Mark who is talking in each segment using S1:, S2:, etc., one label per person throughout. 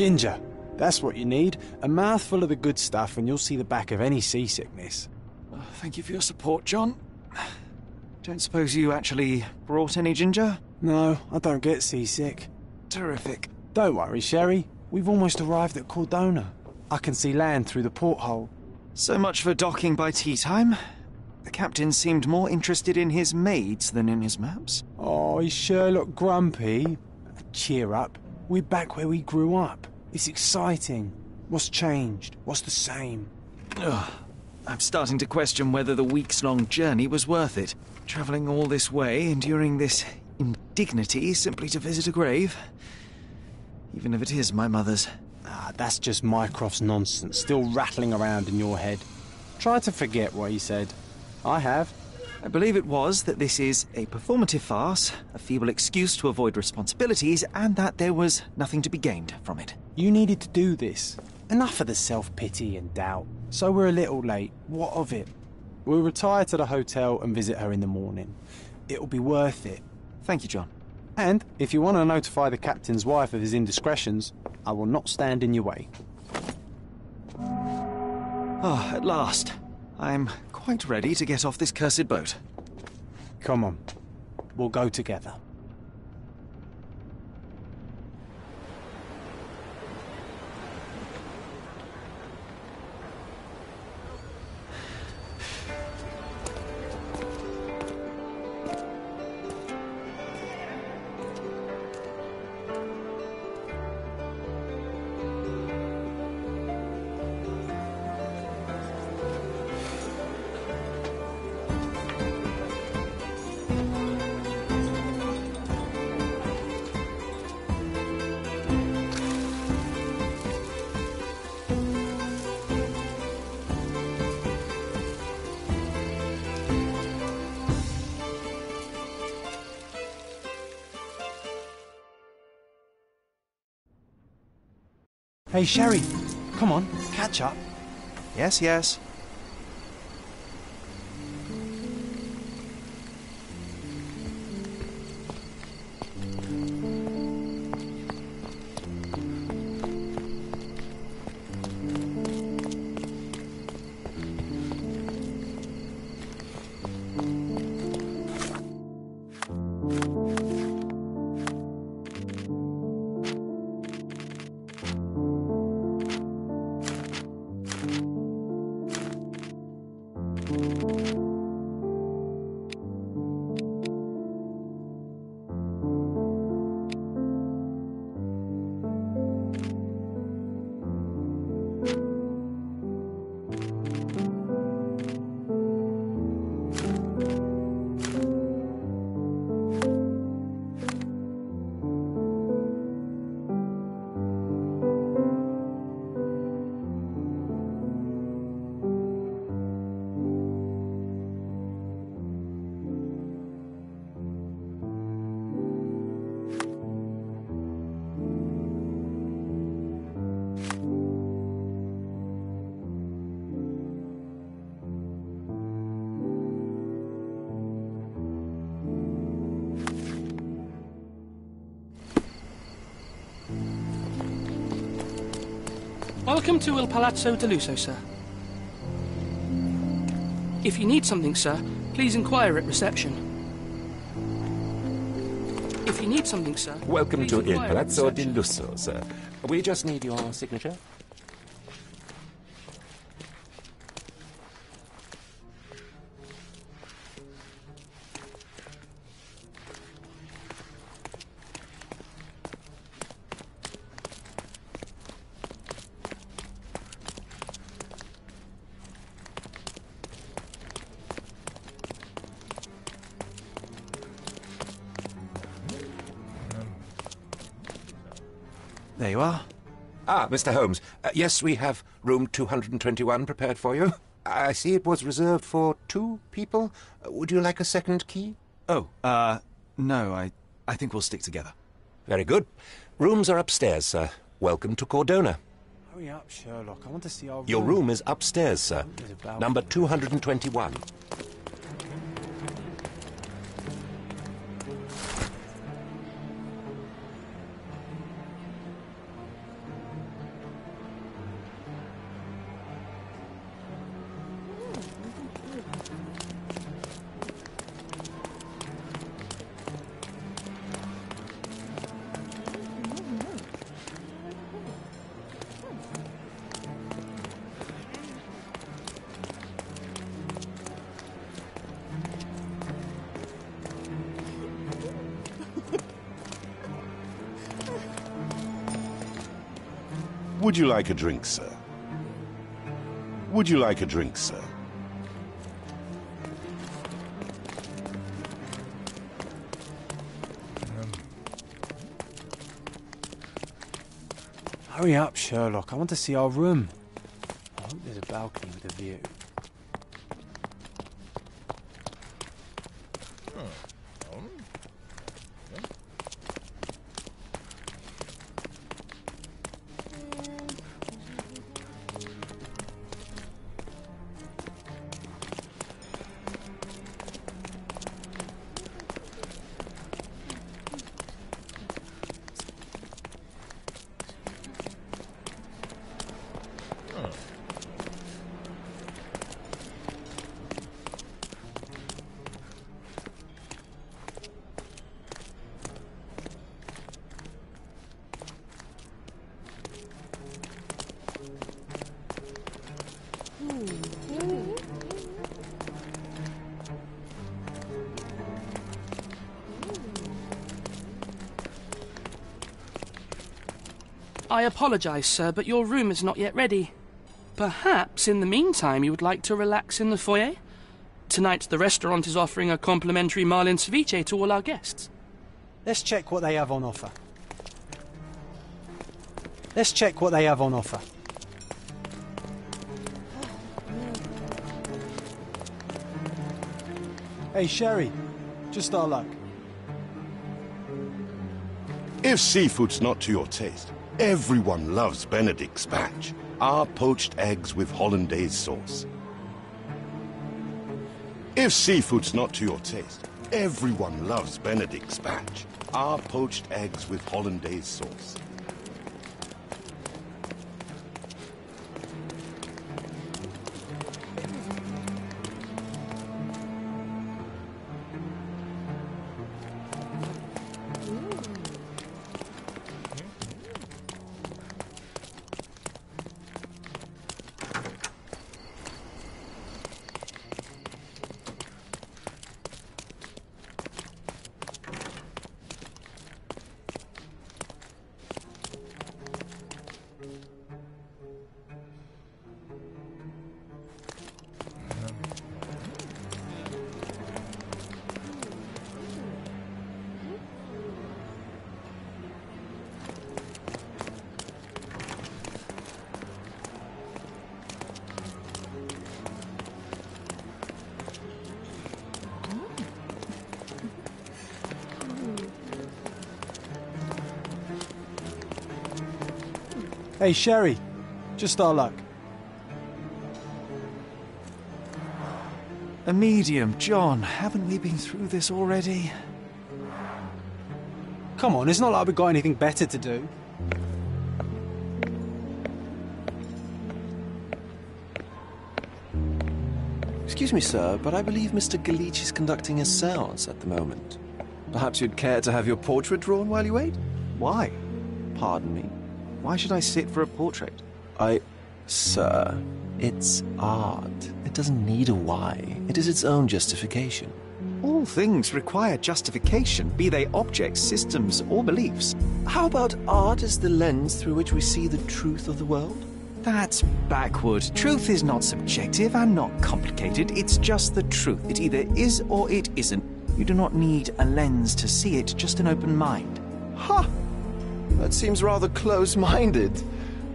S1: Ginger. That's what you need. A mouthful of the good stuff and you'll see the back of any seasickness.
S2: Oh, thank you for your support, John. Don't suppose you actually brought any ginger?
S1: No, I don't get seasick.
S2: Terrific.
S1: Don't worry, Sherry. We've almost arrived at Cordona. I can see land through the porthole.
S2: So much for docking by tea time. The captain seemed more interested in his maids than in his maps.
S1: Oh, is Sherlock grumpy? Cheer up. We're back where we grew up. It's exciting. What's changed? What's the same?
S2: Ugh. I'm starting to question whether the weeks-long journey was worth it. Travelling all this way, enduring this indignity simply to visit a grave. Even if it is my mother's.
S1: Ah, that's just Mycroft's nonsense, still rattling around in your head. Try to forget what he said. I have.
S2: I believe it was that this is a performative farce, a feeble excuse to avoid responsibilities, and that there was nothing to be gained from it.
S1: You needed to do this. Enough of the self-pity and doubt. So we're a little late. What of it? We'll retire to the hotel and visit her in the morning. It'll be worth it.
S2: Thank you, John.
S1: And if you want to notify the captain's wife of his indiscretions, I will not stand in your way.
S2: Ah, at last. I'm quite ready to get off this cursed boat.
S1: Come on. We'll go together. Hey, Sherry, come on, catch up.
S2: Yes, yes.
S3: Welcome to Il Palazzo de Lusso, sir. If you need something, sir, please inquire at reception. If you need something, sir...
S4: Welcome
S3: please
S4: to Il
S3: inquire at
S4: Palazzo di
S3: reception.
S4: Lusso, sir. We just need your signature.
S2: There you are.
S4: Ah, Mr. Holmes. Yes, we have room 221 prepared for you. I see it was reserved for 2 people. Would you like a second key?
S2: Oh, no, I think we'll stick together.
S4: Very good. Rooms are upstairs, sir. Welcome to Cordona.
S1: Hurry up, Sherlock. I want to see our
S4: Your room is upstairs, sir. Number 221.
S5: Would you like a drink, sir? Would you like a drink, sir?
S1: Hurry up, Sherlock. I want to see our room. I hope there's a balcony with a view.
S3: I apologise, sir, but your room is not yet ready. Perhaps, in the meantime, you would like to relax in the foyer? Tonight, the restaurant is offering a complimentary marlin ceviche to all our guests.
S1: Let's check what they have on offer. Let's check what they have on offer. Hey, Sherry, just our luck.
S5: If seafood's not to your taste, everyone loves Benedict's batch. Our poached eggs with hollandaise sauce. If seafood's not to your taste, everyone loves Benedict's batch. Our poached eggs with hollandaise sauce.
S1: Hey, Sherry, just our luck.
S2: A medium, John. Haven't we been through this already?
S1: Come on, it's not like we've got anything better to do.
S6: Excuse me, sir, but I believe Mr. Galich is conducting a séance at the moment. Perhaps you'd care to have your portrait drawn while you wait?
S2: Why?
S6: Pardon me?
S2: Why should I sit for a portrait?
S6: Sir, it's art. It doesn't need a why. It is its own justification.
S2: All things require justification, be they objects, systems, or beliefs.
S6: How about art as the lens through which we see the truth of the world?
S2: That's backward. Truth is not subjective and not complicated. It's just the truth. It either is or it isn't. You do not need a lens to see it, just an open mind.
S6: Ha! That seems rather close-minded.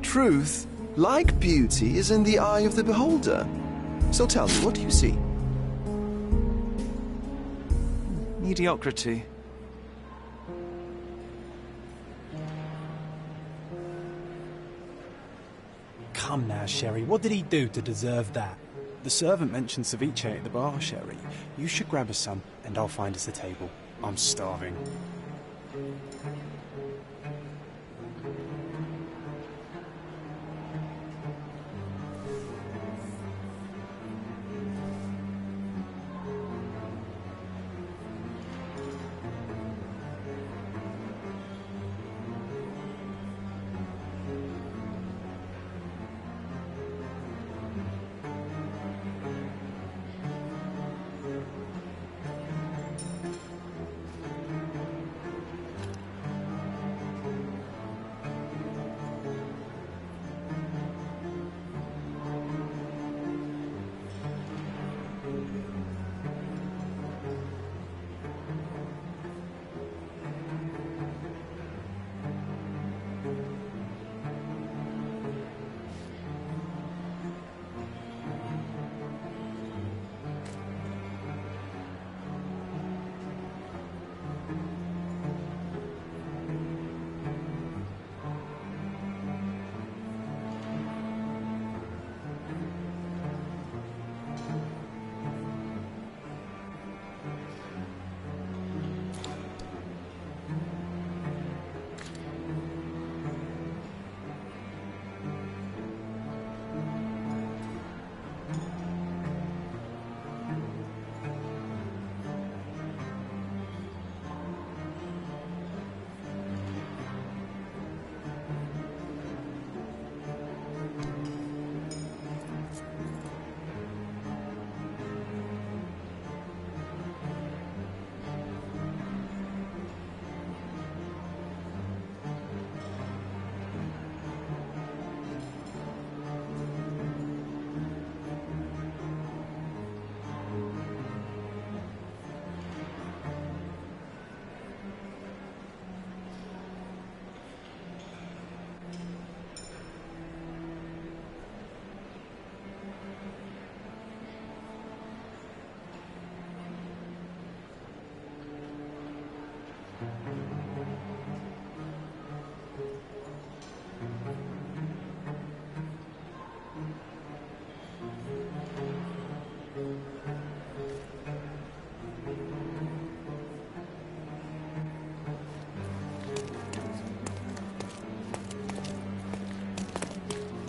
S6: Truth, like beauty, is in the eye of the beholder. So tell me, what do you see?
S2: Mediocrity.
S1: Come now, Sherry, what did he do to deserve that? The servant mentioned ceviche at the bar, Sherry. You should grab us some, and I'll find us a table. I'm starving.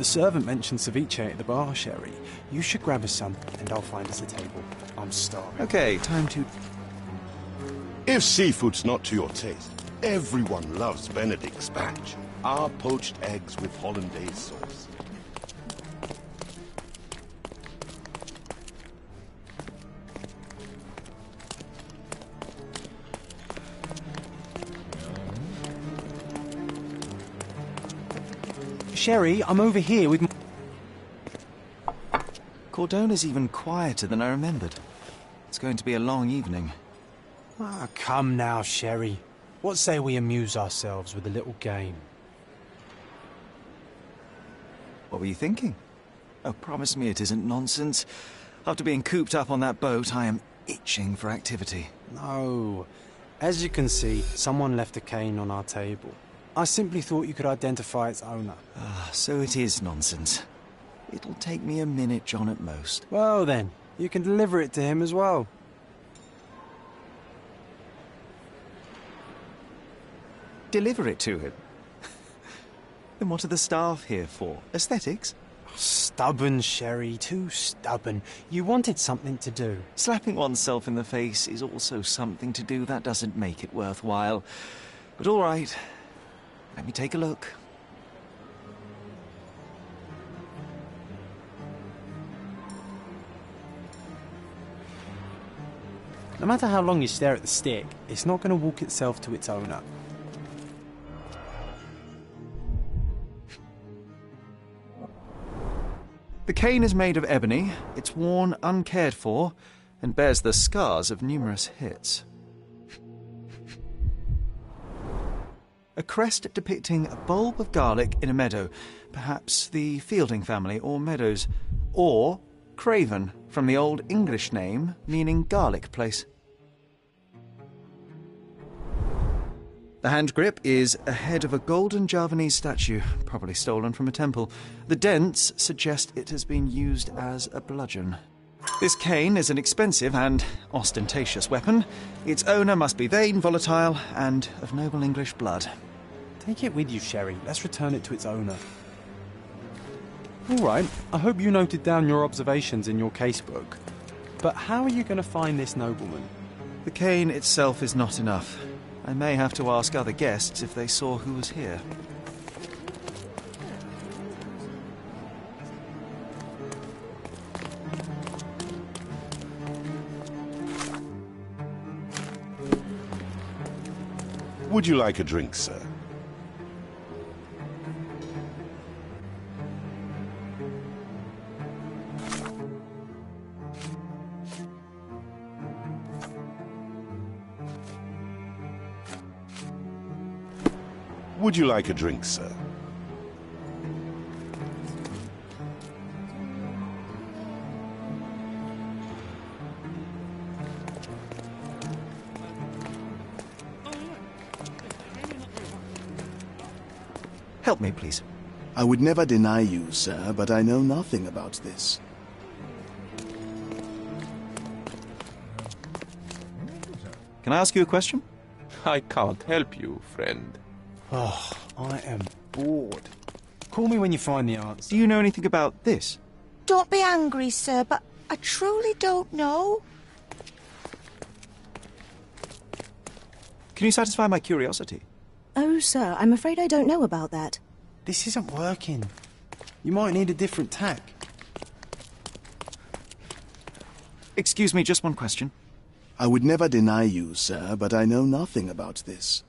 S1: servant mentioned ceviche at the bar, Sherry. You should grab us some, and I'll find us a table. I'm starving.
S2: Okay, time to...
S5: If seafood's not to your taste, everyone loves Benedict spatch. Our poached eggs with hollandaise sauce.
S1: Sherry, I'm over here with...
S2: Cordona's even quieter than I remembered. It's going to be a long evening.
S1: Ah, come now, Sherry. What say we amuse ourselves with a little game?
S2: What were you thinking? Oh, promise me it isn't nonsense. After being cooped up on that boat, I am itching for activity.
S1: No. As you can see, someone left a cane on our table. I simply thought you could identify its owner.
S2: Ah, so it is nonsense. It'll take me a minute, John, at most.
S1: Well then, you can deliver it to him as well.
S2: Deliver it to him? Then what are the staff here for? Aesthetics?
S1: Stubborn, Sherry, too stubborn. You wanted something to do.
S2: Slapping oneself in the face is also something to do. That doesn't make it worthwhile. But all right. Let me take a look.
S1: No matter how long you stare at the stick, it's not going to walk itself to its owner.
S2: The cane is made of ebony, it's worn uncared for, and bears the scars of numerous hits. A crest depicting a bulb of garlic in a meadow, perhaps the Fielding family or Meadows, or Craven, from the Old English name meaning garlic place. The hand grip is a head of a golden Javanese statue, probably stolen from a temple. The dents suggest it has been used as a bludgeon. This cane is an expensive and ostentatious weapon. Its owner must be vain, volatile, and of noble English blood.
S1: Take it with you, Sherry. Let's return it to its owner. All right, I hope you noted down your observations in your casebook. But how are you going to find this nobleman?
S2: The cane itself is not enough. I may have to ask other guests if they saw who was here.
S5: Would you like a drink, sir? Would you like a drink, sir?
S2: Help me, please.
S7: I would never deny you, sir, but I know nothing about this.
S2: Can I ask you a question?
S4: I can't help you, friend.
S1: Oh, I am bored. Call me when you find the answer.
S2: Do you know anything about this?
S8: Don't be angry, sir, but I truly don't know.
S2: Can you satisfy my curiosity?
S9: Oh, sir, I'm afraid I don't know about that.
S1: This isn't working. You might need a different tack.
S2: Excuse me, just one question.
S7: I would never deny you, sir, but I know nothing about this.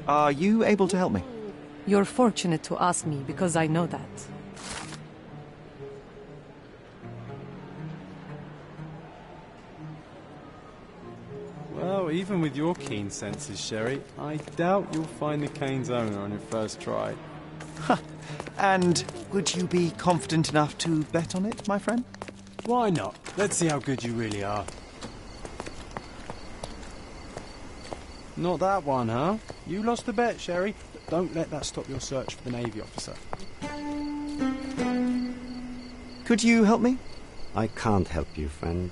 S2: Are you able to help me?
S10: You're fortunate to ask me, because I know that.
S1: Well, even with your keen senses, Sherry, I doubt you'll find the cane's owner on your first try.
S2: And would you be confident enough to bet on it, my friend?
S1: Why not? Let's see how good you really are. Not that one, huh? You lost the bet, Sherry. But don't let that stop your search for the Navy officer.
S2: Could you help me?
S11: I can't help you, friend.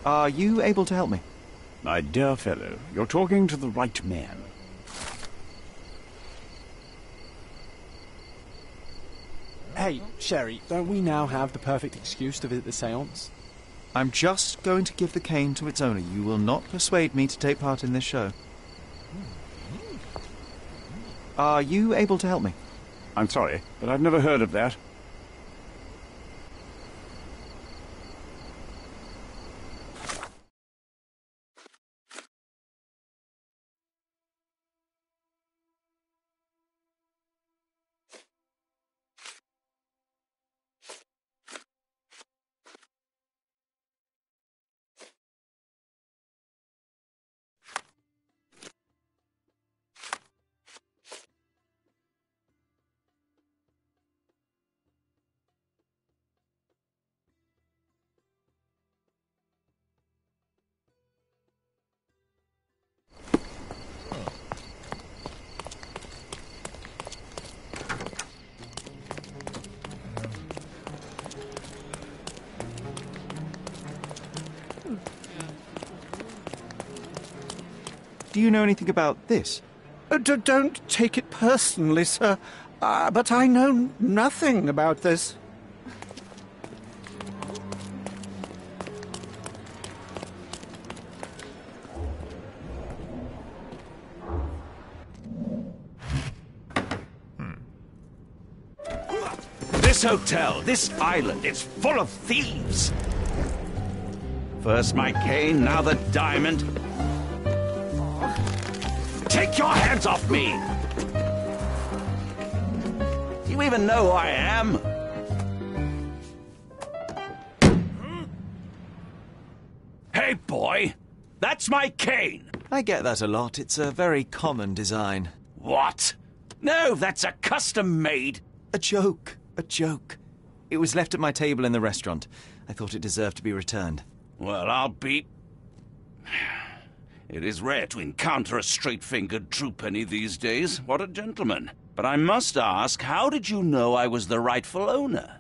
S2: Are you able to help me?
S12: My dear fellow, you're talking to the right man.
S1: Hey, Sherry, don't we now have the perfect excuse to visit the seance?
S2: I'm just going to give the cane to its owner. You will not persuade me to take part in this show. Are you able to help me?
S12: I'm sorry, but I've never heard of that.
S2: Do you know anything about this?
S13: Don't take it personally, sir. But I know nothing about this.
S14: This hotel, this island, it's full of thieves. First my cane, now the diamond. Take your hands off me! Do you even know who I am? Hey, boy! That's my cane!
S2: I get that a lot. It's a very common design.
S14: What? No, that's a custom-made...
S2: A joke. A joke. It was left at my table in the restaurant. I thought it deserved to be returned.
S14: Well, I'll be... It is rare to encounter a straight-fingered true penny these days. What a gentleman. But I must ask, how did you know I was the rightful owner?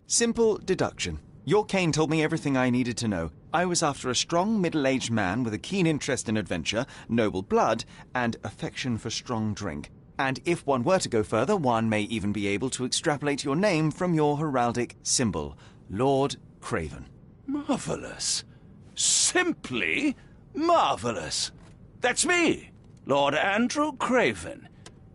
S2: Simple deduction. Your cane told me everything I needed to know. I was after a strong, middle-aged man with a keen interest in adventure, noble blood, and affection for strong drink. And if one were to go further, one may even be able to extrapolate your name from your heraldic symbol, Lord Craven.
S14: Marvelous. Simply marvelous. That's me, Lord Andrew Craven.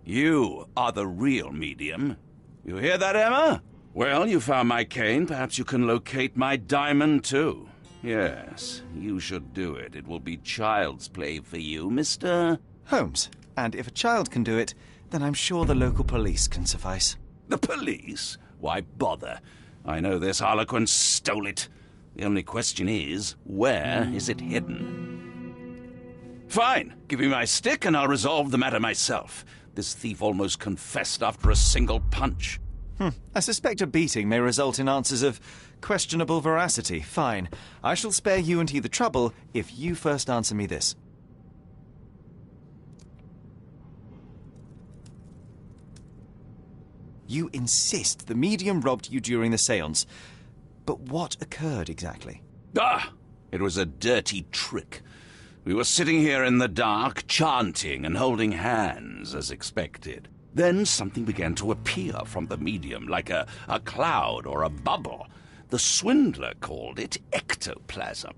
S14: You are the real medium. You hear that, Emma? Well, you found my cane. Perhaps you can locate my diamond, too. Yes, you should do it. It will be child's play for you, Mr.
S2: Holmes. And if a child can do it, Then I'm sure the local police can suffice.
S14: The police? Why bother? I know this harlequin stole it. The only question is, where is it hidden? Fine. Give me my stick and I'll resolve the matter myself. This thief almost confessed after a single punch.
S2: I suspect a beating may result in answers of questionable veracity. Fine. I shall spare you and he the trouble if you first answer me this. You insist the medium robbed you during the séance. But what occurred exactly?
S14: It was a dirty trick. We were sitting here in the dark, chanting and holding hands, as expected. Then something began to appear from the medium, like a cloud or a bubble. The swindler called it ectoplasm.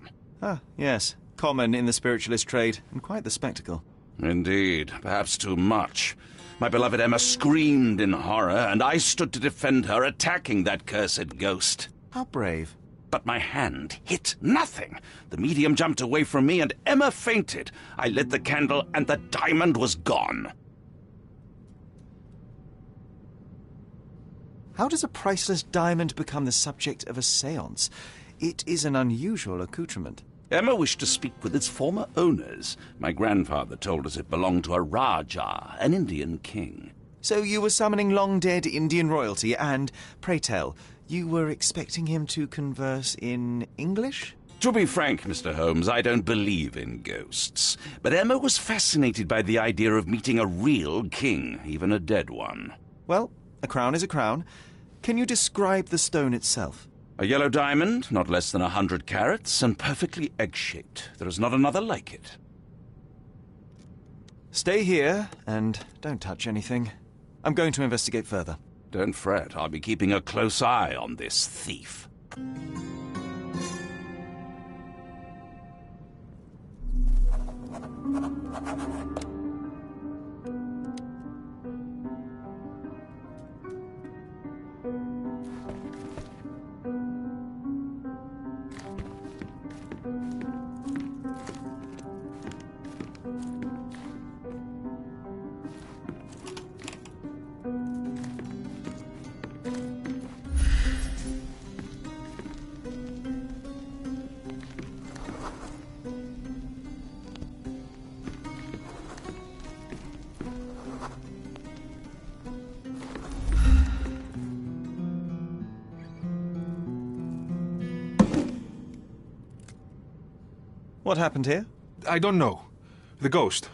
S2: Yes. Common in the spiritualist trade, and quite the spectacle.
S14: Indeed, perhaps too much. My beloved Emma screamed in horror, and I stood to defend her, attacking that cursed ghost.
S2: How brave.
S14: But my hand hit nothing. The medium jumped away from me, and Emma fainted. I lit the candle, and the diamond was gone.
S2: How does a priceless diamond become the subject of a séance? It is an unusual accoutrement.
S14: Emma wished to speak with its former owners. My grandfather told us it belonged to a Rajah, an Indian king.
S2: So you were summoning long-dead Indian royalty, and, pray tell, you were expecting him to converse in English?
S14: To be frank, Mr. Holmes, I don't believe in ghosts. But Emma was fascinated by the idea of meeting a real king, even a dead one.
S2: Well, a crown is a crown. Can you describe the stone itself?
S14: A yellow diamond, not less than 100 carats, and perfectly egg-shaped. There is not another like it.
S2: Stay here, and don't touch anything. I'm going to investigate further.
S14: Don't fret, I'll be keeping a close eye on this thief.
S2: What happened here?
S15: I don't know. The ghost.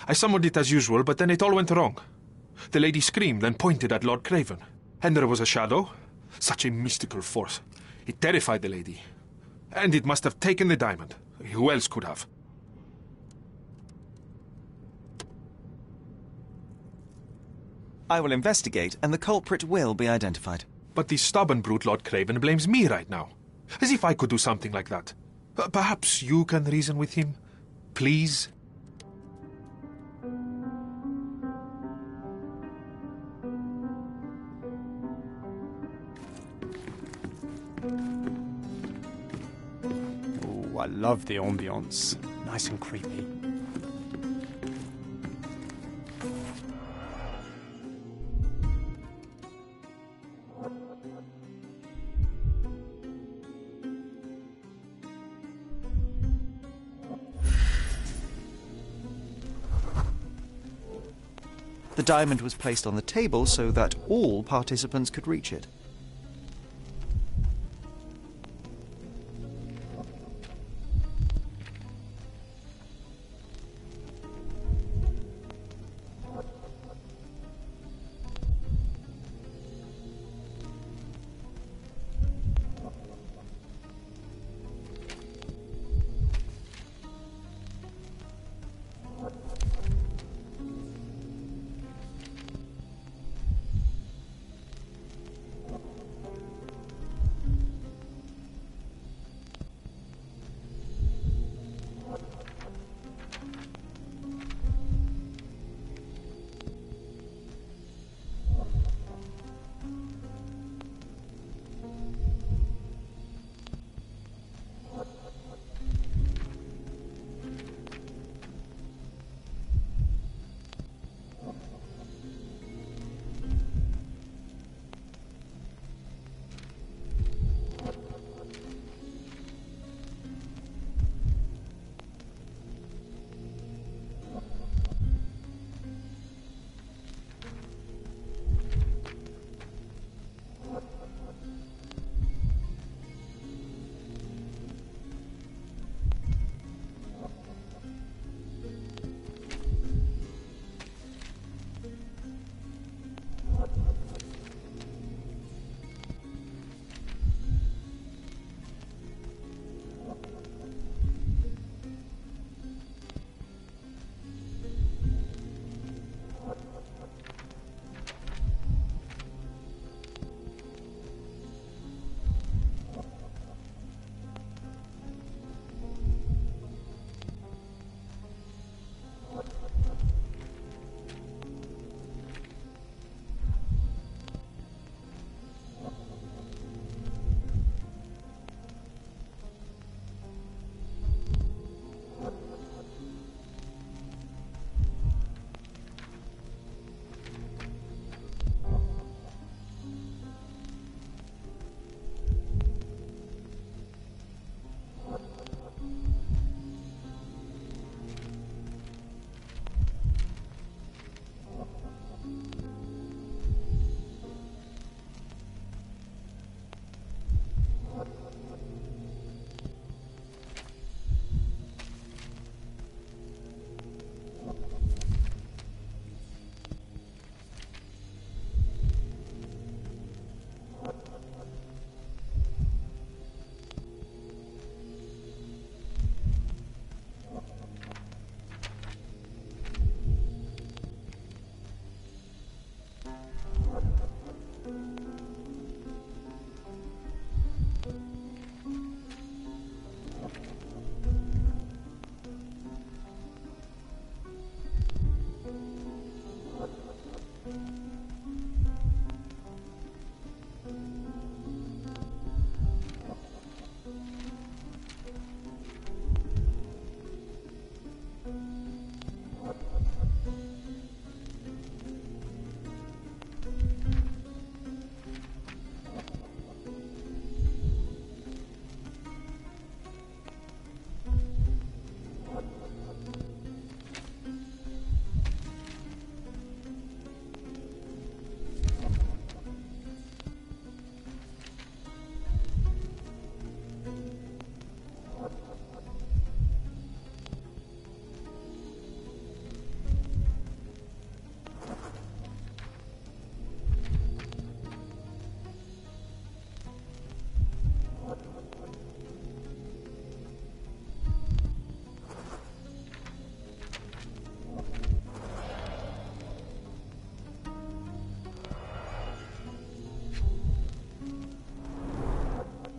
S15: I summoned it as usual, but then it all went wrong. The lady screamed and pointed at Lord Craven. And there was a shadow. Such a mystical force. It terrified the lady. And it must have taken the diamond. Who else could have?
S2: I will investigate, and the culprit will be identified.
S15: But the stubborn brute Lord Craven blames me right now. As if I could do something like that. Perhaps you can reason with him? Please?
S1: Oh, I love the ambience. Nice and creepy.
S2: The diamond was placed on the table so that all participants could reach it.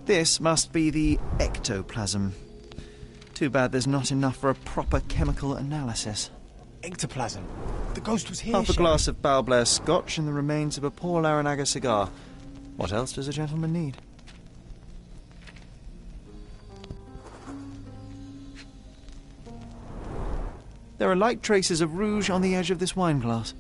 S2: This must be the ectoplasm. Too bad there's not enough for a proper chemical analysis.
S1: Ectoplasm? The ghost was here,
S2: Half a
S1: Sherry.
S2: glass of Balblair Scotch and the remains of a poor Laranaga cigar. What else does a gentleman need? There are light traces of rouge on the edge of this wine glass.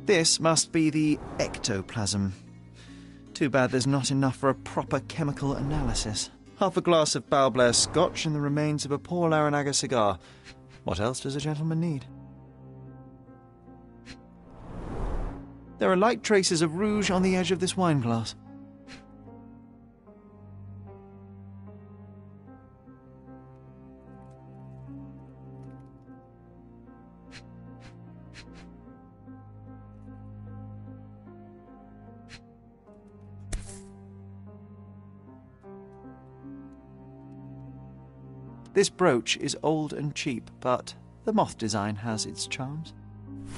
S2: This must be the ectoplasm. Too bad there's not enough for a proper chemical analysis. Half a glass of Balblair Scotch and the remains of a poor Laranaga cigar. What else does a gentleman need? There are light traces of rouge on the edge of this wine glass. This brooch is old and cheap, but the moth design has its charms.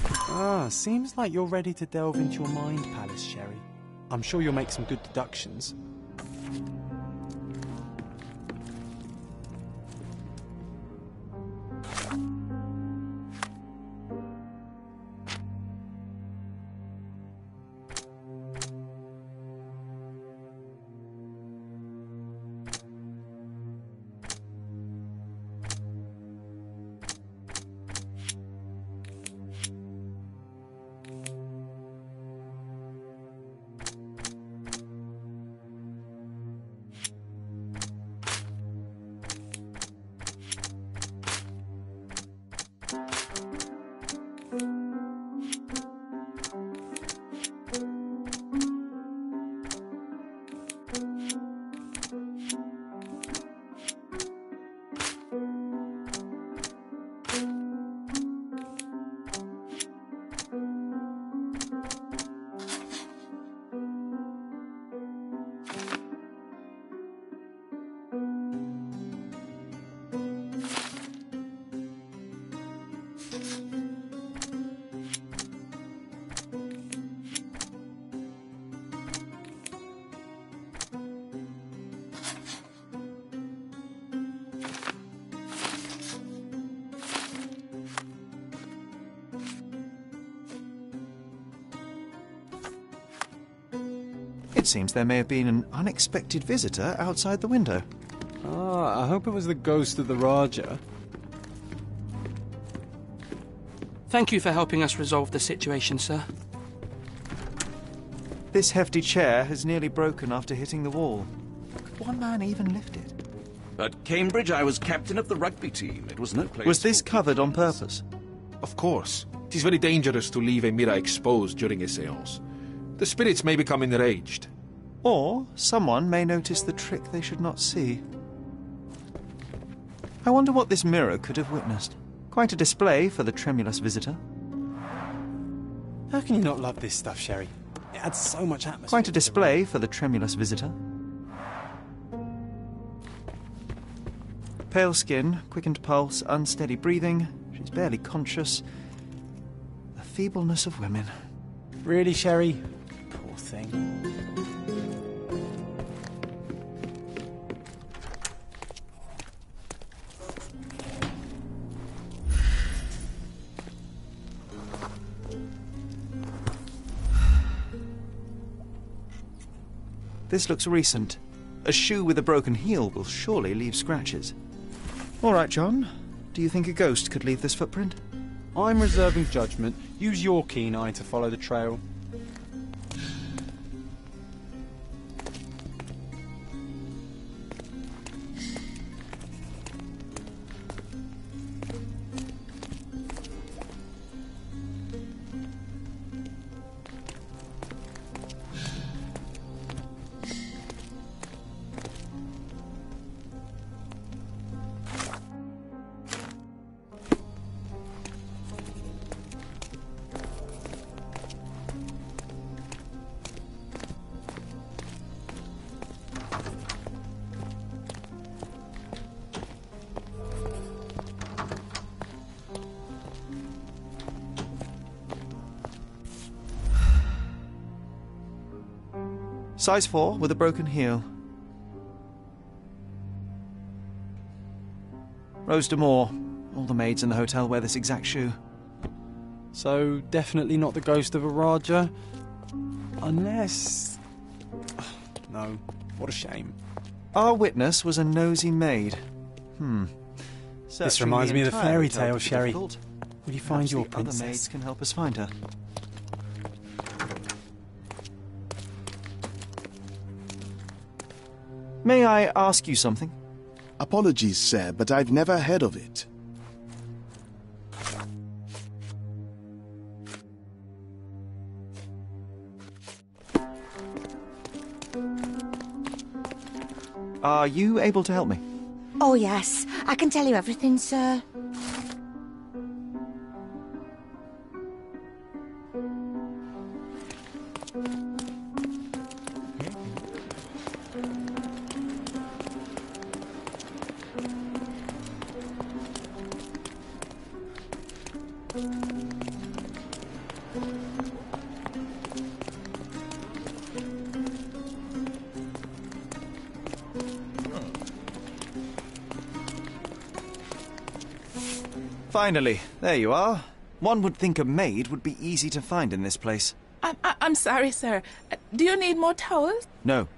S1: Ah, seems like you're ready to delve into your mind palace, Sherry. I'm sure you'll make some good deductions.
S2: It seems there may have been an unexpected visitor outside the window.
S1: Ah, I hope it was the ghost of the Raja.
S3: Thank you for helping us resolve the situation, sir.
S2: This hefty chair has nearly broken after hitting the wall. Could one man even lift it?
S14: At Cambridge, I was captain of the rugby team. It was no place.
S2: Was this covered on purpose?
S15: Of course. It is very dangerous to leave a mirror exposed during a séance. The spirits may become enraged.
S2: Or someone may notice the trick they should not see. I wonder what this mirror could have witnessed. Quite a display for the tremulous visitor.
S1: How can you not love this stuff, Sherry? It adds so much atmosphere.
S2: Quite a display for the tremulous visitor. Pale skin, quickened pulse, unsteady breathing. She's barely conscious. The feebleness of women.
S1: Really, Sherry? Poor thing.
S2: This looks recent. A shoe with a broken heel will surely leave scratches. All right, John. Do you think a ghost could leave this footprint?
S1: I'm reserving judgment. Use your keen eye to follow the trail.
S2: Size 4 with a broken heel. Rose D'Amour. All the maids in the hotel wear this exact shoe.
S1: So, definitely not the ghost of a Raja? Unless... No, what a shame.
S2: Our witness was a nosy maid.
S1: This reminds me of the fairy tale, Sherry. Will you find your
S2: Other
S1: princess?
S2: maids can help us find her. May I ask you something?
S7: Apologies, sir, but I've never heard of it.
S2: Are you able to help me?
S8: Oh, yes. I can tell you everything, sir.
S2: Finally, there you are. One would think a maid would be easy to find in this place.
S16: I'm sorry, sir. Do you need more towels?
S2: No.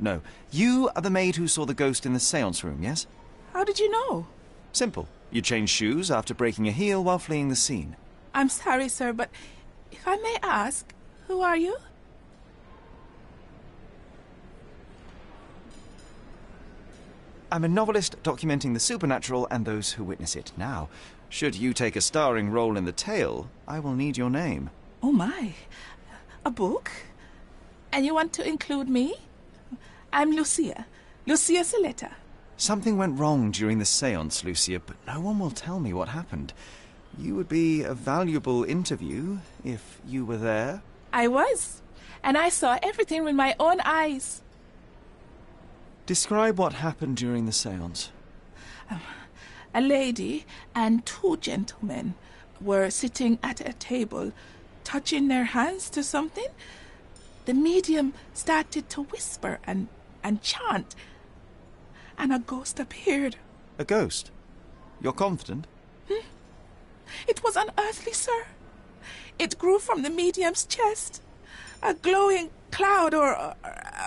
S2: You are the maid who saw the ghost in the séance room, yes?
S16: How did you know?
S2: Simple. You changed shoes after breaking a heel while fleeing the scene.
S16: I'm sorry, sir, but if I may ask, who are you?
S2: I'm a novelist documenting the supernatural and those who witness it. Now, should you take a starring role in the tale, I will need your name.
S16: Oh, my. A book? And you want to include me? I'm Lucia. Lucia Saletta.
S2: Something went wrong during the séance, Lucia, but no one will tell me what happened. You would be a valuable interview if you were there.
S16: I was. And I saw everything with my own eyes.
S2: Describe what happened during the séance.
S16: A lady and two gentlemen were sitting at a table, touching their hands to something. The medium started to whisper and chant, and a ghost appeared.
S2: A ghost? You're confident?
S16: It was unearthly, sir. It grew from the medium's chest. A glowing cloud or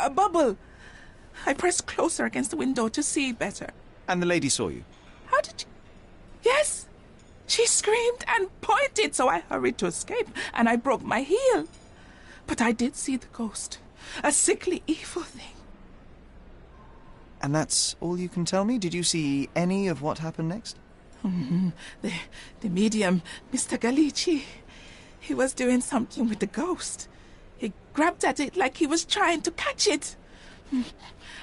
S16: a bubble. I pressed closer against the window to see better.
S2: And the lady saw you?
S16: How did you... Yes! She screamed and pointed, so I hurried to escape, and I broke my heel. But I did see the ghost. A sickly, evil thing.
S2: And that's all you can tell me? Did you see any of what happened next?
S16: The medium, Mr. Galici, he was doing something with the ghost. He grabbed at it like he was trying to catch it.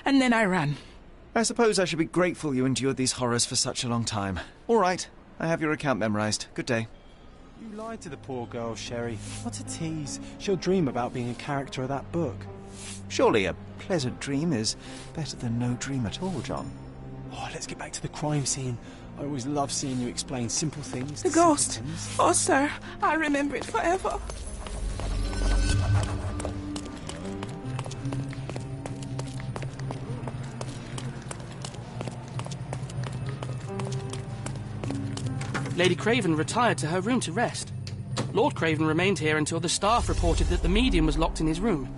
S16: And then I ran.
S2: I suppose I should be grateful you endured these horrors for such a long time. All right, I have your account memorized. Good day.
S1: You lied to the poor girl, Sherry. What a tease. She'll dream about being a character of that book.
S2: Surely a pleasant dream is better than no dream at all, John.
S1: Oh, let's get back to the crime scene. I always love seeing you explain simple things.
S16: The ghost. Oh, sir, I'll remember it forever.
S3: Lady Craven retired to her room to rest. Lord Craven remained here until the staff reported that the medium was locked in his room.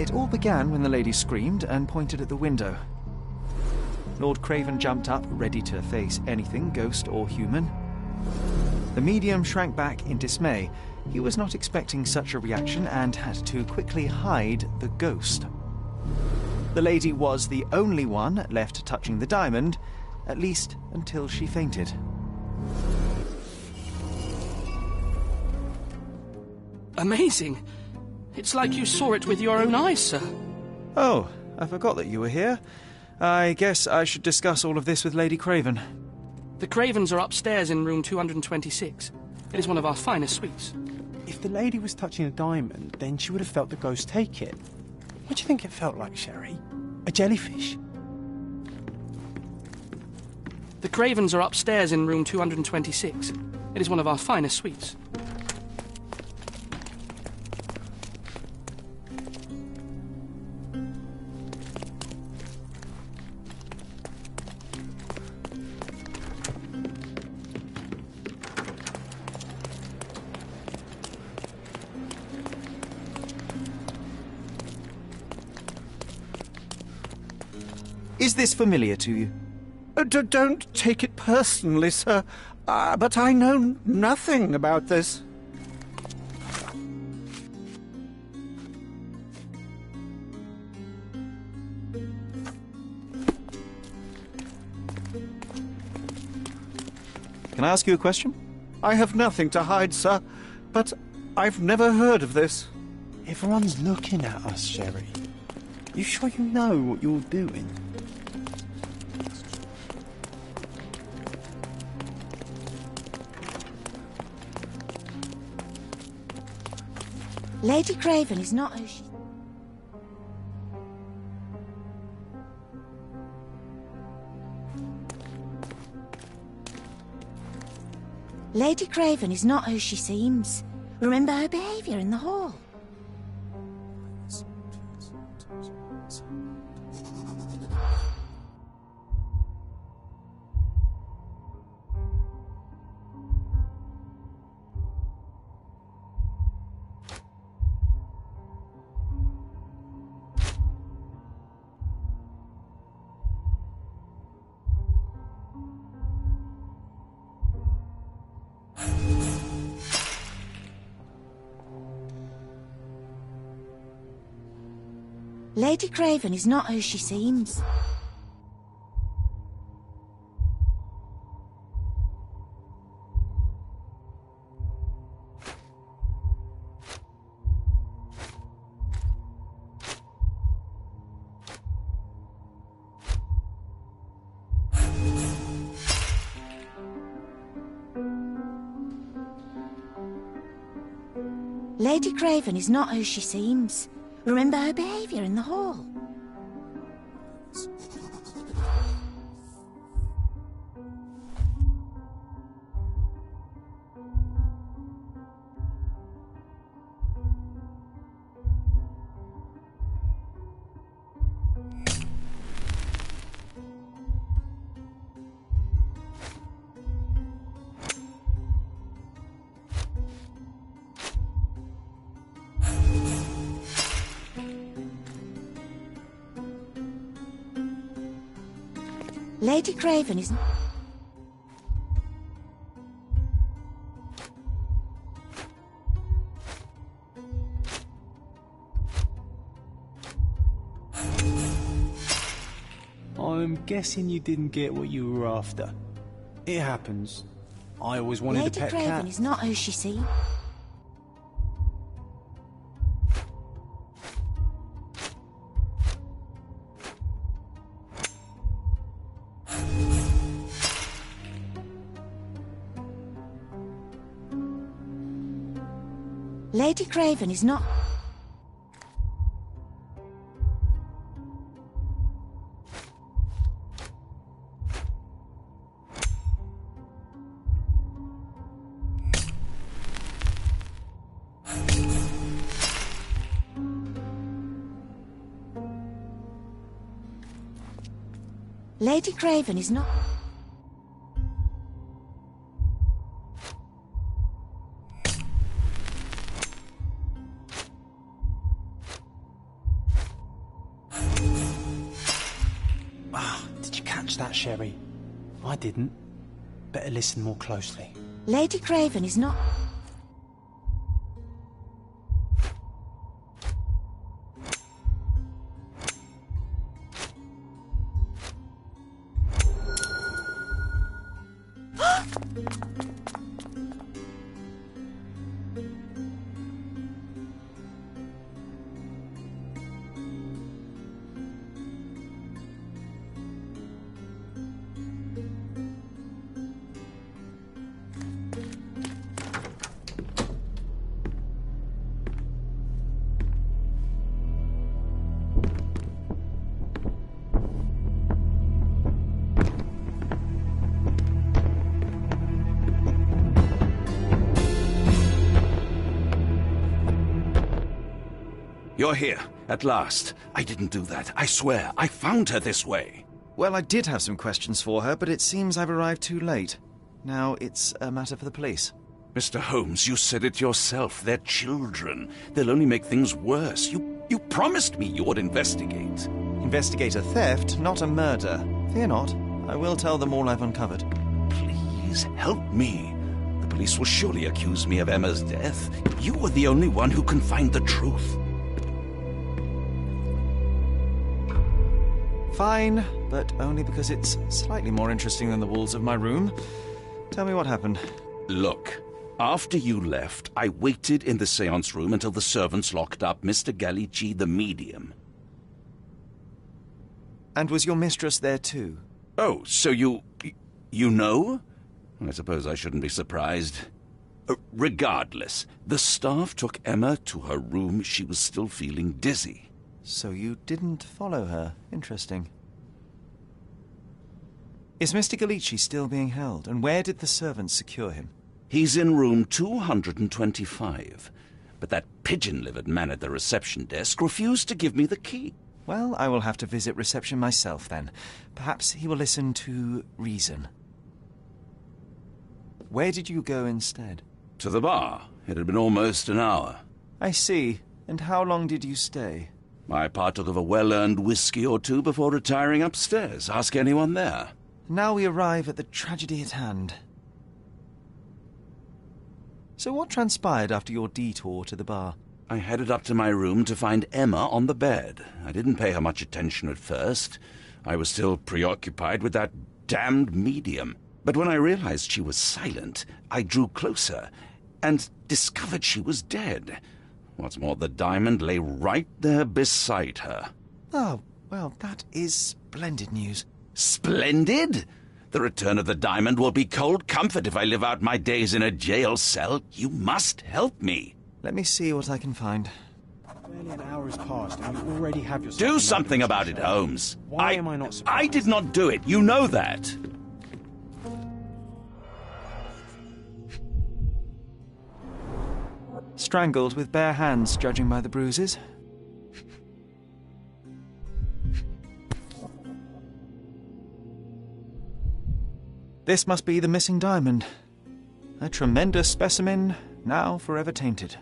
S2: It all began when the lady screamed and pointed at the window. Lord Craven jumped up, ready to face anything, ghost or human. The medium shrank back in dismay. He was not expecting such a reaction and had to quickly hide the ghost. The lady was the only one left touching the diamond, at least until she fainted.
S3: Amazing. It's like you saw it with your own eyes, sir.
S2: Oh, I forgot that you were here. I guess I should discuss all of this with Lady Craven.
S3: The Cravens are upstairs in room 226. It is one of our finest suites.
S1: If the lady was touching a diamond, then she would have felt the ghost take it. What do you think it felt like, Sherry? A jellyfish?
S3: The Cravens are upstairs in room 226. It is one of our finest suites.
S2: Is this familiar to you?
S13: Don't take it personally, sir, but I know nothing about this.
S2: Can I ask you a question?
S13: I have nothing to hide, sir, but I've never heard of this.
S1: Everyone's looking at us, Sherry. You sure you know what you're doing?
S8: Lady Craven is not who she... Lady Craven is not who she seems. Remember her behaviour in the hall. Lady Craven is not who she seems. Lady Craven is not who she seems. Remember her behaviour in the hall. Lady Craven is...
S1: I'm guessing you didn't get what you were after. It happens. I always wanted
S8: Lady
S1: a pet
S8: Craven
S1: cat.
S8: is not who she seems. Lady Craven is not... Lady Craven is not...
S1: catch that, Sherry. I didn't. Better listen more closely.
S8: Lady Craven is not...
S14: You're here, at last. I didn't do that. I swear, I found her this way.
S2: Well, I did have some questions for her, but it seems I've arrived too late. Now it's a matter for the police.
S14: Mr. Holmes, you said it yourself. They're children. They'll only make things worse. You promised me you would investigate.
S2: Investigate a theft, not a murder. Fear not. I will tell them all I've uncovered.
S14: Please, help me. The police will surely accuse me of Emma's death. You are the only one who can find the truth.
S2: Fine, but only because it's slightly more interesting than the walls of my room. Tell me what happened.
S14: Look, after you left, I waited in the seance room until the servants locked up Mr. Gallici, the medium.
S2: And was your mistress there too?
S14: Oh, so you know? I suppose I shouldn't be surprised. Regardless, the staff took Emma to her room. She was still feeling dizzy.
S2: So you didn't follow her. Interesting. Is Mr. Gallici still being held? And where did the servants secure him?
S14: He's in room 225. But that pigeon-livered man at the reception desk refused to give me the key.
S2: Well, I will have to visit reception myself then. Perhaps he will listen to reason. Where did you go instead?
S14: To the bar. It had been almost an hour.
S2: I see. And how long did you stay?
S14: I partook of a well-earned whiskey or two before retiring upstairs. Ask anyone there.
S2: Now we arrive at the tragedy at hand. So what transpired after your detour to the bar?
S14: I headed up to my room to find Emma on the bed. I didn't pay her much attention at first. I was still preoccupied with that damned medium. But when I realized she was silent, I drew closer and discovered she was dead. What's more, the diamond lay right there beside her.
S2: Oh, well, that is splendid news.
S14: Splendid? The return of the diamond will be cold comfort if I live out my days in a jail cell. You must help me.
S2: Let me see what I can find.
S1: Barely an hour has passed and you already have yourself...
S14: Do something about it, Holmes.
S1: Why am I not surprised?
S14: I did not do it. You know that.
S2: Strangled with bare hands, judging by the bruises. This must be the missing diamond. A tremendous specimen, now forever tainted.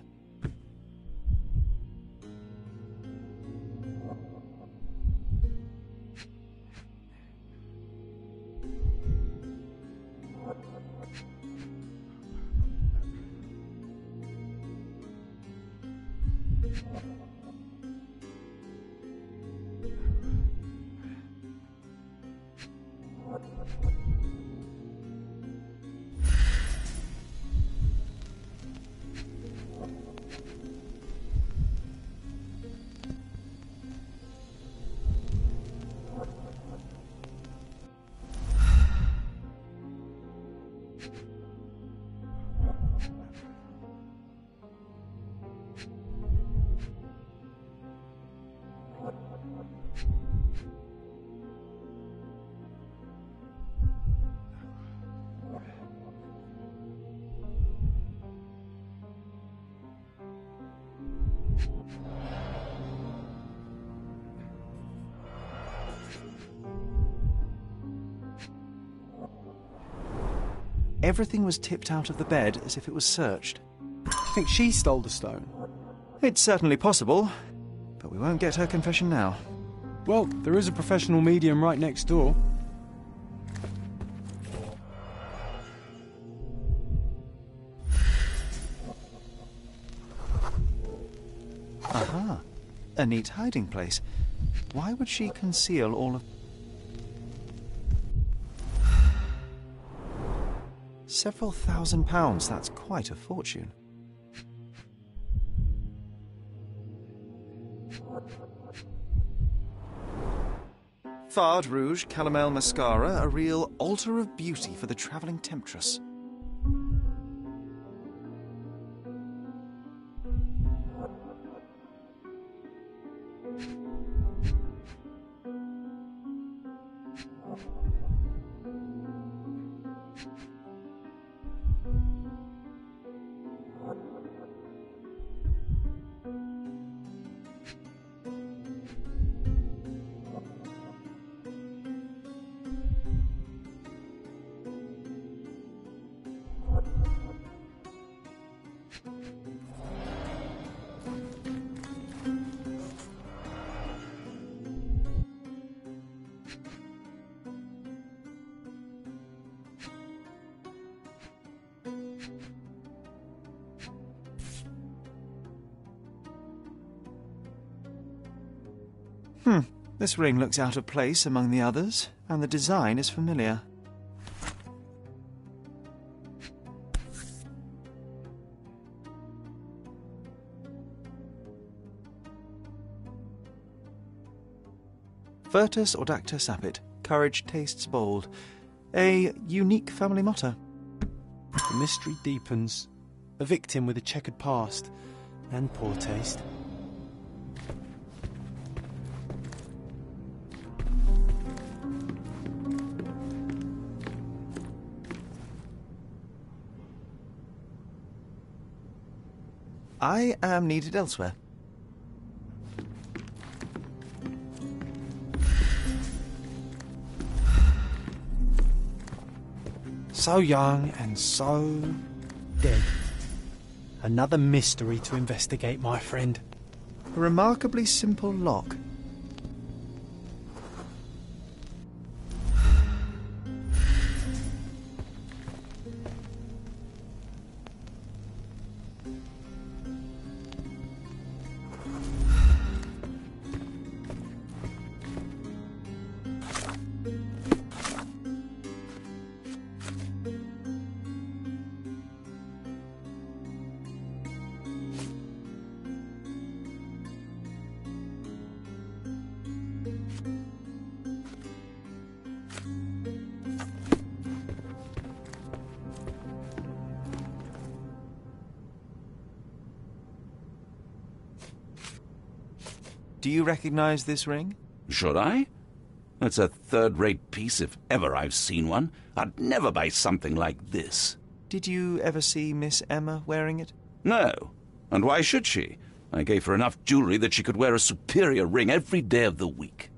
S2: Everything was tipped out of the bed as if it was searched.
S1: You think she stole the stone?
S2: It's certainly possible, but we won't get her confession now.
S1: Well, there is a professional medium right next door.
S2: A neat hiding place. Why would she conceal all of... Several £1,000s, that's quite a fortune. Fard Rouge Calomel Mascara, a real altar of beauty for the travelling temptress. This ring looks out of place among the others, and the design is familiar. Virtus Audacta Sapit, courage tastes bold. A unique family motto.
S1: The mystery deepens. A victim with a checkered past and poor taste.
S2: I am needed elsewhere.
S1: So young and so dead. Another mystery to investigate, my friend.
S2: A remarkably simple lock. Do you recognize this ring?
S14: Should I? It's a third-rate piece if ever I've seen one. I'd never buy something like this.
S2: Did you ever see Miss Emma wearing it?
S14: No. And why should she? I gave her enough jewelry that she could wear a superior ring every day of the week.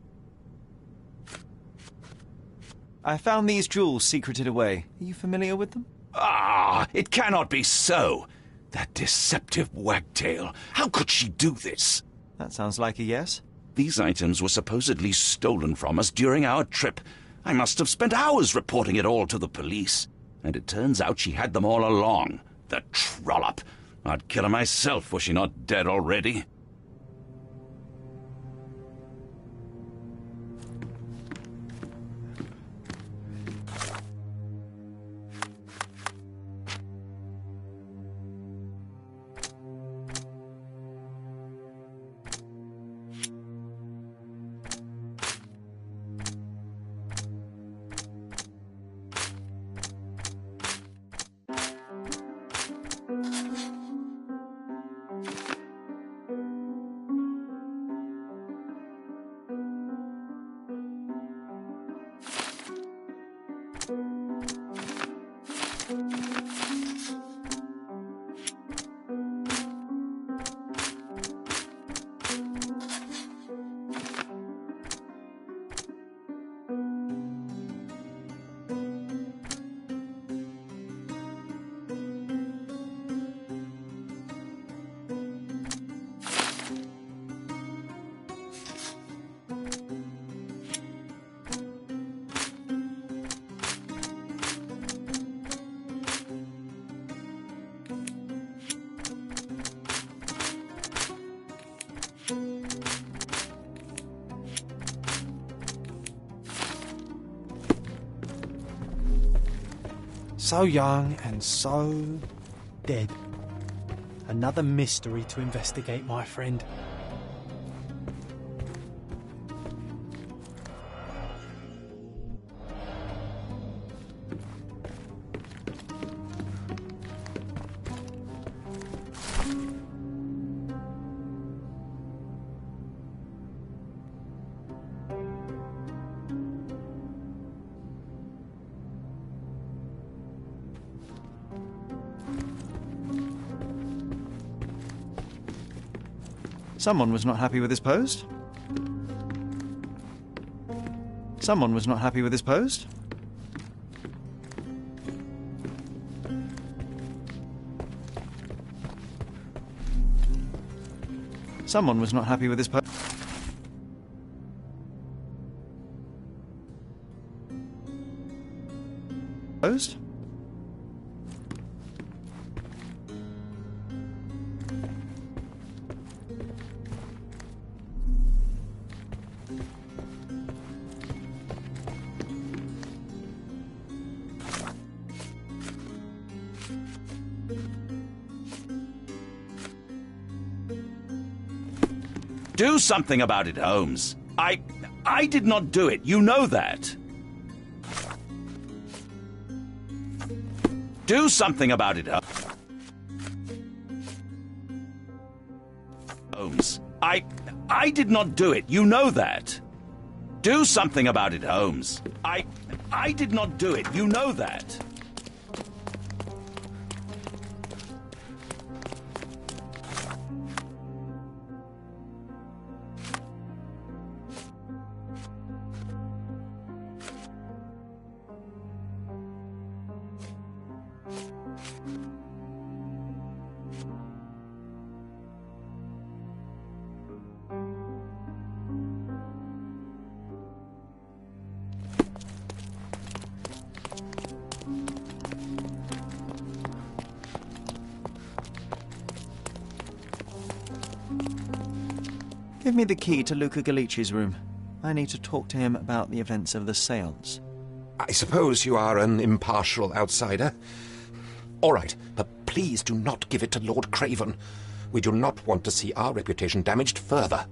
S2: I found these jewels secreted away. Are you familiar with them?
S14: Ah, it cannot be so. That deceptive wagtail. How could she do this?
S2: That sounds like a yes.
S14: These items were supposedly stolen from us during our trip. I must have spent hours reporting it all to the police. And it turns out she had them all along. The trollop. I'd kill her myself, was she not dead already?
S1: So young and so dead. Another mystery to investigate, my friend.
S2: Someone was not happy with his post. Someone was not happy with his post. Someone was not happy with his post. Post?
S14: Do something about it, Holmes. I did not do it. You know that. Do something about it, Holmes. I did not do it. You know that. Do something about it, Holmes. I did not do it. You know that.
S2: Give me the key to Luca Galici's room. I need to talk to him about the events of the séance.
S4: I suppose you are an impartial outsider. All right, but please do not give it to Lord Craven. We do not want to see our reputation damaged further.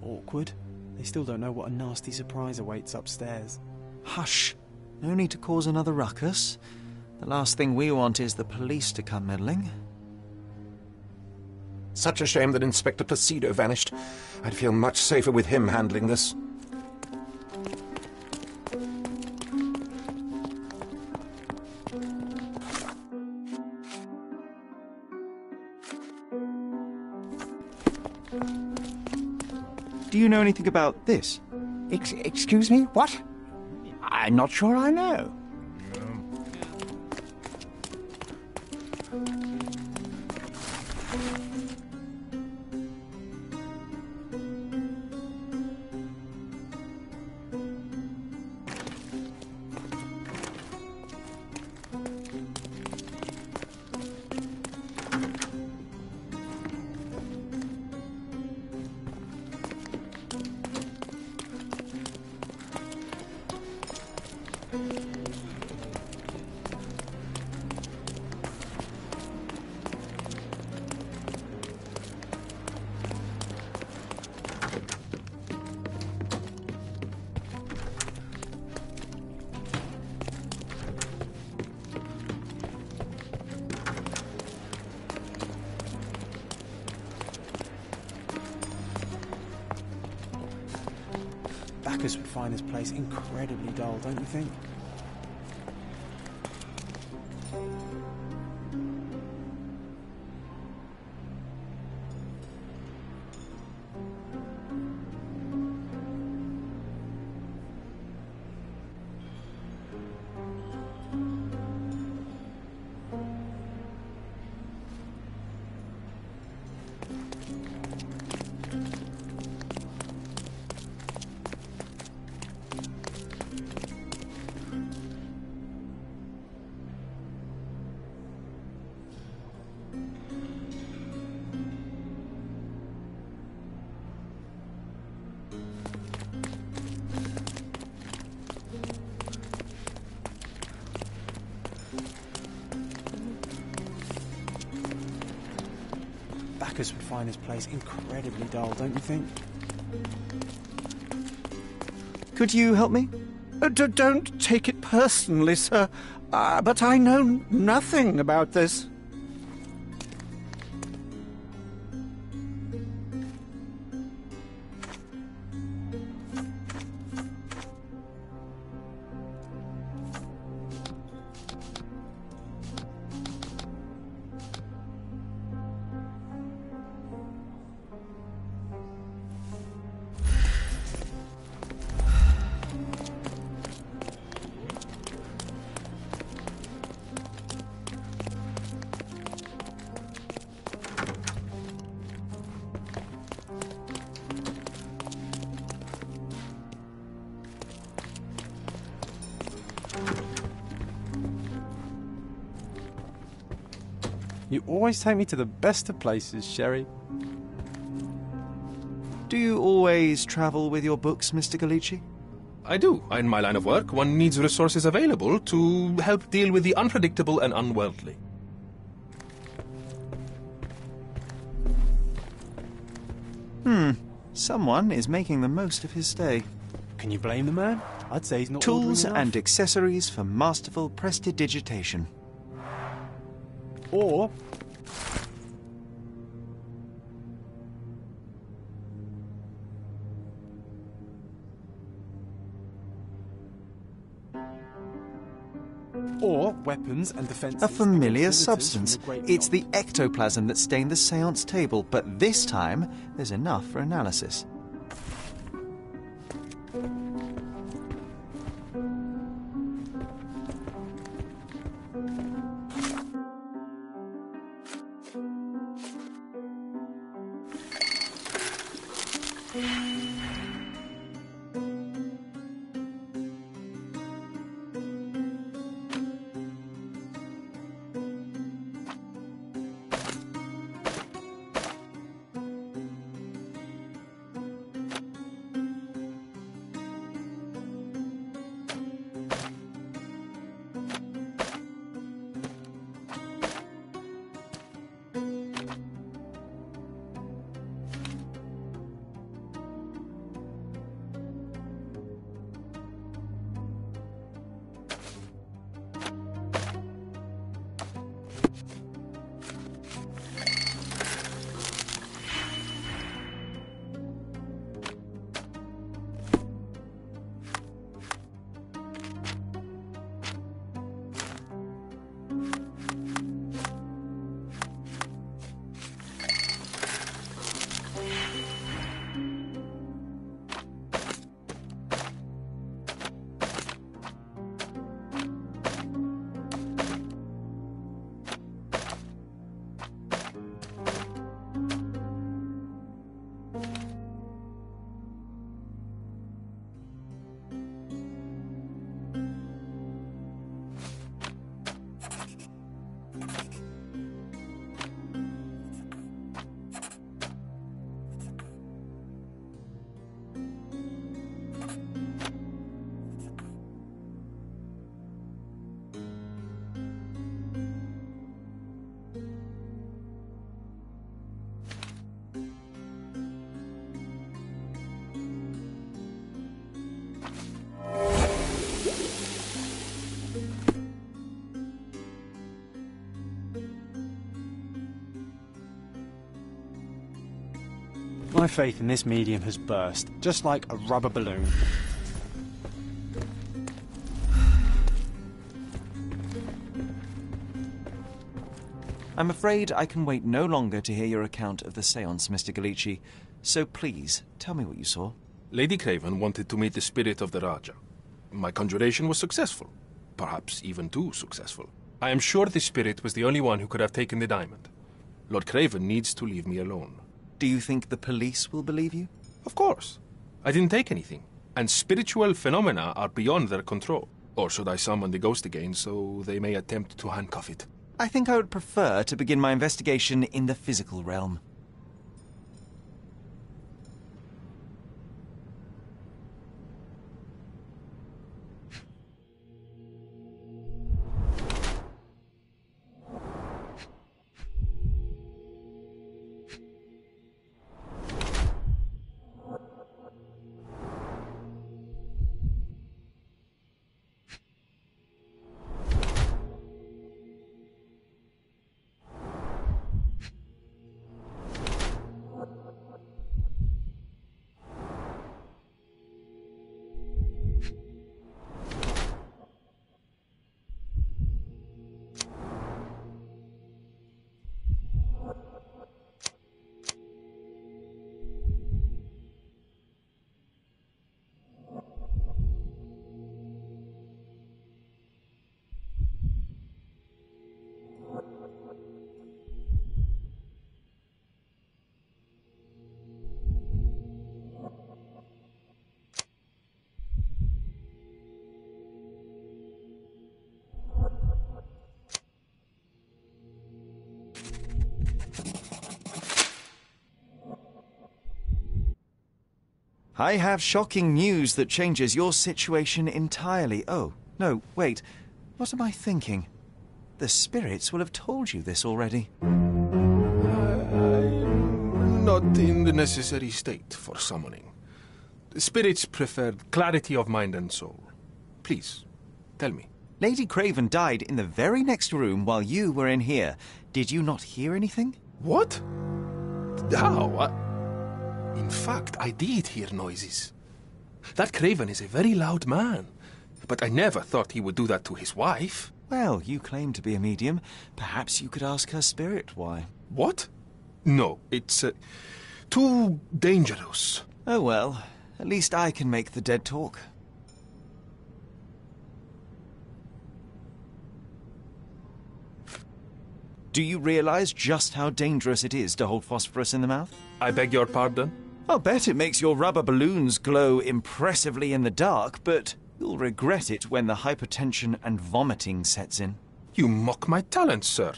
S1: Awkward. They still don't know what a nasty surprise awaits upstairs.
S2: Hush! No need to cause another ruckus. The last thing we want is the police to come meddling.
S4: Such a shame that Inspector Placido vanished. I'd feel much safer with him handling this.
S2: Do you know anything about this?
S17: Excuse me? What? I'm not sure I know.
S1: Bacchus would find this place incredibly dull, don't you think? hackers would find this place incredibly dull, don't you think?
S2: Could you help me?
S13: Don't take it personally, sir, but I know nothing about this.
S1: You always take me to the best of places, Sherry.
S2: Do you always travel with your books, Mr. Galici?
S15: I do. In my line of work, one needs resources available to help deal with the unpredictable and unworldly.
S2: Someone is making the most of his stay.
S1: Can you blame the man? I'd say he's not
S2: Tools
S1: ordering enough.
S2: and accessories for masterful prestidigitation.
S1: Or weapons and defenses.
S2: A familiar
S1: against visitors from
S2: substance.
S1: the great
S2: It's the ectoplasm that stained the seance table, but this time there's enough for analysis.
S1: My faith in this medium has burst, just like a rubber balloon.
S2: I'm afraid I can wait no longer to hear your account of the séance, Mr. Galici. So please, tell me what you saw.
S15: Lady Craven wanted to meet the spirit of the Raja. My conjuration was successful. Perhaps even too successful. I am sure the spirit was the only one who could have taken the diamond. Lord Craven needs to leave me alone.
S2: Do you think the police will believe you?
S15: Of course. I didn't take anything. And spiritual phenomena are beyond their control. Or should I summon the ghost again so they may attempt to handcuff it?
S2: I think I would prefer to begin my investigation in the physical realm. I have shocking news that changes your situation entirely. Oh, no, wait. What am I thinking? The spirits will have told you this already.
S15: I'm not in the necessary state for summoning. The spirits preferred clarity of mind and soul. Please, tell me.
S2: Lady Craven died in the very next room while you were in here. Did you not hear anything?
S15: What? How? In fact, I did hear noises. That Craven is a very loud man, but I never thought he would do that to his wife.
S2: Well, you claim to be a medium. Perhaps you could ask her spirit why.
S15: What? No, it's too dangerous.
S2: Oh well, at least I can make the dead talk. Do you realize just how dangerous it is to hold phosphorus in the mouth?
S15: I beg your pardon?
S2: I'll bet it makes your rubber balloons glow impressively in the dark, but you'll regret it when the hypertension and vomiting sets in.
S15: You mock my talents, sir.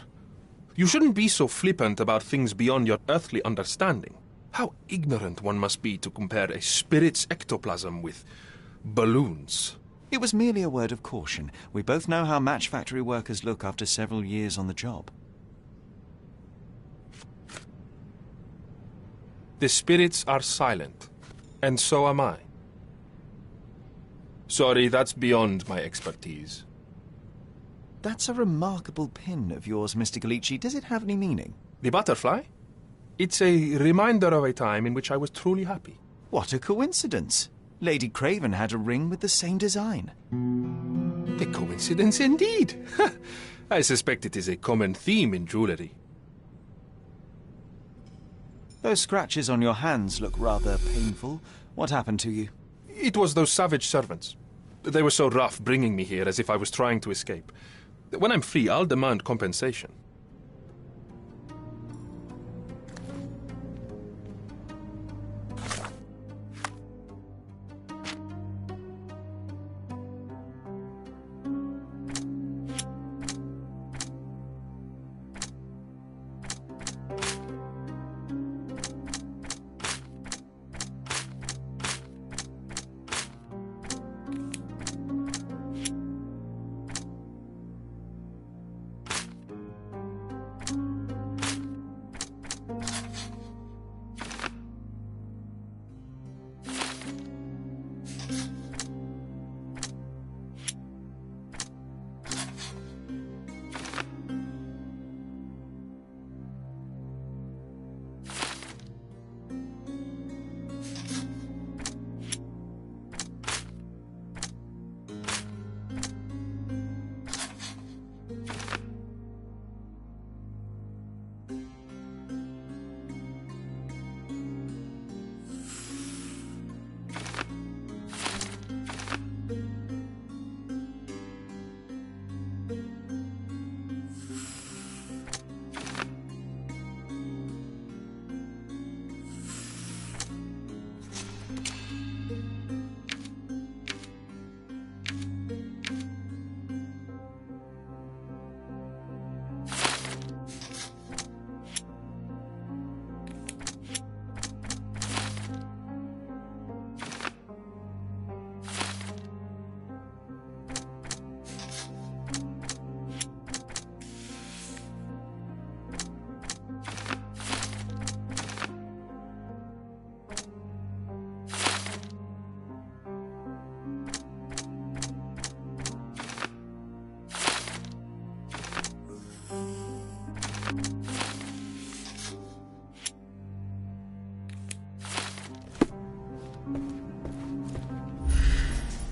S15: You shouldn't be so flippant about things beyond your earthly understanding. How ignorant one must be to compare a spirit's ectoplasm with balloons.
S2: It was merely a word of caution. We both know how match factory workers look after several years on the job.
S15: The spirits are silent, and so am I. Sorry, that's beyond my expertise.
S2: That's a remarkable pin of yours, Mr. Galici. Does it have any meaning?
S15: The butterfly? It's a reminder of a time in which I was truly happy.
S2: What a coincidence. Lady Craven had a ring with the same design.
S15: A coincidence indeed. I suspect it is a common theme in jewellery.
S2: Those scratches on your hands look rather painful. What happened to you?
S15: It was those savage servants. They were so rough bringing me here as if I was trying to escape. When I'm free, I'll demand compensation.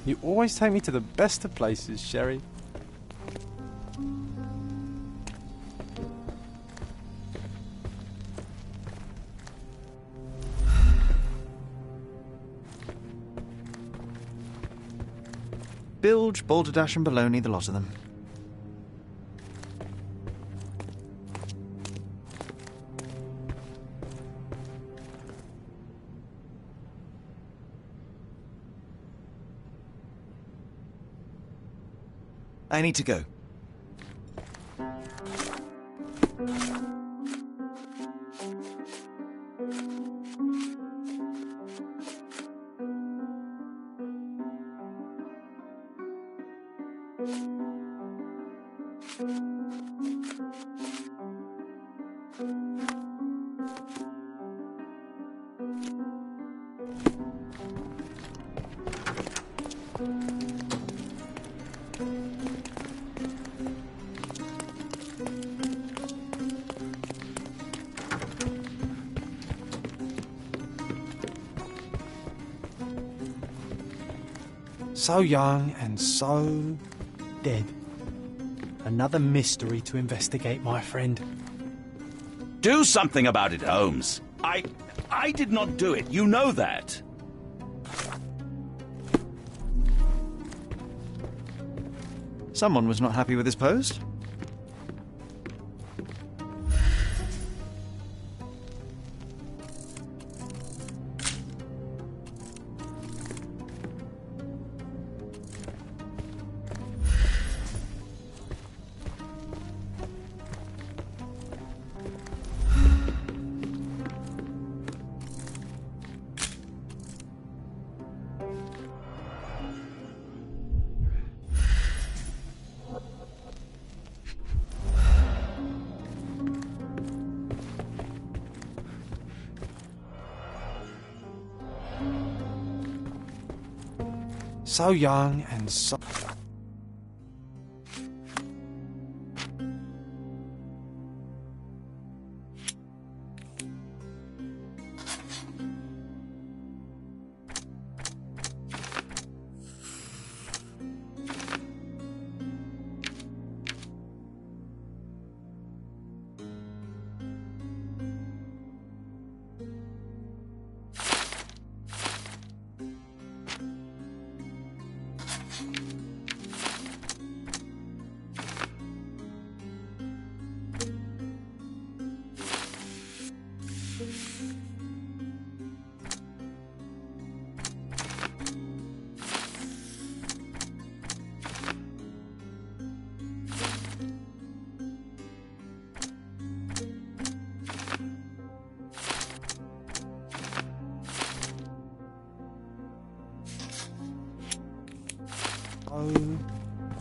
S1: You always take me to the best of places, Sherry.
S2: Bilge, balderdash and baloney, the lot of them. I need to go.
S1: So young and so dead. Another mystery to investigate, my friend.
S14: Do something about it, Holmes. I did not do it. You know that.
S2: Someone was not happy with his post.
S1: So young and so...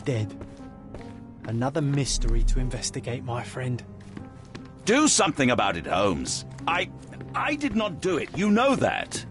S1: dead. Another mystery to investigate, my friend.
S14: Do something about it, Holmes. I did not do it. You know that.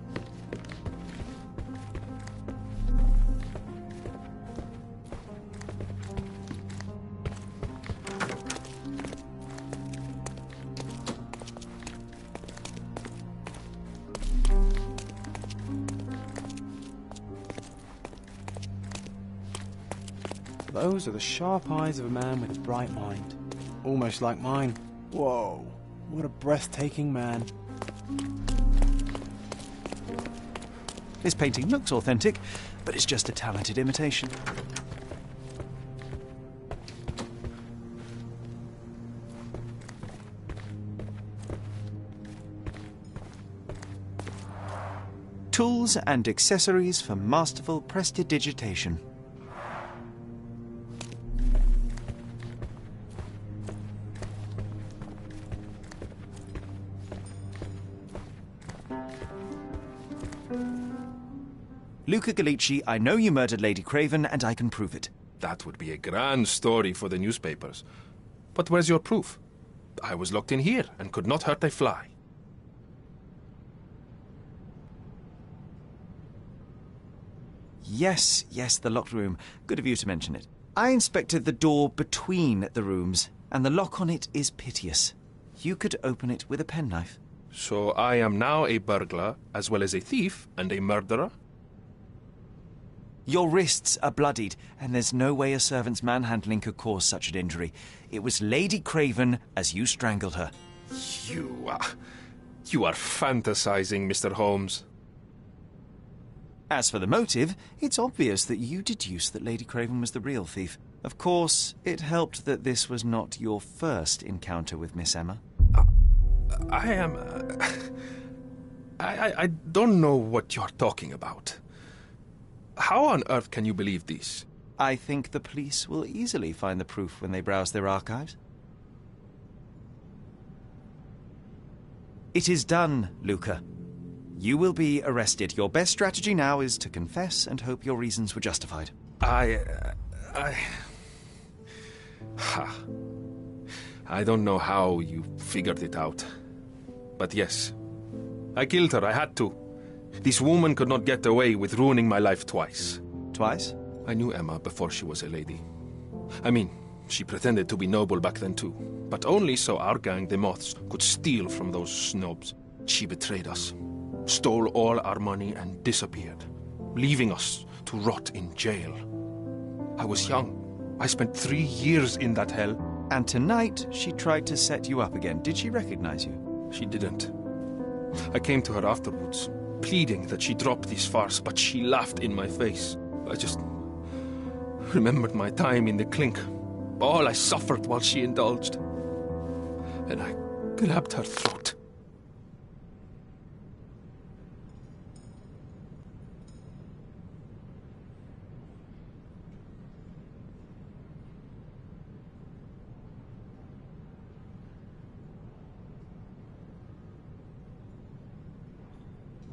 S1: Those are the sharp eyes of a man with a bright mind. Almost like mine. Whoa, what a breathtaking man.
S2: This painting looks authentic, but it's just a talented imitation. Tools and accessories for masterful prestidigitation. Luca Gallici, I know you murdered Lady Craven, and I can prove it.
S15: That would be a grand story for the newspapers. But where's your proof? I was locked in here and could not hurt a fly.
S2: Yes, the locked room. Good of you to mention it. I inspected the door between the rooms, and the lock on it is piteous. You could open it with a penknife.
S15: So I am now a burglar, as well as a thief and a murderer?
S2: Your wrists are bloodied, and there's no way a servant's manhandling could cause such an injury. It was Lady Craven as you strangled her.
S15: You are fantasizing, Mr. Holmes.
S2: As for the motive, it's obvious that you deduced that Lady Craven was the real thief. Of course, it helped that this was not your first encounter with Miss Emma.
S15: I don't know what you're talking about. How on earth can you believe this?
S2: I think the police will easily find the proof when they browse their archives. It is done, Luca. You will be arrested. Your best strategy now is to confess and hope your reasons were justified.
S15: I I don't know how you figured it out. But yes, I killed her. I had to. This woman could not get away with ruining my life twice.
S2: Twice?
S15: I knew Emma before she was a lady. I mean, she pretended to be noble back then too. But only so our gang, the Moths, could steal from those snobs. She betrayed us, stole all our money and disappeared, leaving us to rot in jail. I was young. I spent 3 years in that hell.
S2: And tonight, she tried to set you up again. Did she recognize you?
S15: She didn't. I came to her afterwards, pleading that she drop this farce, but she laughed in my face. I just remembered my time in the clink, all I suffered while she indulged. And I grabbed her throat.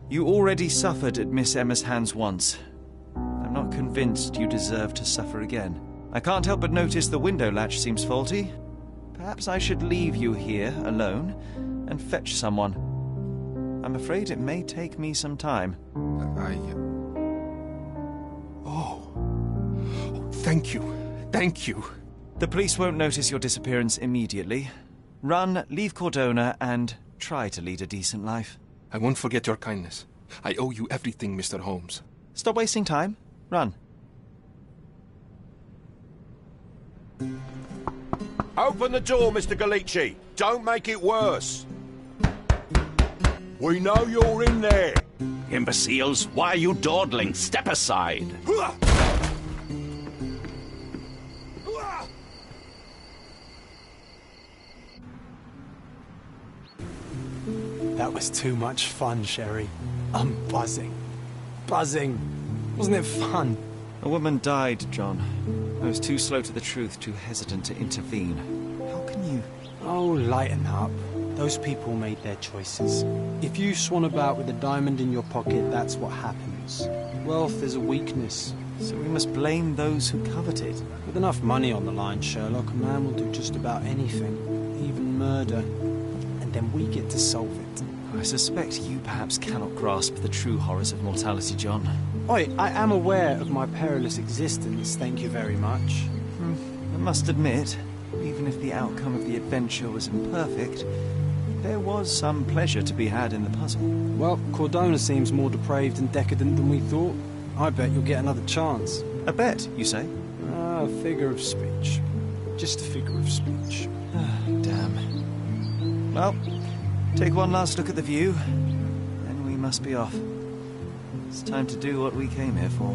S2: You already suffered at Miss Emma's hands once. I'm not convinced you deserve to suffer again. I can't help but notice the window latch seems faulty. Perhaps I should leave you here alone and fetch someone. I'm afraid it may take me some time.
S15: Thank you. Thank you.
S2: The police won't notice your disappearance immediately. Run, leave Cordona, and try to lead a decent life.
S15: I won't forget your kindness. I owe you everything, Mr. Holmes.
S2: Stop wasting time. Run.
S4: Open the door, Mr. Galici. Don't make it worse. We know you're in there.
S14: Imbeciles, why are you dawdling? Step aside.
S1: That was too much fun, Sherry. I'm buzzing. Buzzing. Wasn't it fun?
S2: A woman died, John. I was too slow to the truth, too hesitant to intervene. How can you...
S1: Oh, lighten up. Those people made their choices. If you swan about with a diamond in your pocket, that's what happens. Wealth is a weakness.
S2: So we must blame those who covet it.
S1: With enough money on the line, Sherlock, a man will do just about anything. Even murder. And then we get to solve it.
S2: I suspect you perhaps cannot grasp the true horrors of mortality, John.
S1: Oi, I am aware of my perilous existence, thank you very much.
S2: I must admit, even if the outcome of the adventure was imperfect, there was some pleasure to be had in the puzzle.
S1: Well, Cordona seems more depraved and decadent than we thought. I bet you'll get another chance.
S2: A bet, you say?
S1: A figure of speech. Just a figure of speech.
S2: Damn. Well, take one last look at the view, then we must be off. It's time to do what we came here for.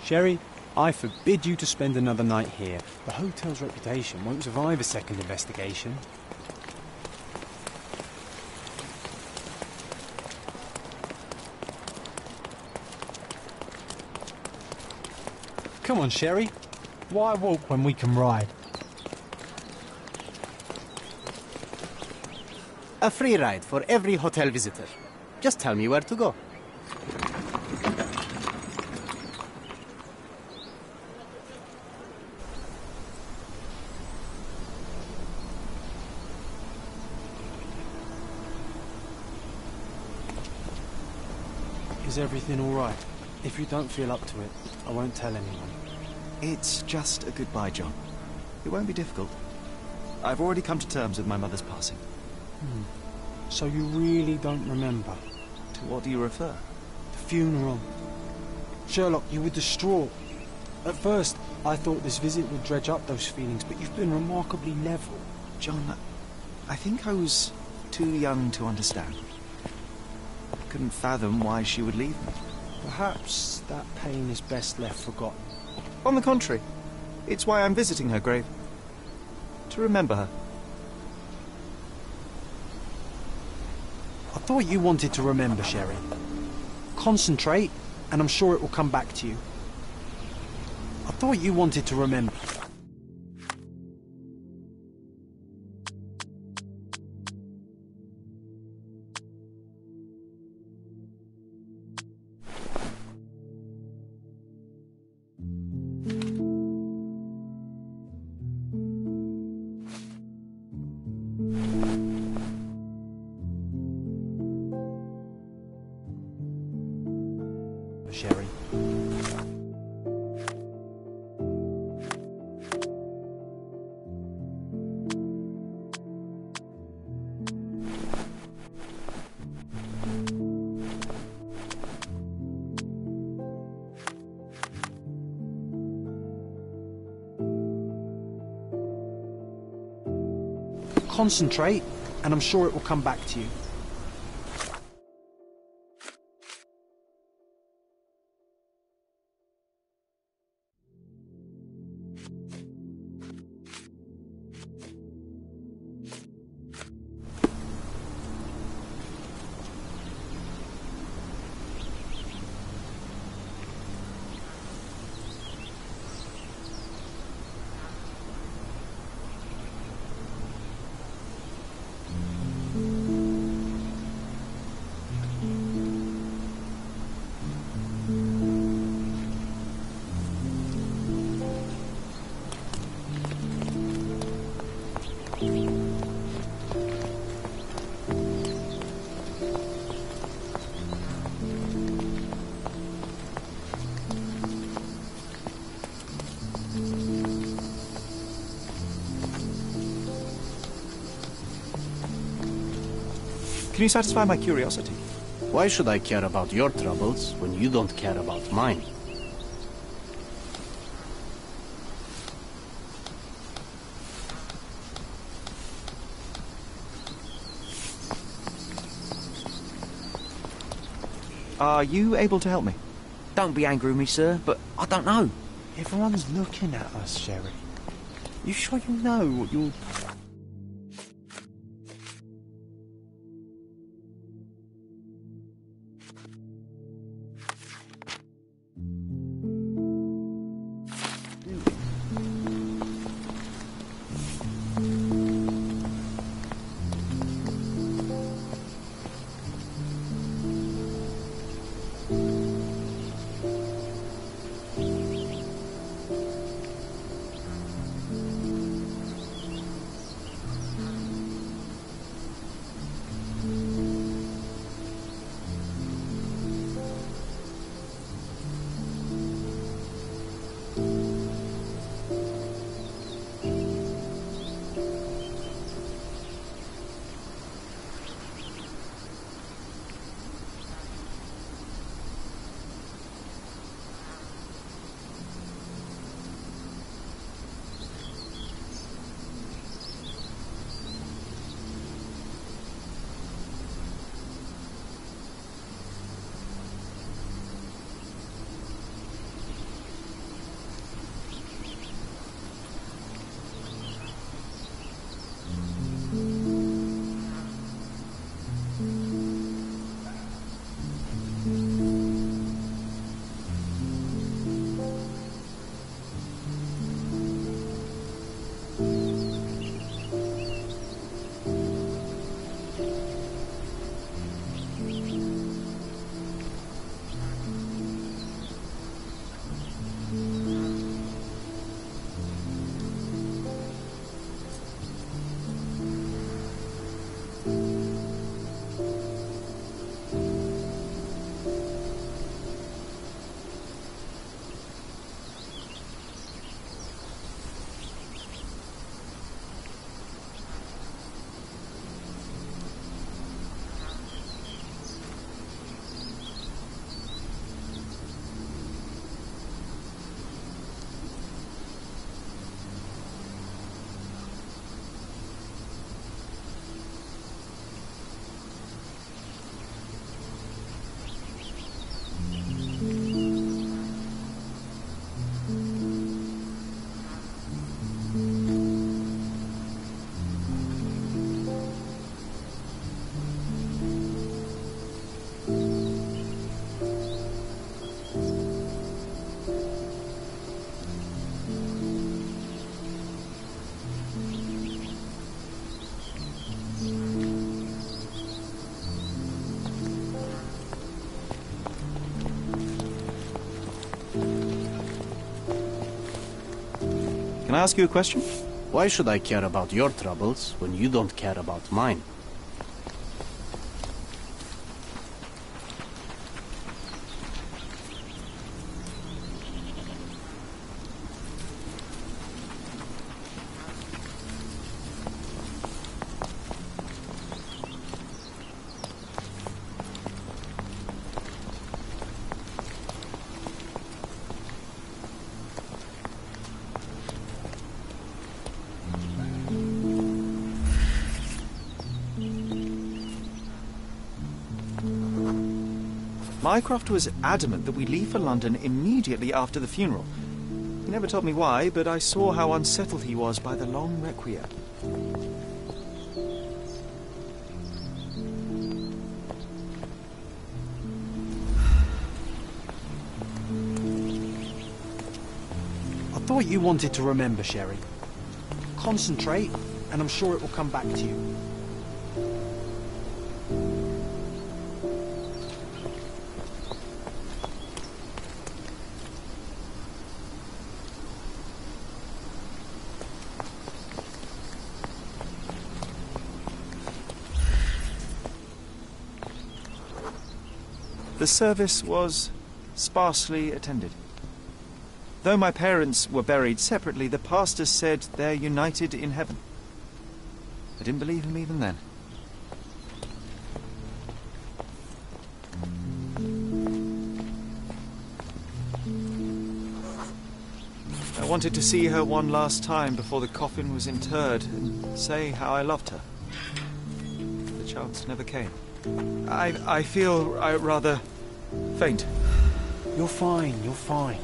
S1: Sherry, I forbid you to spend another night here. The hotel's reputation won't survive a second investigation. Come on, Sherry. Why walk when we can ride?
S17: A free ride for every hotel visitor. Just tell me where to go.
S1: Is everything all right? If you don't feel up to it, I won't tell anyone.
S2: It's just a goodbye, John. It won't be difficult. I've already come to terms with my mother's passing.
S1: So you really don't remember?
S2: To what do you refer?
S1: The funeral. Sherlock, you were distraught. At first, I thought this visit would dredge up those feelings, but you've been remarkably level.
S2: John, I think I was too young to understand. I couldn't fathom why she would leave me.
S1: Perhaps that pain is best left forgotten.
S2: On the contrary, it's why I'm visiting her grave. To remember her.
S1: I thought you wanted to remember, Sherry. Concentrate, and I'm sure it will come back to you. I thought you wanted to remember. Sherry. Concentrate, and I'm sure it will come back to you.
S2: Can you satisfy my curiosity?
S17: Why should I care about your troubles when you don't care about mine?
S2: Are you able to help me?
S17: Don't be angry with me, sir, but I don't know.
S1: Everyone's looking at us, Sherry. You sure you know what you're...
S2: I ask you a question?
S7: Why should I care about your troubles when you don't care about mine?
S2: Mycroft was adamant that we leave for London immediately after the funeral. He never told me why, but I saw how unsettled he was by the long requiem.
S1: I thought you wanted to remember, Sherry. Concentrate, and I'm sure it will come back to you.
S2: The service was sparsely attended. Though my parents were buried separately, the pastor said they're united in heaven. I didn't believe him even then. I wanted to see her one last time before the coffin was interred and say how I loved her. The chance never came. I feel rather faint.
S1: You're fine, you're fine.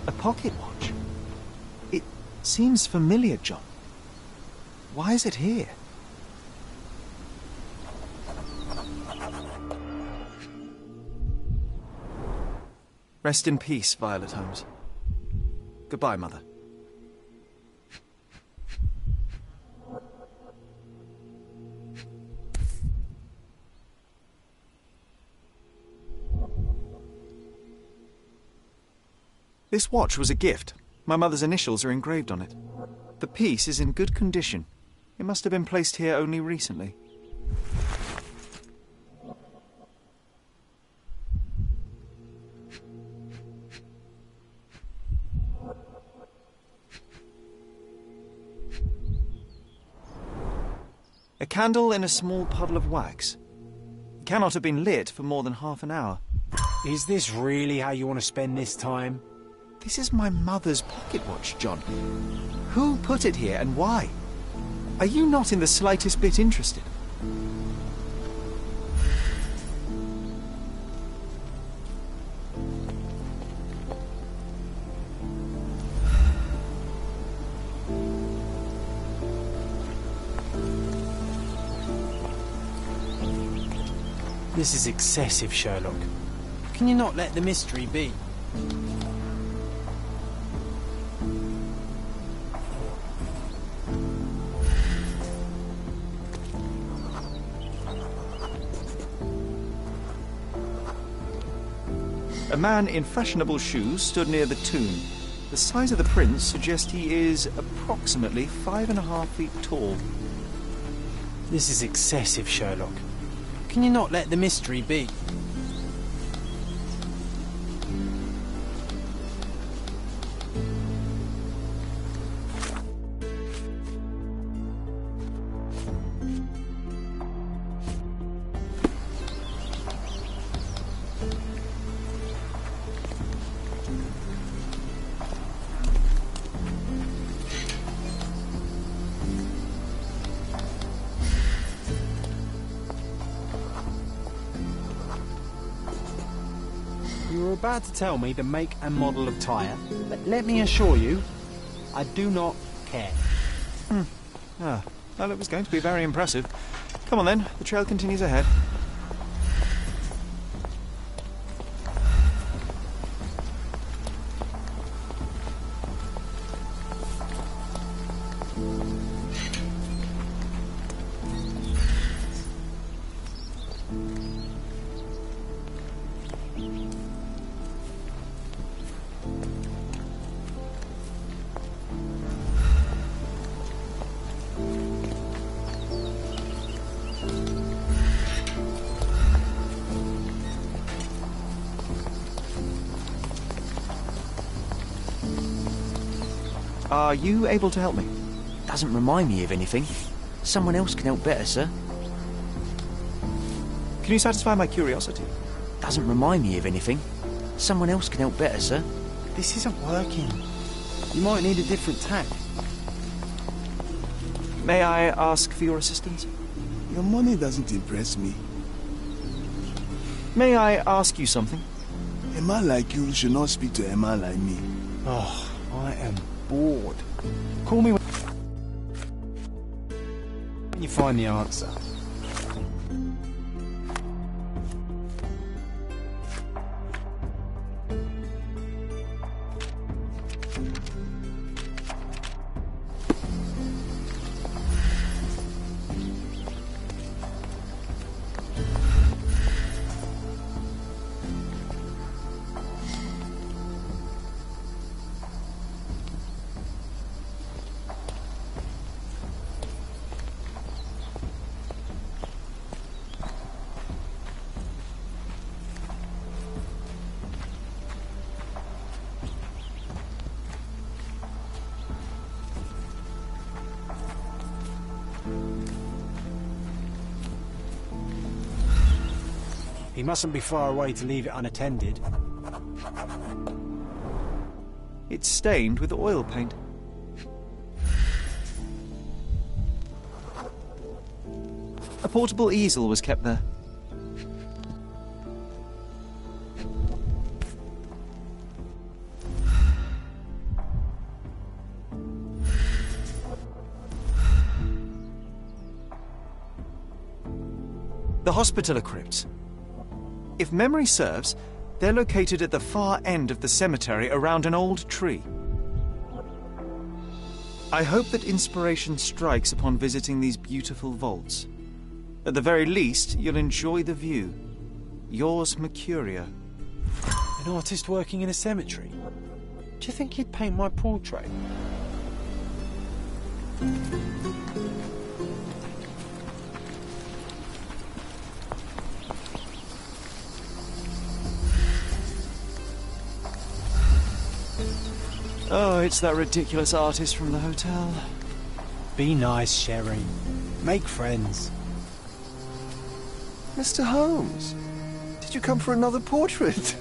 S2: A pocket watch? It seems familiar, John. Why is it here? Rest in peace, Violet Holmes. Goodbye, Mother. This watch was a gift. My mother's initials are engraved on it. The piece is in good condition. It must have been placed here only recently. A candle in a small puddle of wax. It cannot have been lit for more than half an hour.
S1: Is this really how you want to spend this time?
S2: This is my mother's pocket watch, John. Who put it here and why? Are you not in the slightest bit interested?
S1: This is excessive, Sherlock. Can you not let the mystery be?
S2: A man in fashionable shoes stood near the tomb. The size of the prints suggest he is approximately 5.5 feet tall.
S1: This is excessive, Sherlock. Can you not let the mystery be? You were about to tell me the make and model of tyre, but let me assure you, I do not care.
S2: Well, it was going to be very impressive. Come on then, the trail continues ahead. Are you able to help me?
S18: Doesn't remind me of anything. Someone else can help better, sir.
S2: Can you satisfy my curiosity?
S18: Doesn't remind me of anything. Someone else can help better, sir.
S1: This isn't working. You might need a different tack.
S2: May I ask for your assistance?
S7: Your money doesn't impress me.
S2: May I ask you something?
S7: A man like you should not speak to a man like me.
S1: Oh, I am bored. Call me when you find the answer. He mustn't be far away to leave it unattended.
S2: It's stained with oil paint. A portable easel was kept there. The Hospitaller crypts. If memory serves, they're located at the far end of the cemetery around an old tree. I hope that inspiration strikes upon visiting these beautiful vaults. At the very least, you'll enjoy the view. Yours, Mercuria.
S1: An artist working in a cemetery? Do you think he'd paint my portrait?
S2: Oh, it's that ridiculous artist from the hotel.
S1: Be nice, Sherry. Make friends.
S6: Mr. Holmes, did you come for another portrait?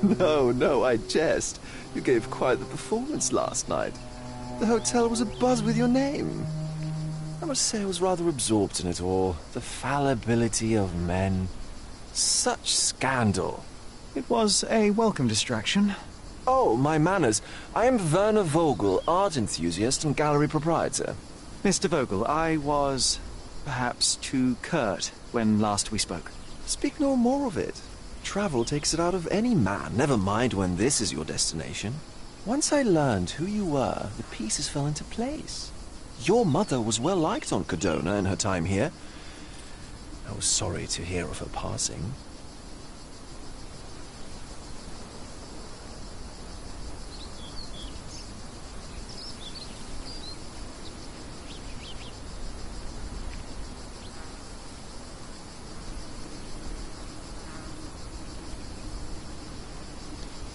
S6: No, I jest. You gave quite the performance last night. The hotel was abuzz with your name. I must say I was rather absorbed in it all. The fallibility of men. Such scandal.
S2: It was a welcome distraction.
S6: Oh, my manners. I am Werner Vogel, art enthusiast and gallery proprietor.
S2: Mr. Vogel, I was perhaps too curt when last we spoke.
S6: Speak no more of it. Travel takes it out of any man, never mind when this is your destination. Once I learned who you were, the pieces fell into place. Your mother was well liked on Codona in her time here. I was sorry to hear of her passing.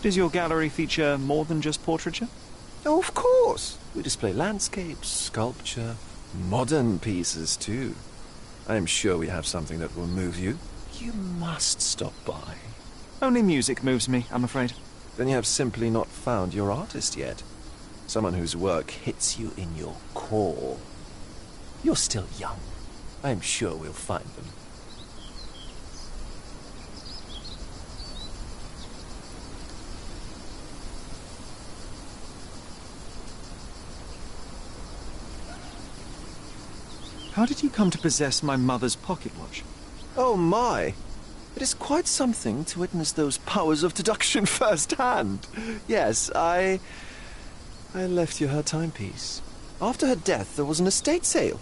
S2: Does your gallery feature more than just portraiture?
S6: Oh, of course. We display landscapes, sculpture, modern pieces too. I am sure we have something that will move you. You must stop by.
S2: Only music moves me, I'm afraid.
S6: Then you have simply not found your artist yet. Someone whose work hits you in your core. You're still young. I am sure we'll find them.
S2: How did you come to possess my mother's pocket watch?
S6: Oh my! It is quite something to witness those powers of deduction firsthand. Yes, I left you her timepiece. After her death, there was an estate sale.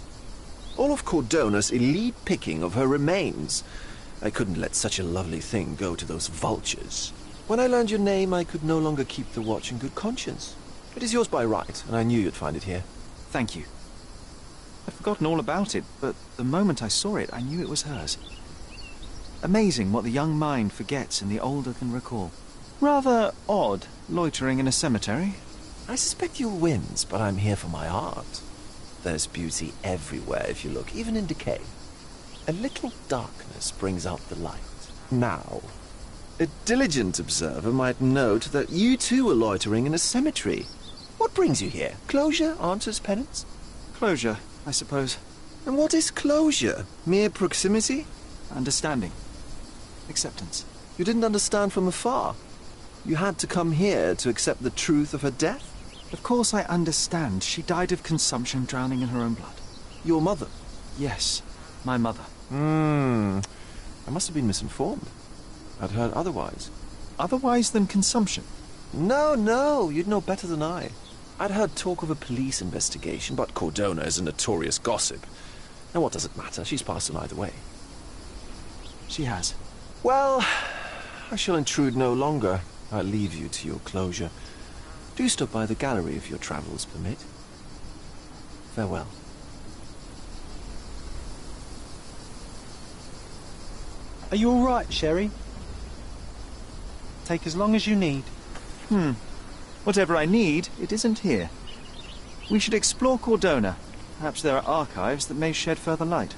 S6: All of Cordona's elite picking of her remains. I couldn't let such a lovely thing go to those vultures. When I learned your name, I could no longer keep the watch in good conscience. It is yours by right, and I knew you'd find it here.
S2: Thank you. I'd forgotten all about it, but the moment I saw it, I knew it was hers. Amazing what the young mind forgets and the older can recall. Rather odd, loitering in a cemetery.
S6: I suspect you'll win, but I'm here for my art. There's beauty everywhere if you look, even in decay. A little darkness brings out the light. Now, a diligent observer might note that you too are loitering in a cemetery. What brings you here? Closure answers penance?
S2: Closure, I suppose.
S6: And what is closure? Mere proximity?
S2: Understanding. Acceptance.
S6: You didn't understand from afar. You had to come here to accept the truth of her death?
S2: Of course I understand. She died of consumption, drowning in her own blood.
S6: Your mother?
S2: Yes, my mother.
S6: I must have been misinformed. I'd heard otherwise.
S2: Otherwise than consumption?
S6: No, you'd know better than I. I'd heard talk of a police investigation, but Cordona is a notorious gossip. And what does it matter? She's passed on either way.
S2: She has.
S6: Well, I shall intrude no longer. I'll leave you to your closure. Do stop by the gallery if your travels permit. Farewell.
S1: Are you all right, Sherry? Take as long as you need.
S2: Whatever I need, it isn't here. We should explore Cordona. Perhaps there are archives that may shed further light.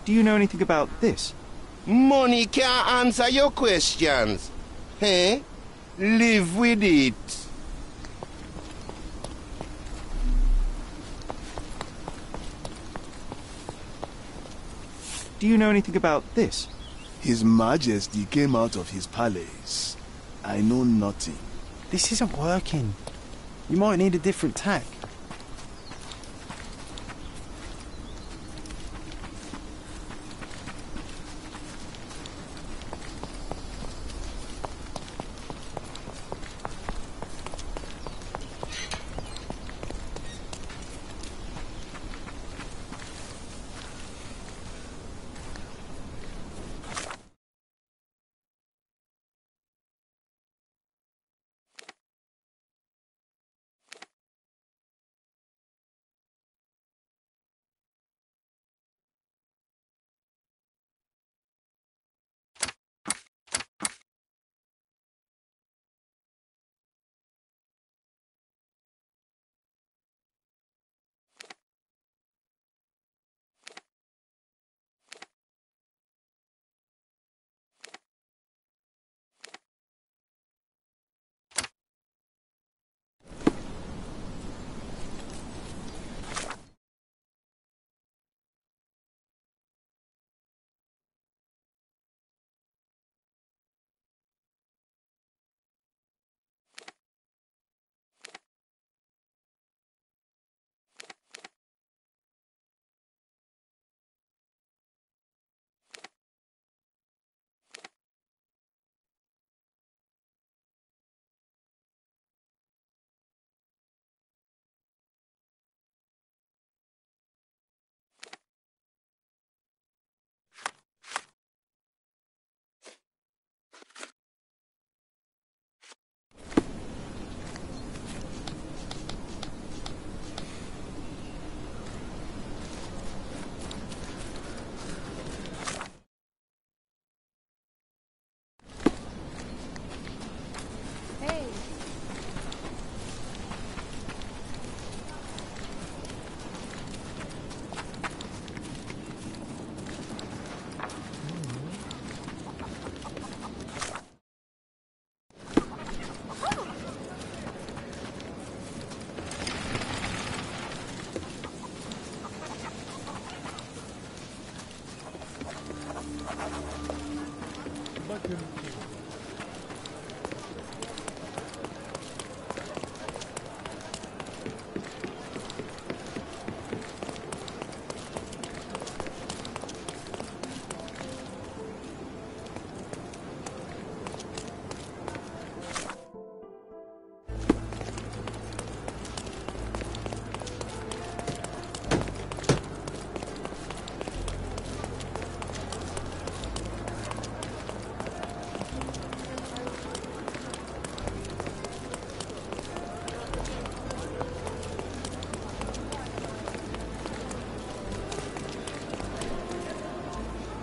S2: Do you know anything about this?
S5: Money can't answer your questions. Hey? Live with it.
S2: Do you know anything about this?
S7: His Majesty came out of his palace. I know nothing.
S1: This isn't working. You might need a different tack.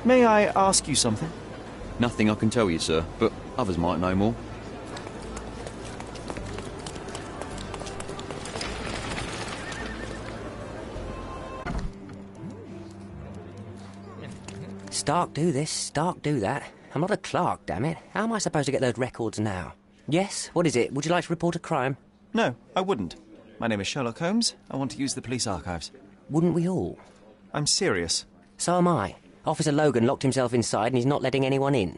S18: May I ask you something? Nothing I can tell you, sir, but others might know more.
S19: Stark do this, Stark do that. I'm not a clerk, damn it. How am I supposed to get those records now? Yes? What is it? Would you like to report a crime?
S2: No, I wouldn't. My name is Sherlock Holmes. I want to use the police archives.
S19: Wouldn't we all?
S2: I'm serious.
S19: So am I. Officer Logan locked himself inside and he's not letting anyone in.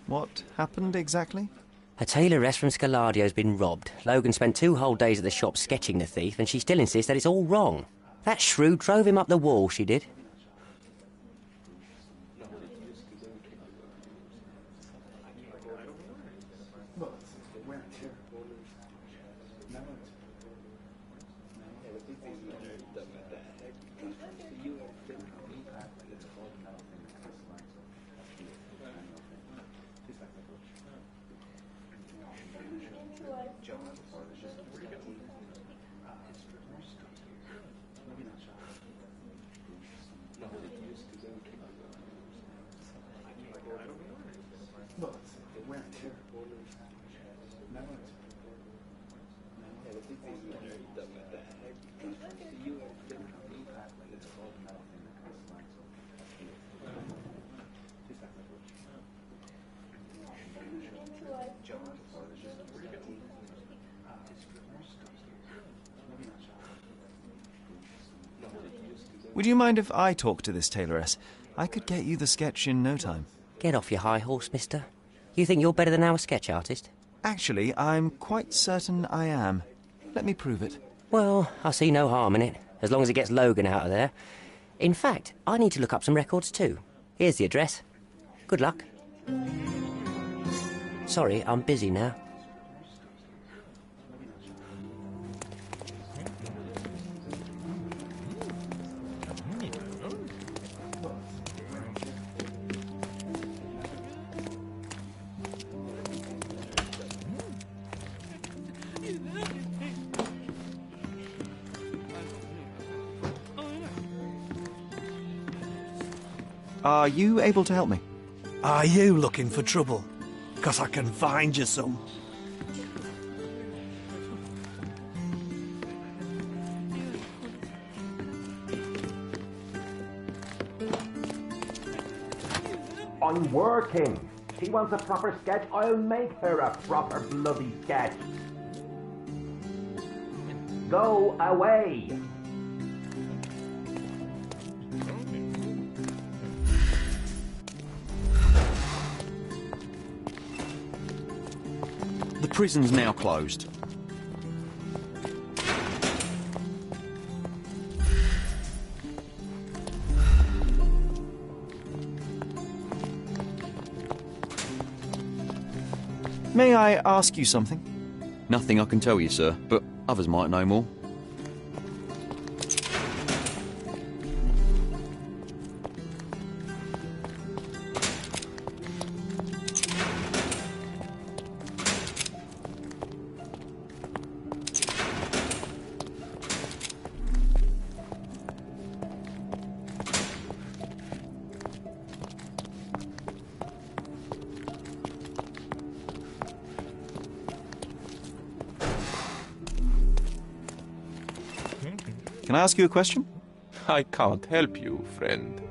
S2: What happened exactly?
S19: A tailoress from Scaladio's been robbed. Logan spent 2 whole days at the shop sketching the thief, and she still insists that it's all wrong. That shrew drove him up the wall, she did.
S2: Would you mind if I talk to this tailoress? I could get you the sketch in no time.
S19: Get off your high horse, mister. You think you're better than our sketch artist?
S2: Actually, I'm quite certain I am. Let me prove it.
S19: Well, I see no harm in it, as long as it gets Logan out of there. In fact, I need to look up some records too. Here's the address. Good luck. Sorry, I'm busy now.
S2: Are you able to help me?
S13: Are you looking for trouble? 'Cause I can find you some.
S4: I'm working. She wants a proper sketch. I'll make her a proper bloody sketch. Go away.
S18: The prison's now closed.
S2: May I ask you something?
S18: Nothing I can tell you, sir, but others might know more. Can I ask you a question?
S20: I can't help you, friend.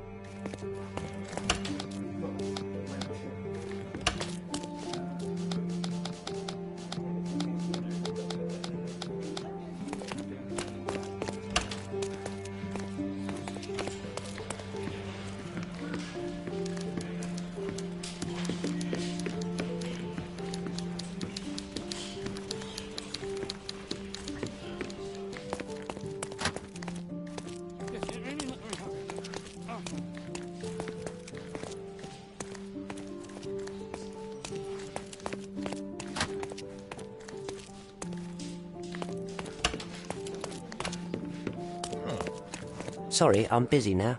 S19: Sorry, I'm busy now.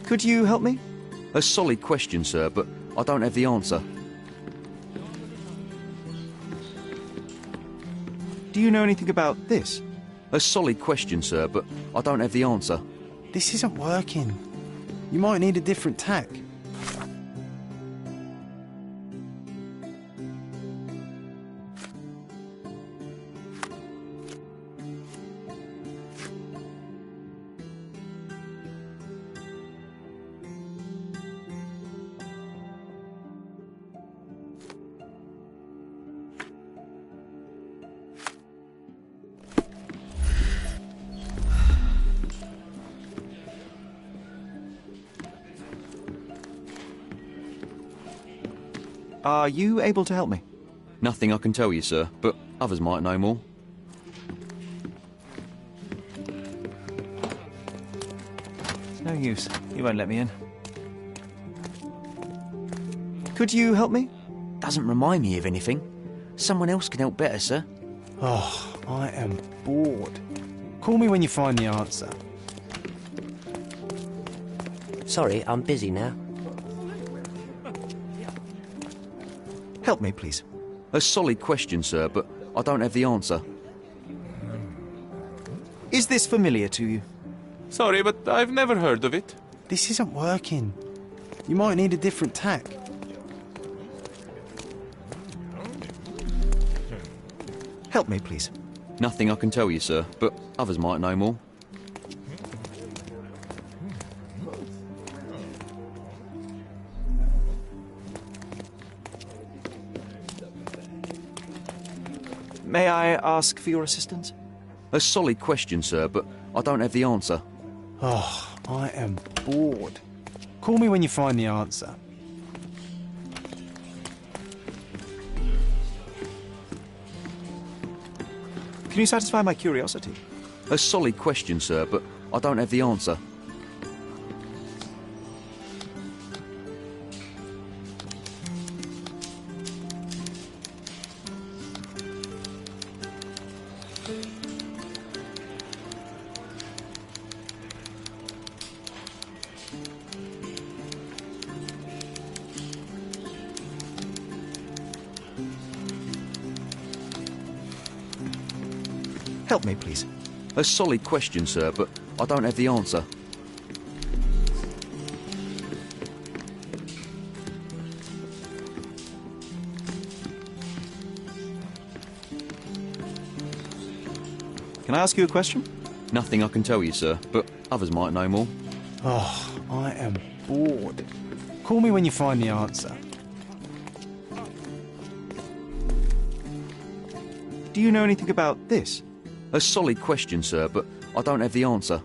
S18: Could you help me? A solid question, sir, but I don't have the answer. Do you know anything about this? A solid question, sir, but I don't have the answer.
S1: This isn't working. You might need a different tack.
S18: Are you able to help me? Nothing I can tell you, sir, but others might know more.
S2: It's no use. You won't let me in.
S18: Could you help me? Doesn't remind me of anything. Someone else can help better, sir.
S1: Oh, I am bored. Call me when you find the answer.
S19: Sorry, I'm busy now.
S18: Help me, please. A solid question, sir, but I don't have the answer. Is this familiar to you?
S20: Sorry, but I've never heard of it.
S1: This isn't working. You might need a different tack.
S18: Help me, please. Nothing I can tell you, sir, but others might know more. May I ask for your assistance? A solid question, sir, but I don't have the answer.
S1: Oh, I am bored. Call me when you find the answer.
S18: Can you satisfy my curiosity? A solid question, sir, but I don't have the answer. Help me, please. A solid question, sir, but I don't have the answer. Can I ask you a question? Nothing I can tell you, sir, but others might know more.
S1: Oh, I am bored. Call me when you find the answer.
S18: Do you know anything about this? A solid question, sir, but I don't have the answer.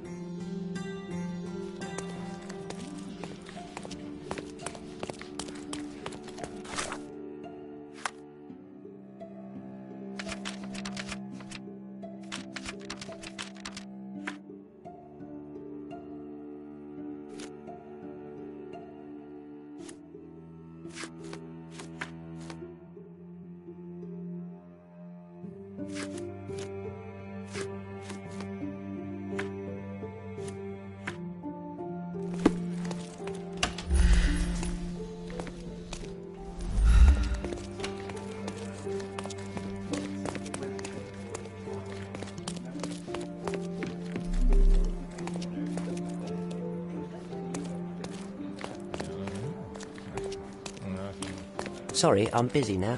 S19: Sorry, I'm busy now.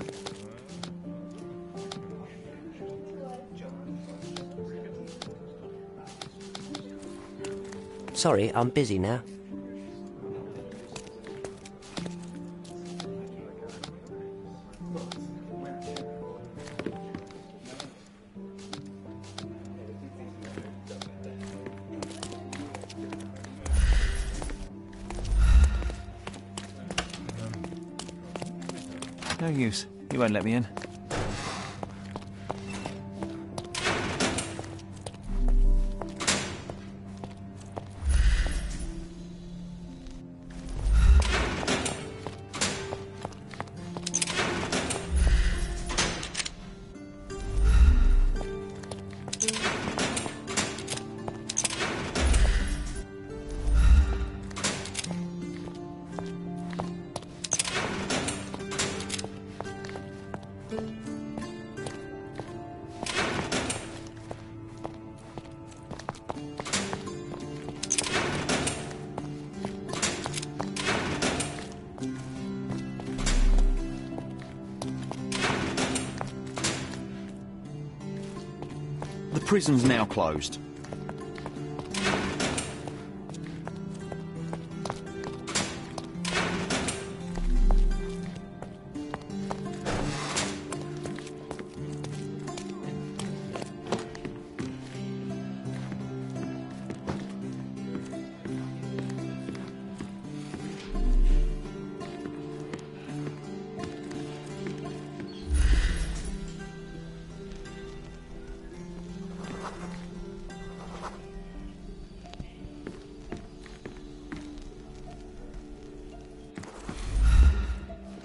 S19: Sorry, I'm busy now.
S2: No use. You won't let me in.
S18: The prison's now closed.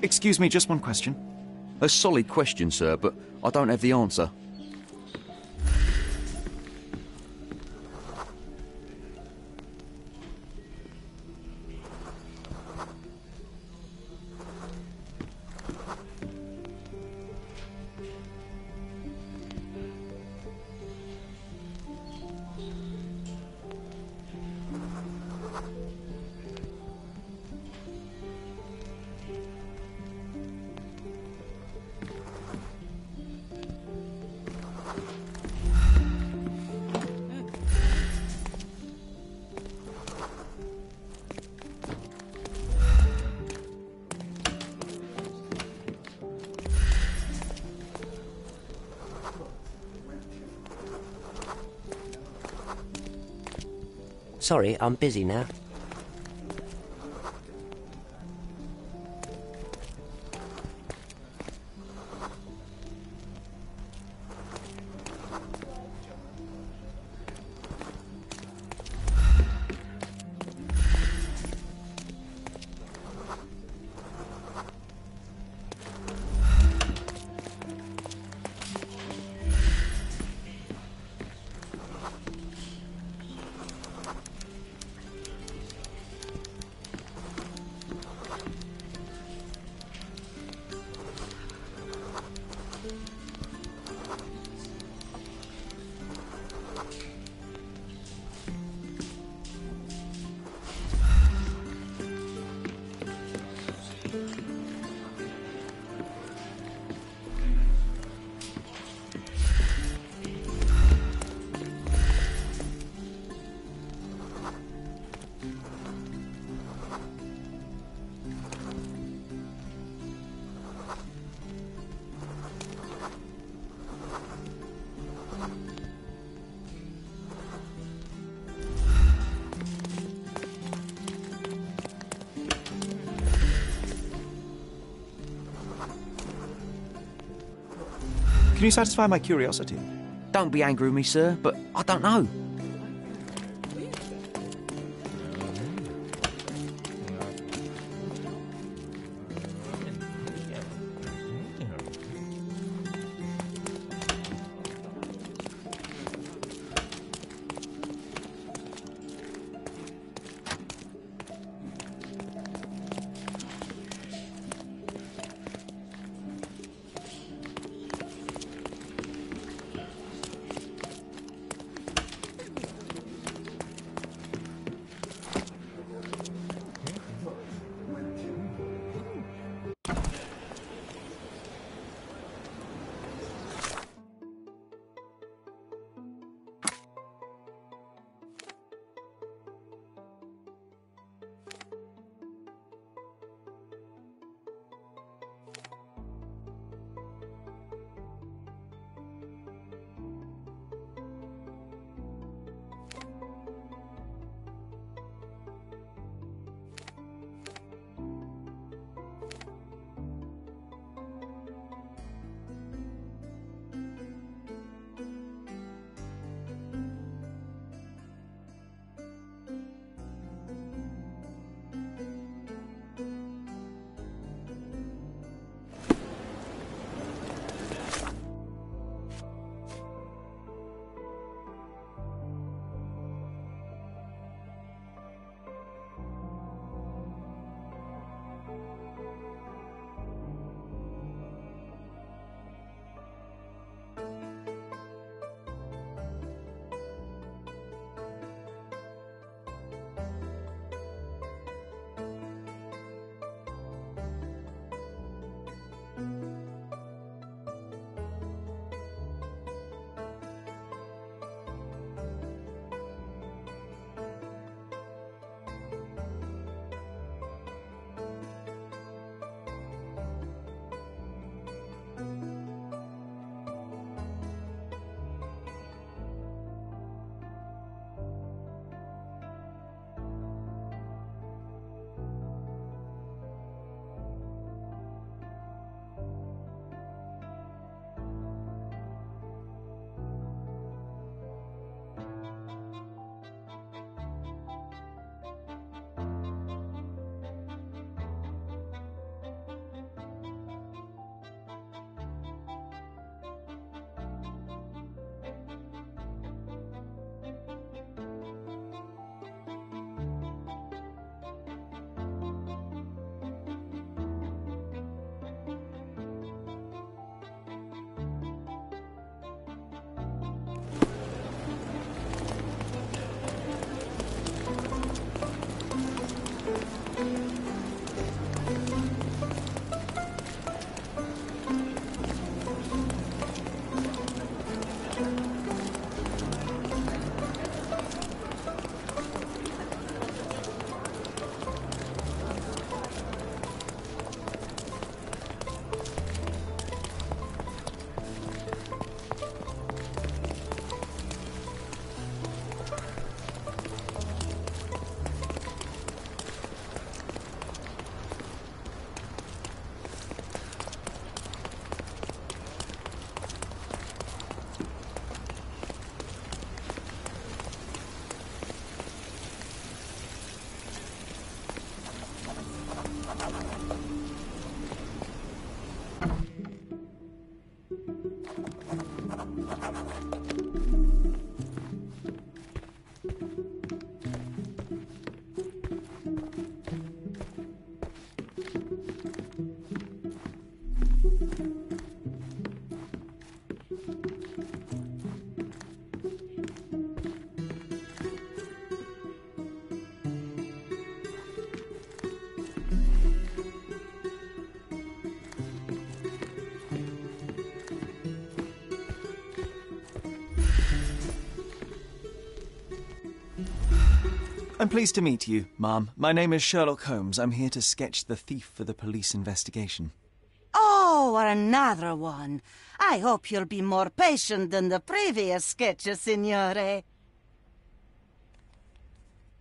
S2: Excuse me, just one question.
S18: A solid question, sir, but I don't have the answer.
S19: Sorry, I'm busy now.
S2: Can you satisfy my curiosity?
S18: Don't be angry with me, sir, but I don't know.
S2: I'm pleased to meet you, ma'am. My name is Sherlock Holmes. I'm here to sketch the thief for the police investigation.
S8: Oh, another one. I hope you'll be more patient than the previous sketches, signore.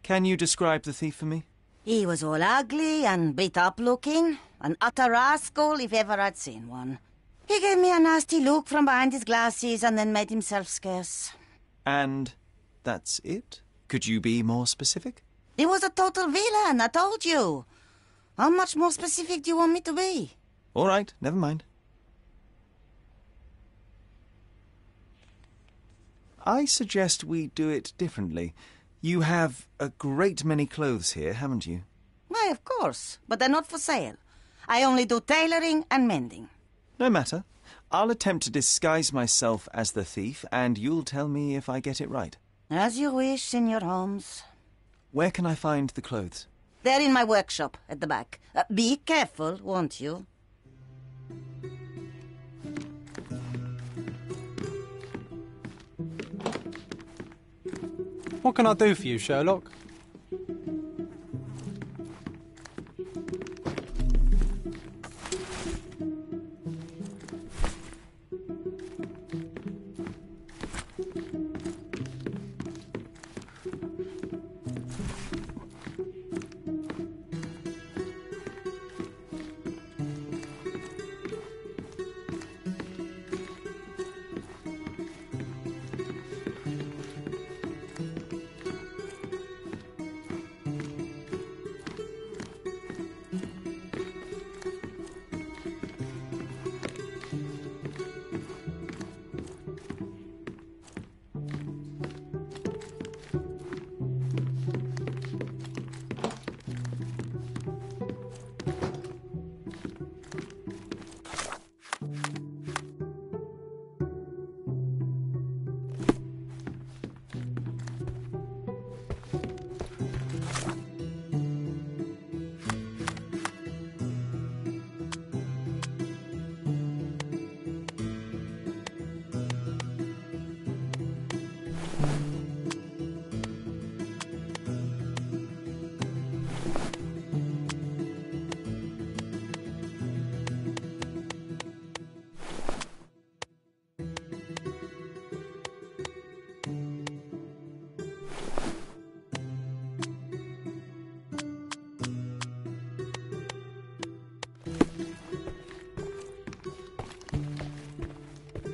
S2: Can you describe the thief for me?
S8: He was all ugly and beat-up looking. An utter rascal if ever I'd seen one. He gave me a nasty look from behind his glasses and then made himself scarce.
S2: And that's it? Could you be more specific?
S8: He was a total villain, I told you. How much more specific do you want me to be?
S2: All right, never mind. I suggest we do it differently. You have a great many clothes here, haven't you?
S8: Why, of course, but they're not for sale. I only do tailoring and mending.
S2: No matter. I'll attempt to disguise myself as the thief, and you'll tell me if I get it right.
S8: As you wish, Senor Holmes.
S2: Where can I find the clothes?
S8: They're in my workshop at the back. Be careful, won't you?
S1: What can I do for you, Sherlock?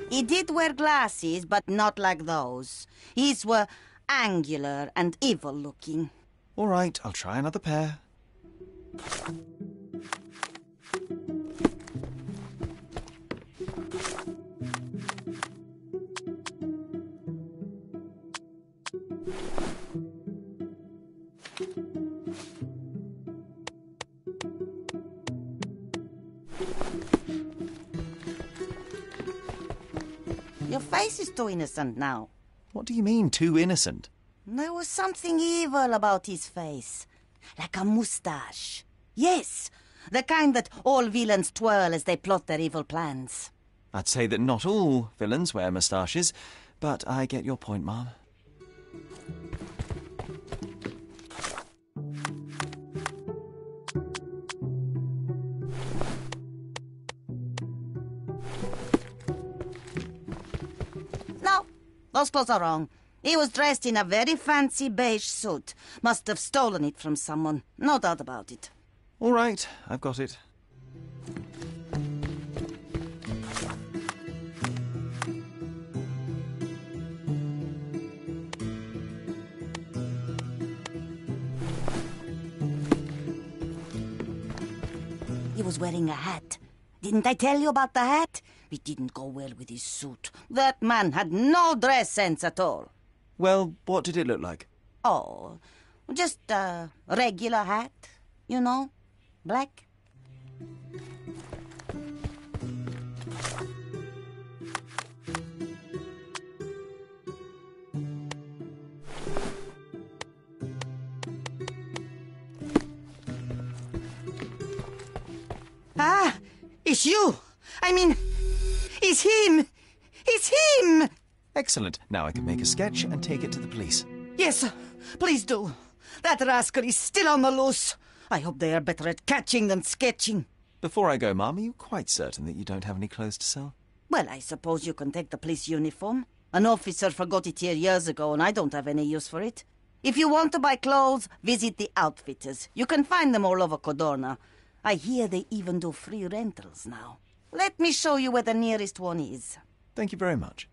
S8: He did wear glasses, but not like those. His were angular and evil-looking.
S2: All right, I'll try another pair.
S8: Your face is too innocent now.
S2: What do you mean, too innocent?
S8: There was something evil about his face. Like a moustache. Yes, the kind that all villains twirl as they plot their evil plans.
S2: I'd say that not all villains wear moustaches, but I get your point, ma'am.
S8: No, those clothes are wrong. He was dressed in a very fancy beige suit. Must have stolen it from someone. No doubt about it.
S2: All right, I've got it.
S8: He was wearing a hat. Didn't I tell you about the hat? It didn't go well with his suit. That man had no dress sense at all.
S2: Well, what did it look like?
S8: Oh, just a regular hat, you know, black. Ah, it's you. I mean, it's him. It's him.
S2: Excellent. Now I can make a sketch and take it to the police.
S8: Yes, please do. That rascal is still on the loose. I hope they are better at catching than sketching.
S2: Before I go, Mum, are you quite certain that you don't have any clothes to sell?
S8: Well, I suppose you can take the police uniform. An officer forgot it here years ago, and I don't have any use for it. If you want to buy clothes, visit the outfitters. You can find them all over Codorna. I hear they even do free rentals now. Let me show you where the nearest one is.
S2: Thank you very much.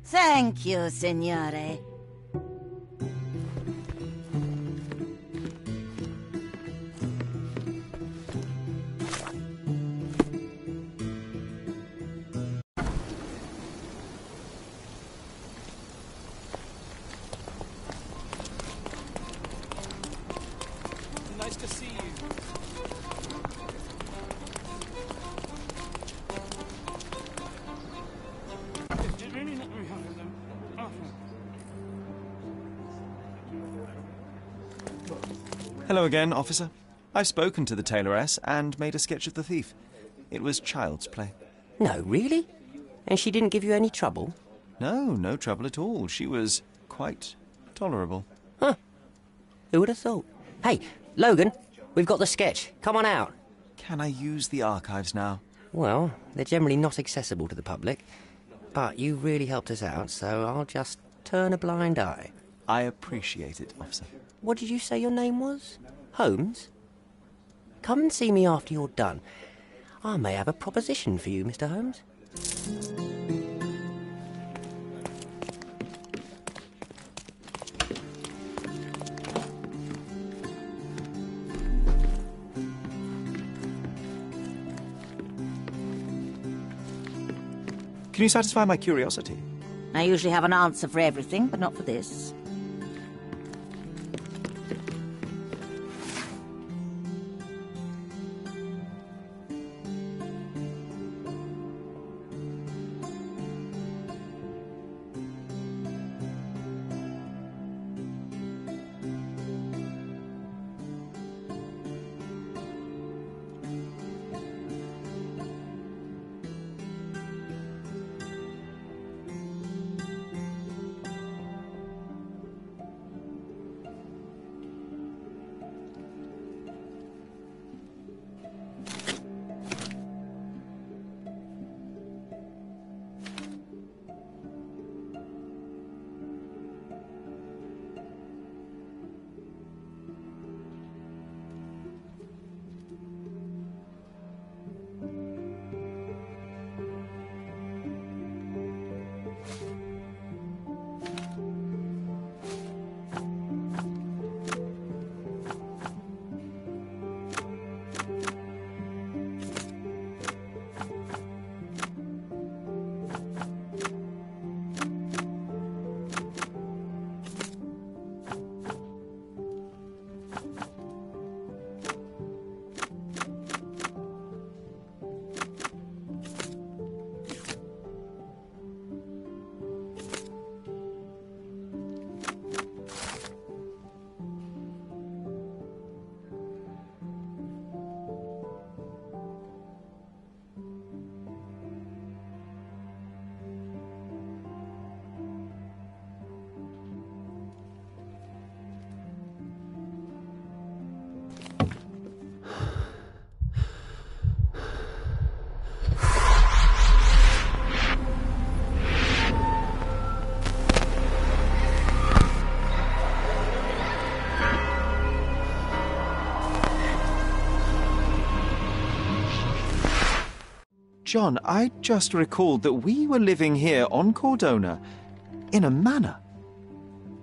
S8: Thank you, signore.
S3: Nice to see you.
S2: Hello again, officer. I've spoken to the tailoress and made a sketch of the thief. It was child's play.
S19: No, really? And she didn't give you any trouble?
S2: No, no trouble at all. She was quite tolerable.
S19: Huh. Who would have thought? Hey, Logan, we've got the sketch. Come on out.
S2: Can I use the archives now?
S19: Well, they're generally not accessible to the public. But you really helped us out, so I'll just turn a blind eye.
S2: I appreciate it, officer.
S19: What did you say your name was? Holmes? Come and see me after you're done. I may have a proposition for you, Mr. Holmes.
S2: Can you satisfy my curiosity?
S8: I usually have an answer for everything, but not for this.
S2: John, I just recalled that we were living here on Cordona in a manor.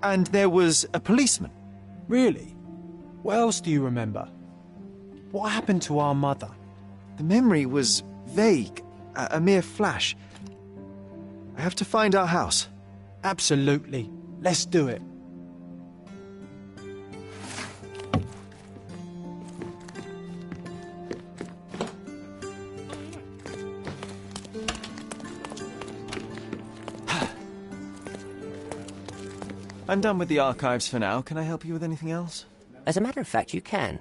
S2: And there was a policeman.
S1: Really? What else do you remember? What happened to our mother?
S2: The memory was vague, a mere flash. I have to find our house.
S1: Absolutely. Let's do it.
S2: I'm done with the archives for now. Can I help you with anything else?
S19: As a matter of fact, you can.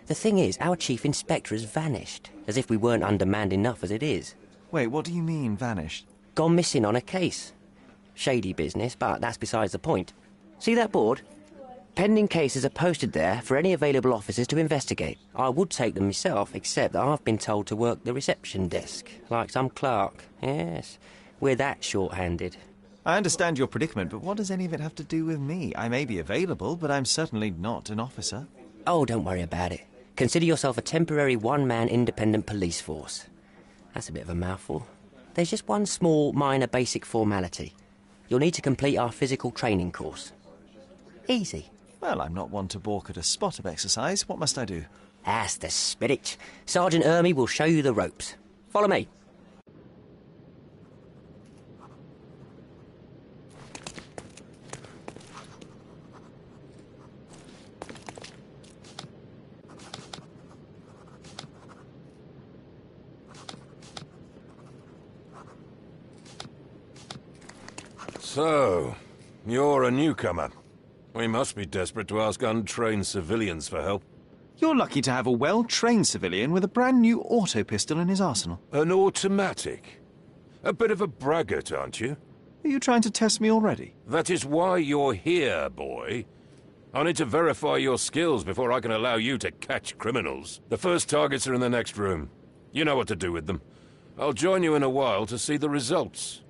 S19: The thing is, our chief inspector has vanished, as if we weren't undermanned enough as it is.
S2: Wait, what do you mean, vanished?
S19: Gone missing on a case. Shady business, but that's besides the point. See that board? Pending cases are posted there for any available officers to investigate. I would take them myself, except that I've been told to work the reception desk, like some clerk. Yes, we're that short-handed.
S2: I understand your predicament, but what does any of it have to do with me? I may be available, but I'm certainly not an officer.
S19: Oh, don't worry about it. Consider yourself a temporary one-man independent police force. That's a bit of a mouthful. There's just one small, minor basic formality. You'll need to complete our physical training course. Easy.
S2: Well, I'm not one to balk at a spot of exercise. What must I do?
S19: That's the spirit. Sergeant Ermy will show you the ropes. Follow me.
S4: So, you're a newcomer. We must be desperate to ask untrained civilians for help.
S2: You're lucky to have a well-trained civilian with a brand new auto pistol in his arsenal.
S4: An automatic? A bit of a braggart, aren't you?
S2: Are you trying to test me already?
S4: That is why you're here, boy. I need to verify your skills before I can allow you to catch criminals. The first targets are in the next room. You know what to do with them. I'll join you in a while to see the results.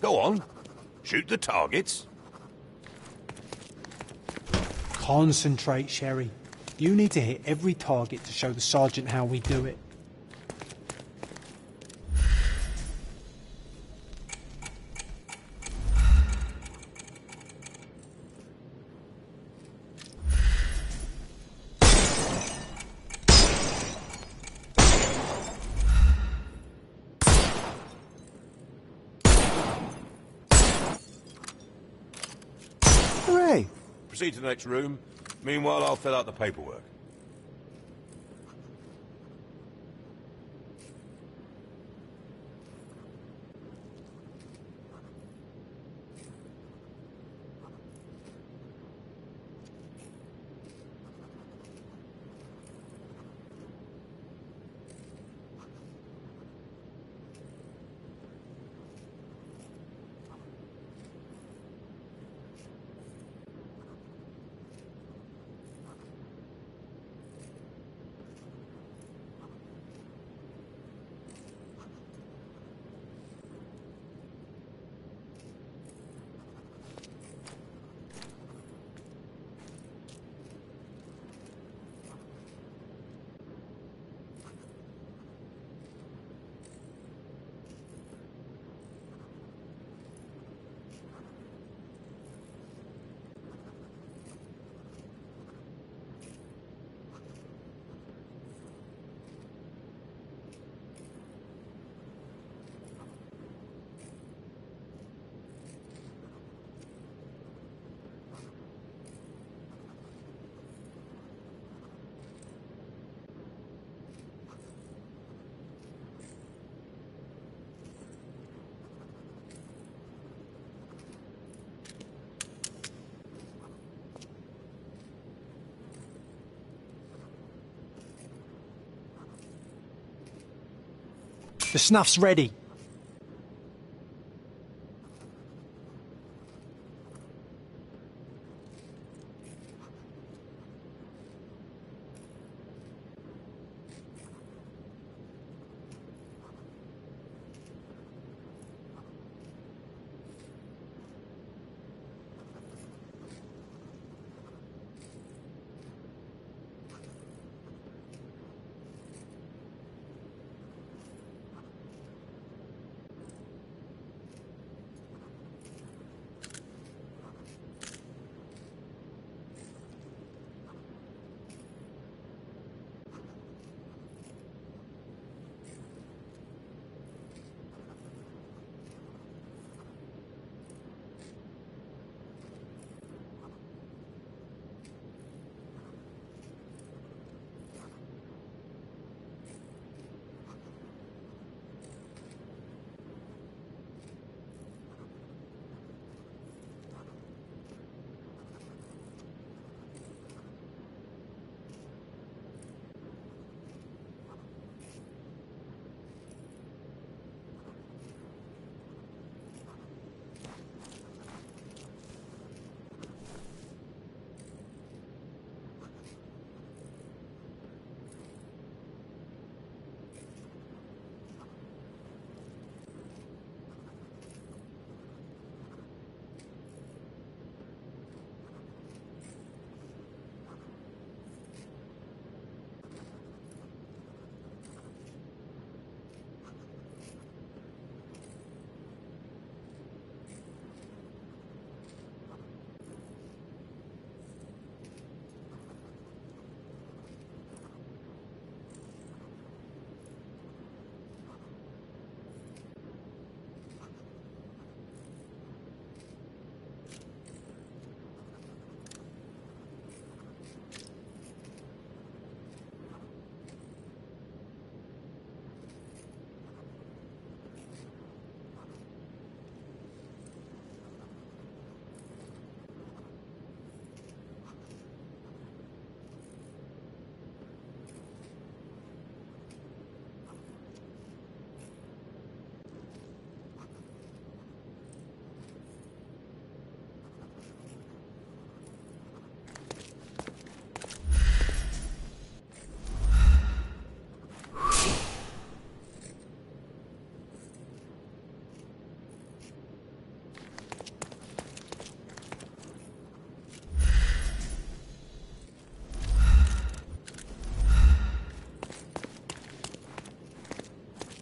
S4: Go on. Shoot the targets.
S1: Concentrate, Sherry. You need to hit every target to show the sergeant how we do it.
S4: Hooray! Proceed to the next room. Meanwhile, I'll fill out the paperwork.
S1: The snuff's ready.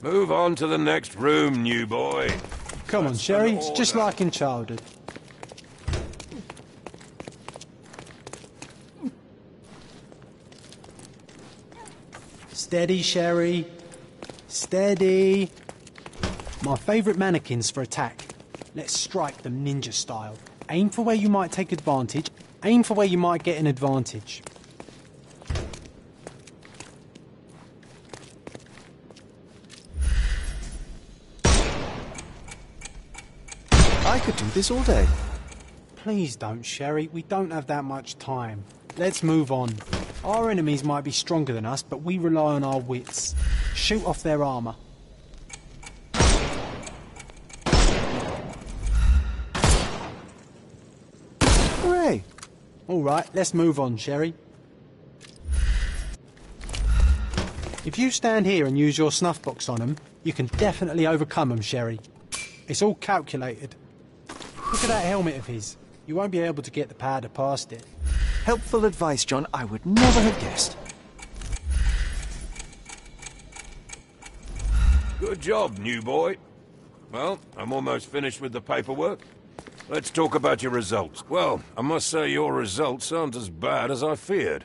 S4: Move on to the next room, new boy.
S1: Come on, Sherry, it's just like in childhood. Steady, Sherry. Steady. My favourite mannequins for attack. Let's strike them ninja style. Aim for where you might take advantage. Aim for where you might get an advantage.
S6: I could do this all day.
S1: Please don't, Sherry. We don't have that much time. Let's move on. Our enemies might be stronger than us, but we rely on our wits. Shoot off their armour.
S6: Hooray!
S1: All right, let's move on, Sherry. If you stand here and use your snuff box on them, you can definitely overcome them, Sherry. It's all calculated. Look at that helmet of his. You won't be able to get the powder past it.
S2: Helpful advice, John. I would never have guessed.
S4: Good job, new boy. Well, I'm almost finished with the paperwork. Let's talk about your results. Well, I must say your results aren't as bad as I feared.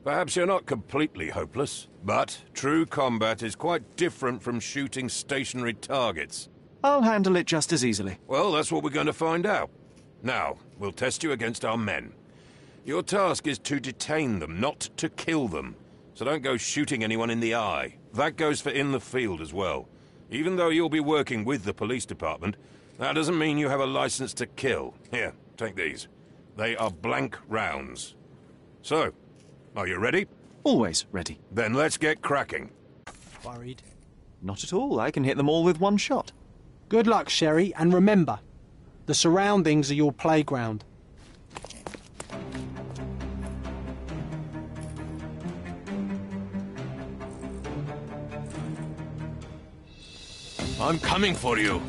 S4: Perhaps you're not completely hopeless, but true combat is quite different from shooting stationary targets.
S2: I'll handle it just as easily.
S4: Well, that's what we're going to find out. Now, we'll test you against our men. Your task is to detain them, not to kill them. So don't go shooting anyone in the eye. That goes for in the field as well. Even though you'll be working with the police department, that doesn't mean you have a license to kill. Here, take these. They are blank rounds. So, are you ready?
S2: Always ready.
S4: Then let's get cracking.
S1: Worried?
S2: Not at all. I can hit them all with one shot.
S1: Good luck, Sherry, and remember, the surroundings are your playground.
S4: I'm coming for you.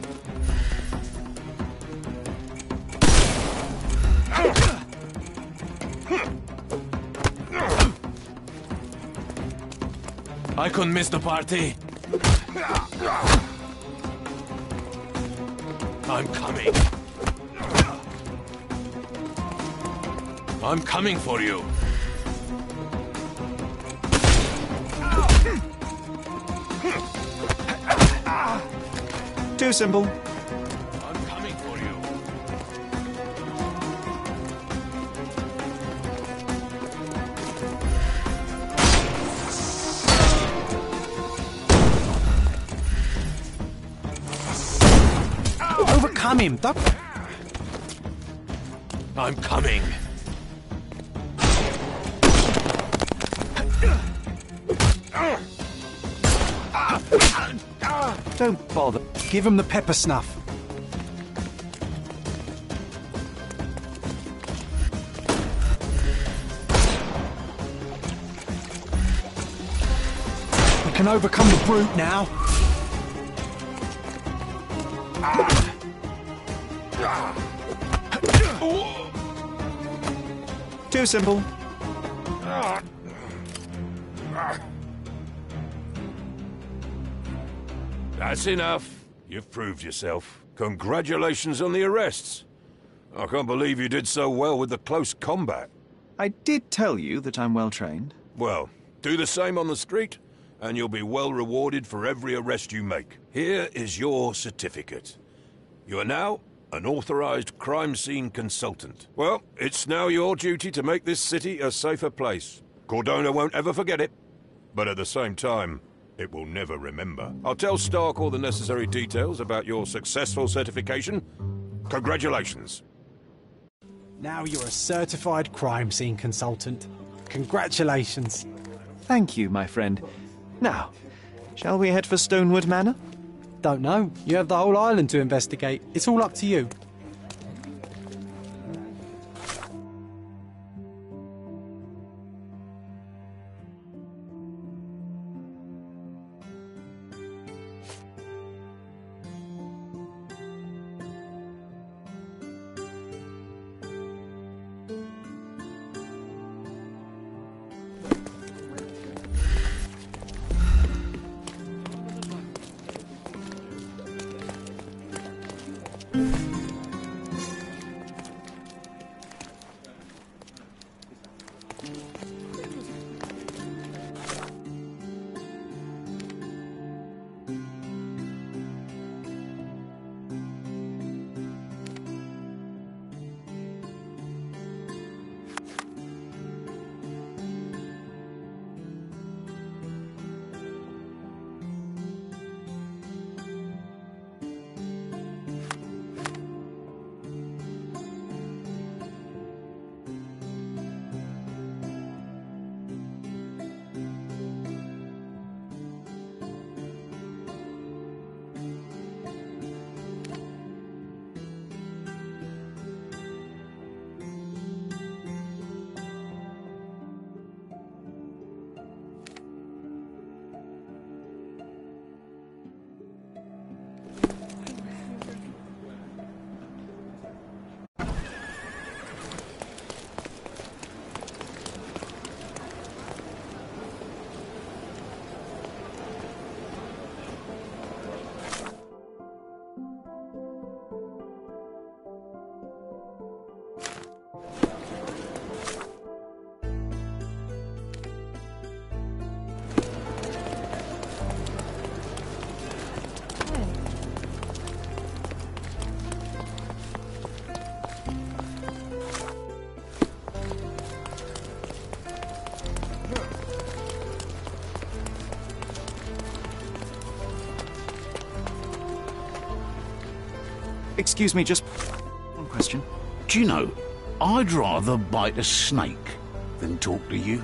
S4: I couldn't miss the party. I'm coming. I'm coming for you.
S2: Too simple.
S4: I'm coming for you.
S1: Overcome him.
S4: I'm coming.
S2: Don't bother.
S1: Give him the pepper snuff. We can overcome the brute now.
S2: Too simple.
S4: That's enough. You've proved yourself. Congratulations on the arrests. I can't believe you did so well with the close combat.
S2: I did tell you that I'm well trained.
S4: Well, do the same on the street, and you'll be well rewarded for every arrest you make. Here is your certificate. You are now an authorized crime scene consultant. Well, it's now your duty to make this city a safer place. Cordona won't ever forget it, but at the same time, it will never remember. I'll tell Stark all the necessary details about your successful certification. Congratulations.
S1: Now you're a certified crime scene consultant. Congratulations.
S2: Thank you, my friend. Now, shall we head for Stonewood Manor?
S1: Don't know. You have the whole island to investigate. It's all up to you.
S2: Excuse me, just one question.
S14: Do you know, I'd rather bite a snake than talk to you.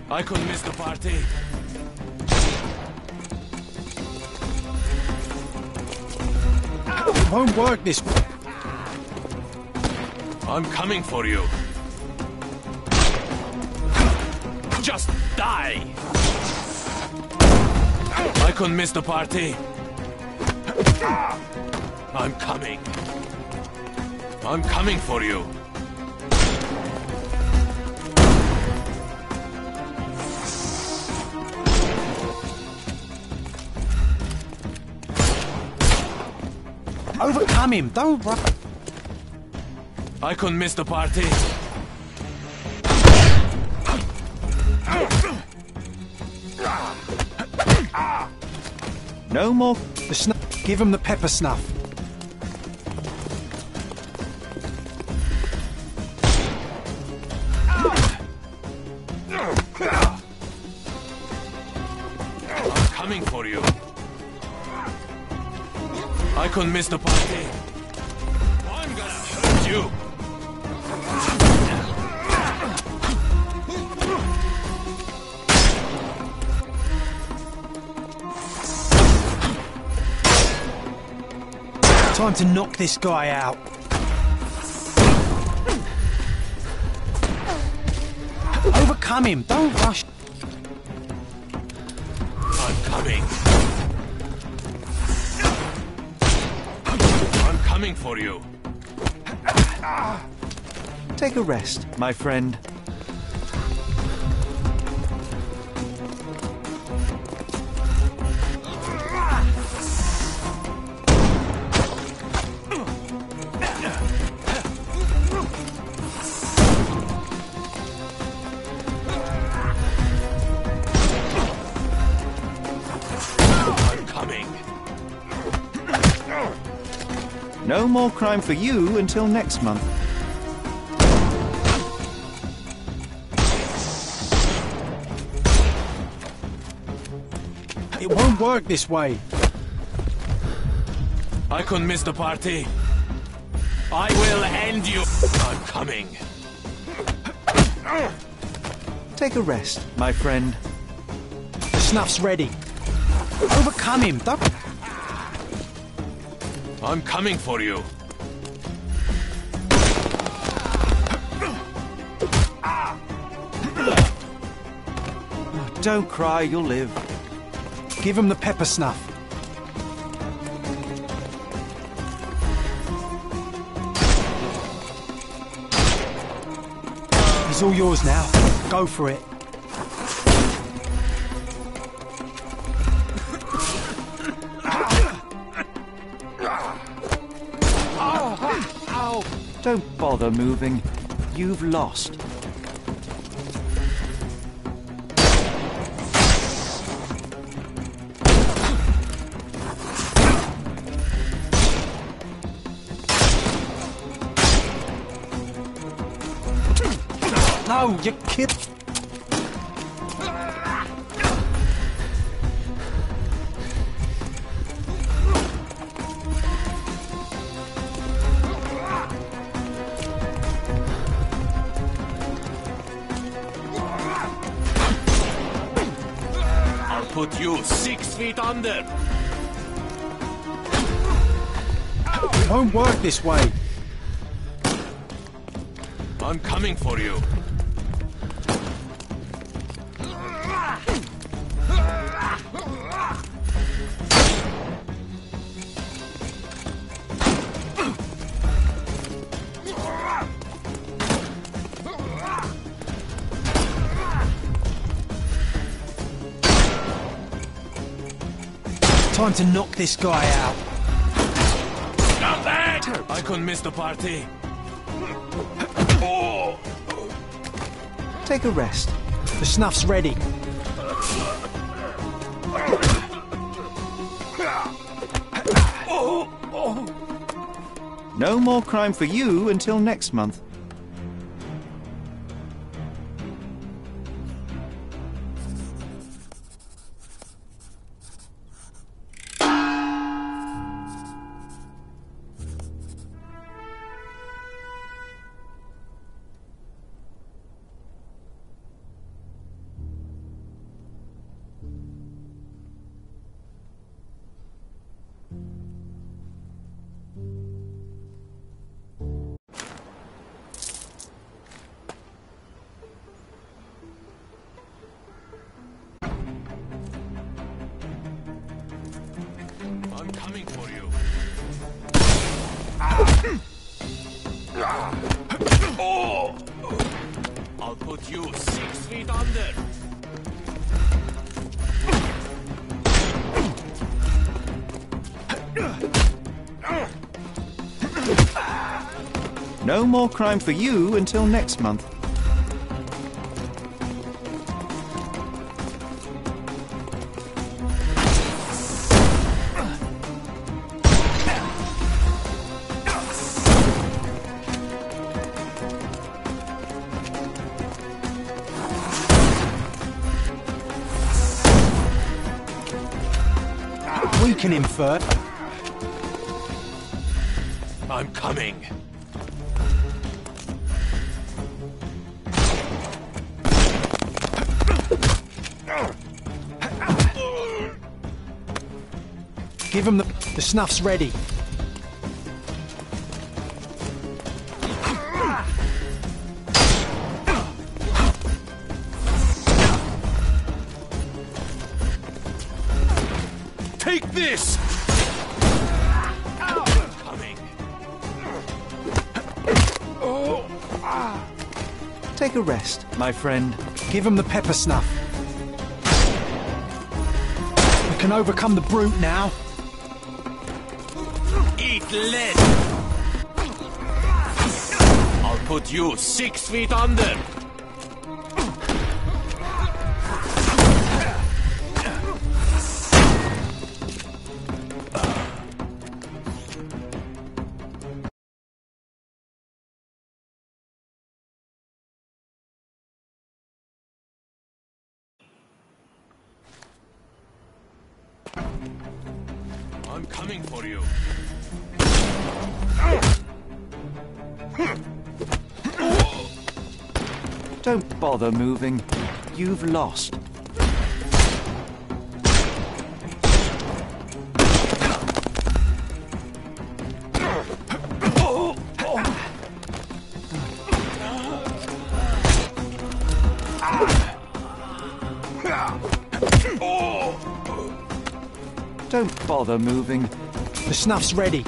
S4: I couldn't miss the party.
S1: It won't work this way.
S4: I'm coming for you. Just die! I couldn't miss the party. I'm coming. I'm coming for you.
S1: Overcome him, don't run.
S4: I couldn't miss the party.
S1: No more. The snuff. Give him the pepper snuff.
S4: I'm coming for you. I couldn't miss the party. I'm gonna hurt you.
S1: Time to knock this guy out. Overcome him, don't rush.
S4: I'm coming. I'm coming for you.
S2: Take a rest, my friend. No more crime for you until next month.
S1: It won't work this way.
S4: I couldn't miss the party. I will end you. I'm coming.
S2: Take a rest, my friend.
S1: The snuff's ready. Overcome him, don't...
S4: I'm coming for you.
S2: Don't cry, you'll live.
S1: Give him the pepper snuff. He's all yours now. Go for it.
S2: Don't bother moving. You've lost.
S1: No, you kid.
S4: I'll put you 6 feet under.
S1: It won't work this way.
S4: I'm coming for you.
S1: Time to knock this guy out.
S4: Not that! I couldn't miss the party.
S2: Take a rest.
S1: The snuff's ready.
S2: No more crime for you until next month.
S4: I'm coming for you. I'll put you 6 feet under.
S2: No more crime for you until next month.
S1: Weaken him, Furt.
S4: I'm coming.
S1: Give him the snuff's ready.
S4: Take this! Coming.
S2: Take a rest, my friend.
S1: Give him the pepper snuff. We can overcome the brute now.
S4: Eat lead! I'll put you 6 feet under. I'm coming for you.
S2: Don't bother moving. You've lost. Don't bother moving.
S1: The snuff's ready.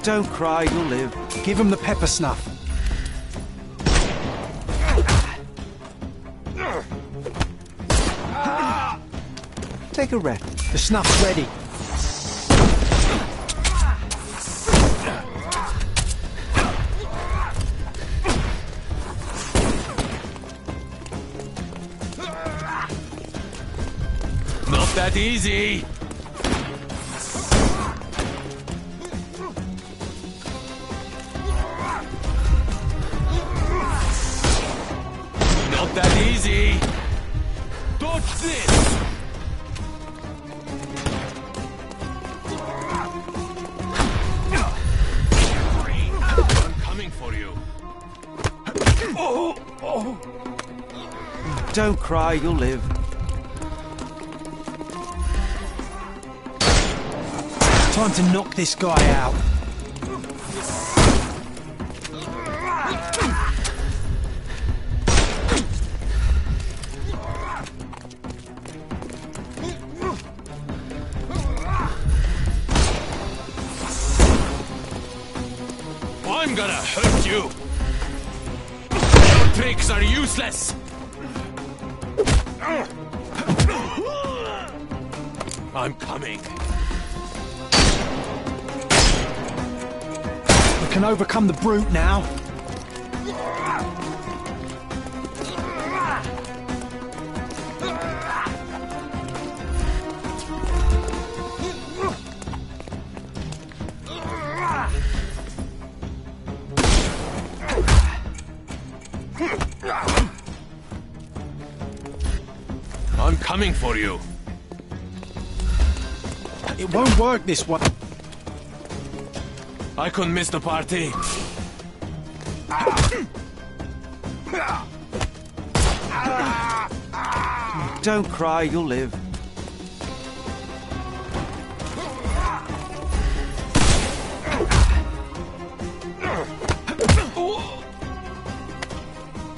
S2: Don't cry, you'll live.
S1: Give him the pepper snuff.
S2: Take a rest.
S1: The snuff's ready.
S14: Not that easy. Not that easy. Dodge this. I'm coming for you.
S2: Don't cry, you'll live.
S1: Time to knock this guy out.
S14: I'm gonna hurt you. Your tricks are useless. I'm coming.
S1: We can overcome the brute now.
S14: I'm coming for you.
S1: It won't work this way.
S14: I couldn't miss the party.
S2: Don't cry, you'll live.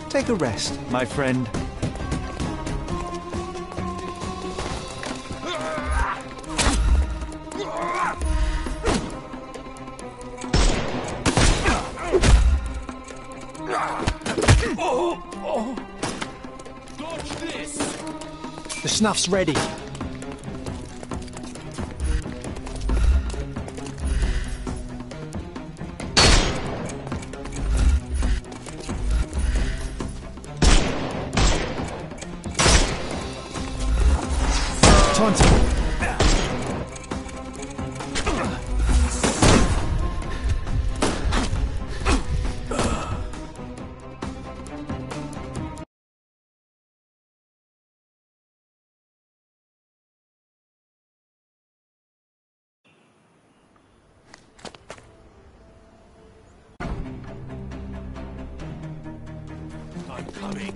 S2: Take a rest, my friend.
S14: Dodge this.
S1: The snuff's ready. Time to...
S14: I'm coming.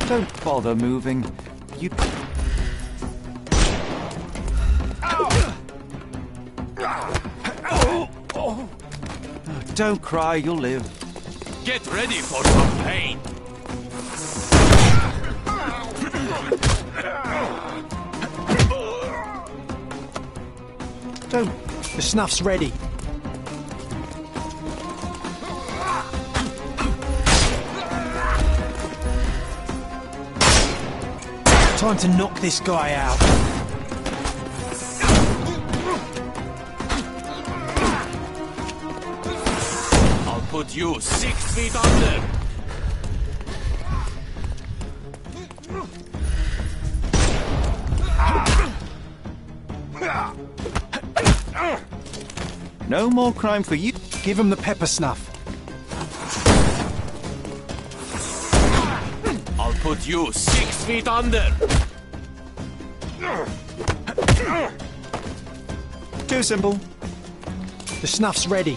S2: Don't bother moving. You... Don't cry, you'll live.
S14: Get ready for some pain.
S1: Don't... The snuff's ready. Time to knock this guy out.
S14: I'll put you 6 feet under.
S2: No more crime for you.
S1: Give him the pepper snuff.
S14: I'll put you 6 feet under.
S2: Too simple.
S1: The snuff's ready.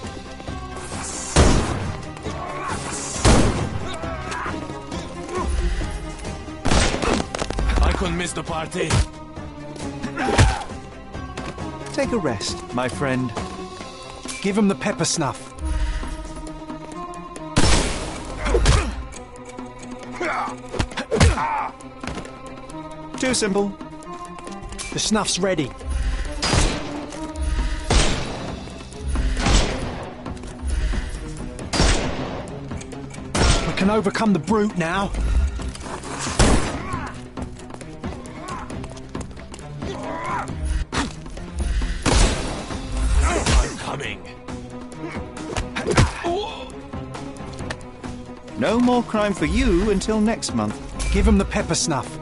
S14: I couldn't miss the party.
S6: Take a rest, my friend.
S1: Give him the pepper snuff.
S6: Too simple.
S1: The snuff's ready. We can overcome the brute now.
S14: I'm coming.
S6: No more crime for you until next month.
S1: Give him the pepper snuff.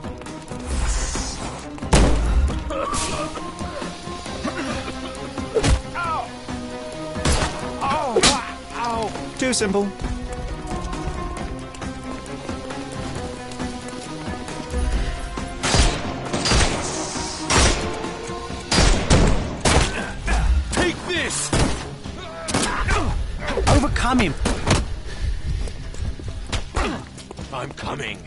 S6: Too simple.
S14: Take this!
S1: Overcome him.
S14: I'm coming.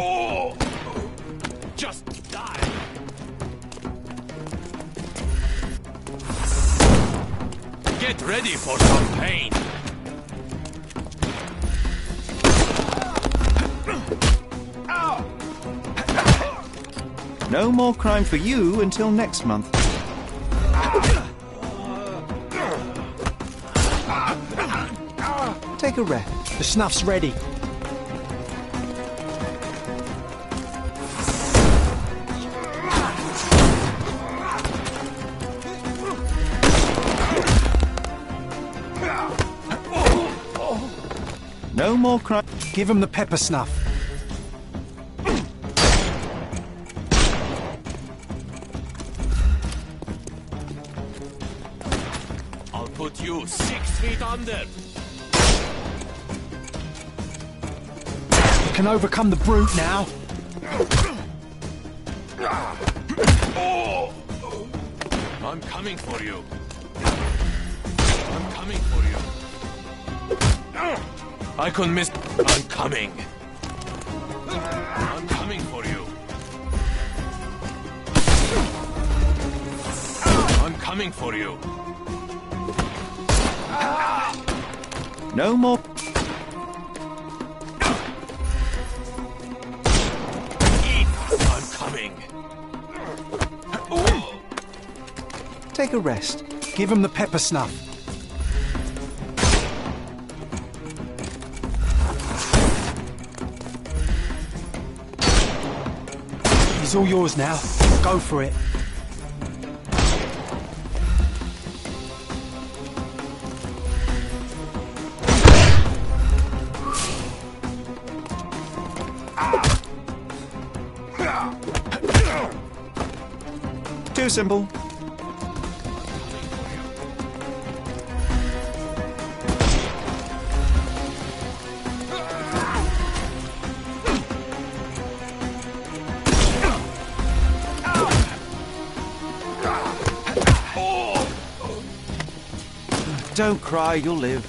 S14: Oh! Just die! Get ready for some pain!
S6: No more crime for you until next month. Take a rest.
S1: The snuff's ready.
S6: No more crime.
S1: Give him the pepper snuff.
S14: I'll put you 6 feet under!
S1: We can overcome the brute now.
S14: Oh! I'm coming for you. I'm coming for you. I couldn't miss. I'm coming. I'm coming for you. I'm coming for you.
S6: No more.
S14: I'm coming.
S6: Take a rest.
S1: Give him the pepper snuff. He's all yours now. Go for it.
S6: Too simple. Don't cry, you'll live.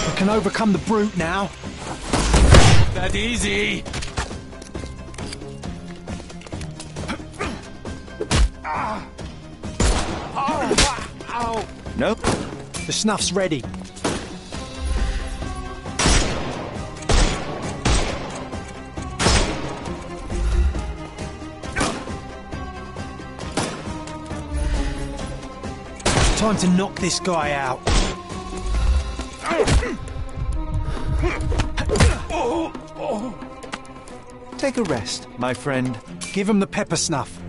S1: We can overcome the brute now.
S14: That easy.
S6: Nope.
S1: The snuff's ready. Time to knock this guy out.
S2: Take a rest, my friend.
S1: Give him the pepper snuff.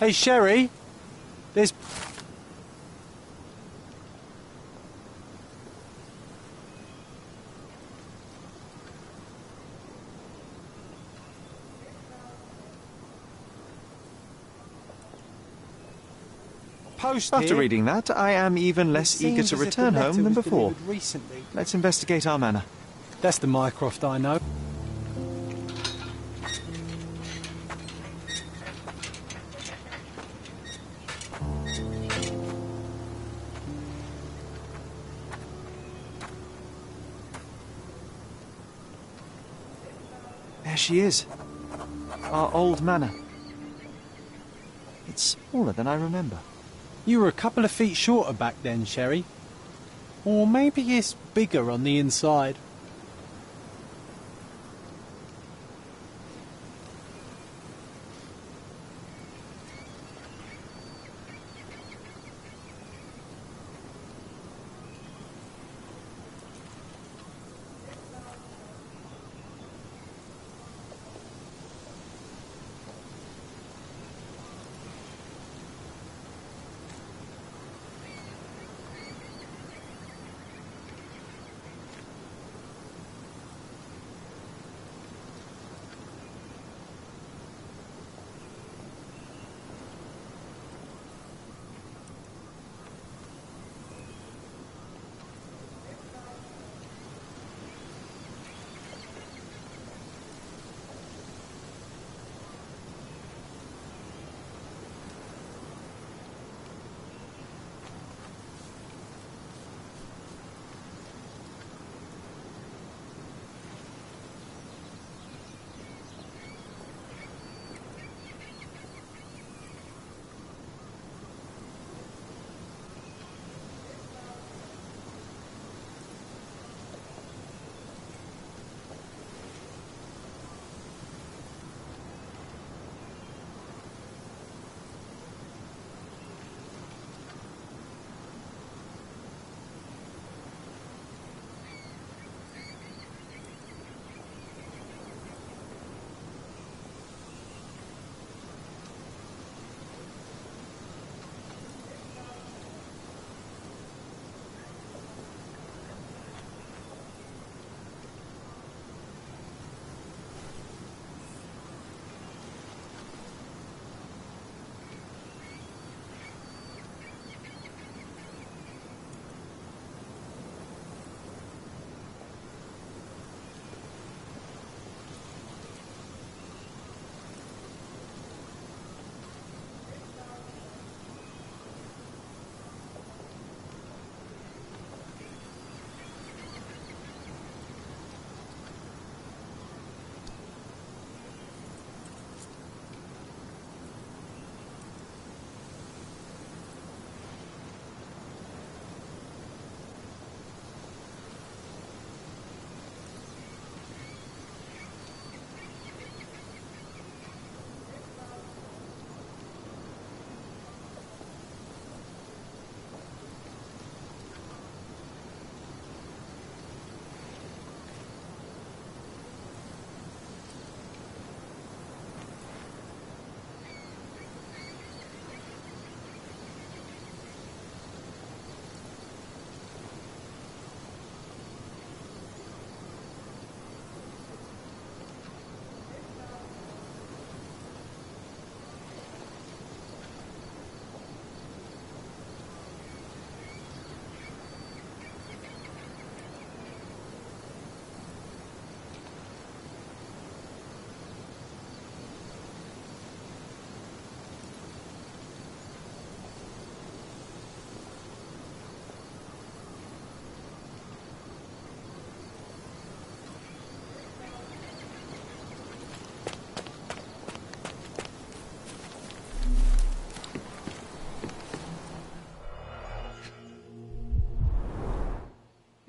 S1: Hey, Sherry. There's... post
S2: After
S1: here.
S2: reading that, I am even less
S1: It
S2: eager
S1: seems
S2: to
S1: as if the
S2: return
S1: letter
S2: home than
S1: was
S2: before.
S1: delivered recently.
S2: Let's investigate our manor.
S1: That's the Mycroft I know.
S2: There she is. Our old manor. It's smaller than I remember.
S1: You were a couple of feet shorter back then, Sherry. Or maybe it's bigger on the inside.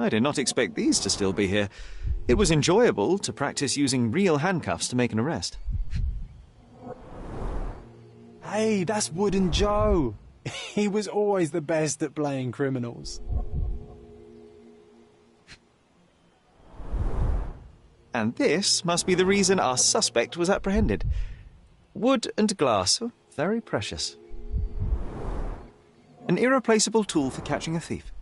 S2: I did not expect these to still be here. It was enjoyable to practice using real handcuffs to make an arrest.
S1: Hey, that's Wooden Joe. He was always the best at playing criminals.
S2: And this must be the reason our suspect was apprehended. Wood and glass. Very precious. An irreplaceable tool for catching a thief.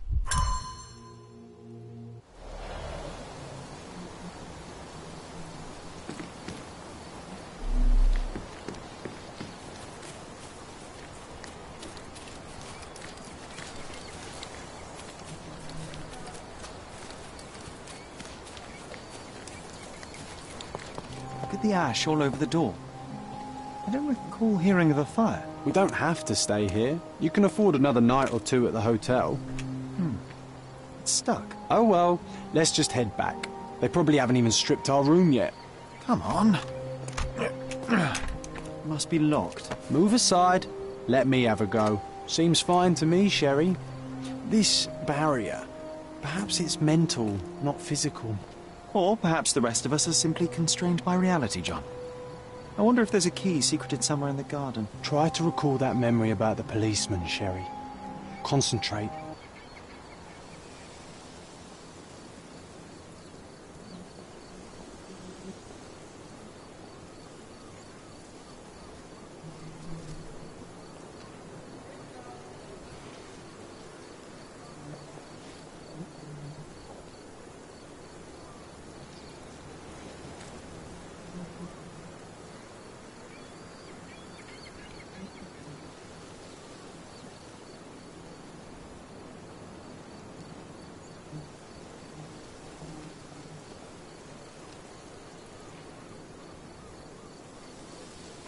S2: Look at the ash all over the door. I don't recall hearing of a fire.
S21: We don't have to stay here. You can afford another night or two at the hotel.
S2: It's stuck.
S21: Oh well, let's just head back. They probably haven't even stripped our room yet.
S2: Come on. Must be locked.
S21: Move aside. Let me have a go. Seems fine to me, Sherry. This barrier, perhaps it's mental, not physical.
S2: Or perhaps the rest of us are simply constrained by reality, John. I wonder if there's a key secreted somewhere in the garden.
S21: Try to recall that memory about the policeman, Sherry. Concentrate.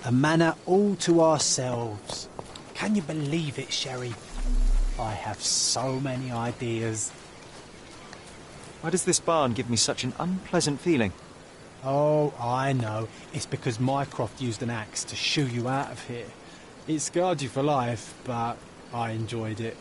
S21: A manor all to ourselves. Can you believe it, Sherry? I have so many ideas.
S2: Why does this barn give me such an unpleasant feeling?
S21: Oh, I know. It's because Mycroft used an axe to shoo you out of here. It scarred you for life, but I enjoyed it.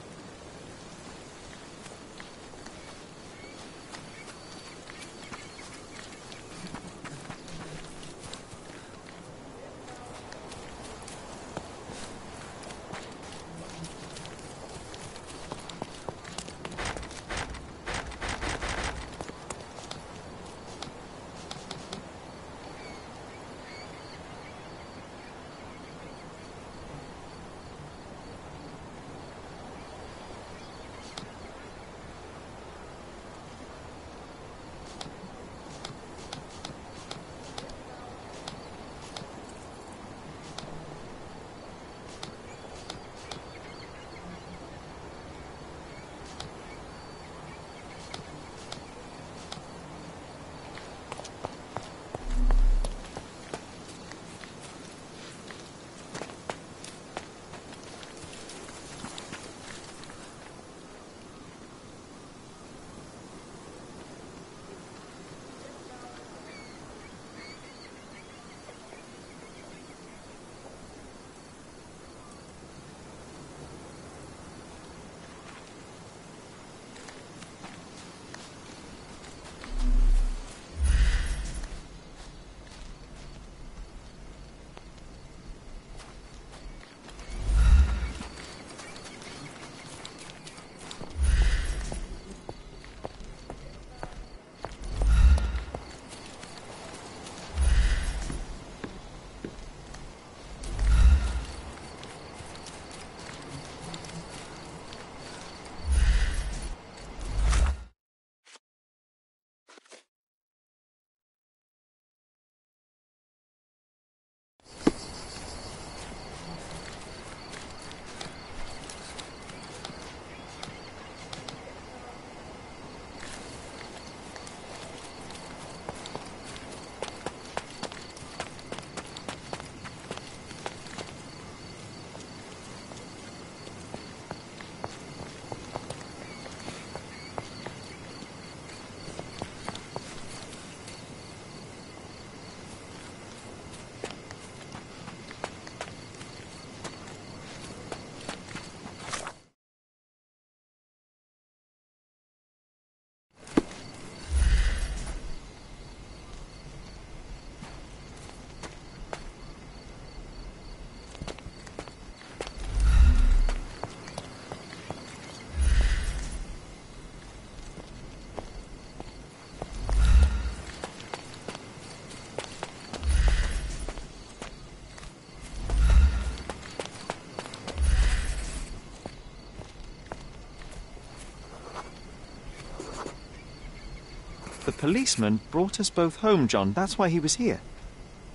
S2: The policeman brought us both home, John. That's why he was here.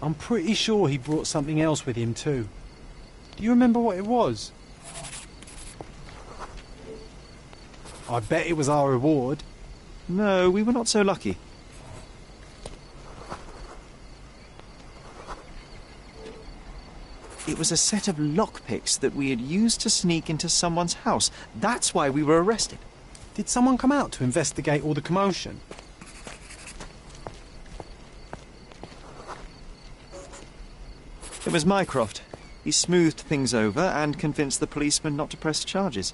S1: I'm pretty sure he brought something else with him too. Do you remember what it was? I bet it was our reward.
S2: No, we were not so lucky. It was a set of lockpicks that we had used to sneak into someone's house. That's why we were arrested.
S1: Did someone come out to investigate all the commotion?
S2: It was Mycroft. He smoothed things over and convinced the policeman not to press charges.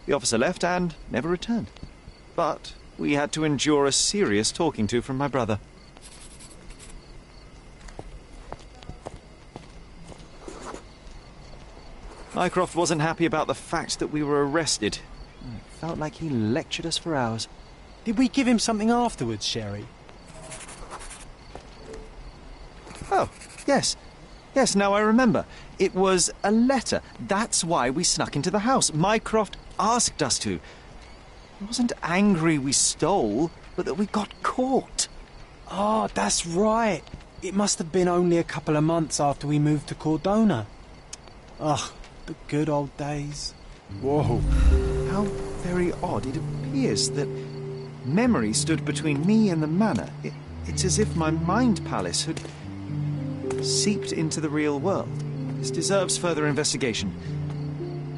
S2: The officer left and never returned. But we had to endure a serious talking to from my brother. Mycroft wasn't happy about the fact that we were arrested. It felt like he lectured us for hours.
S1: Did we give him something afterwards, Sherry?
S2: Oh, yes. Yes, now I remember. It was a letter. That's why we snuck into the house. Mycroft asked us to. He wasn't angry we stole, but that we got caught.
S1: Oh, that's right. It must have been only a couple of months after we moved to Cordona. Ugh, the good old days. Whoa.
S2: How very odd it appears that memory stood between me and the manor. It's as if my mind palace had seeped into the real world. This deserves further investigation.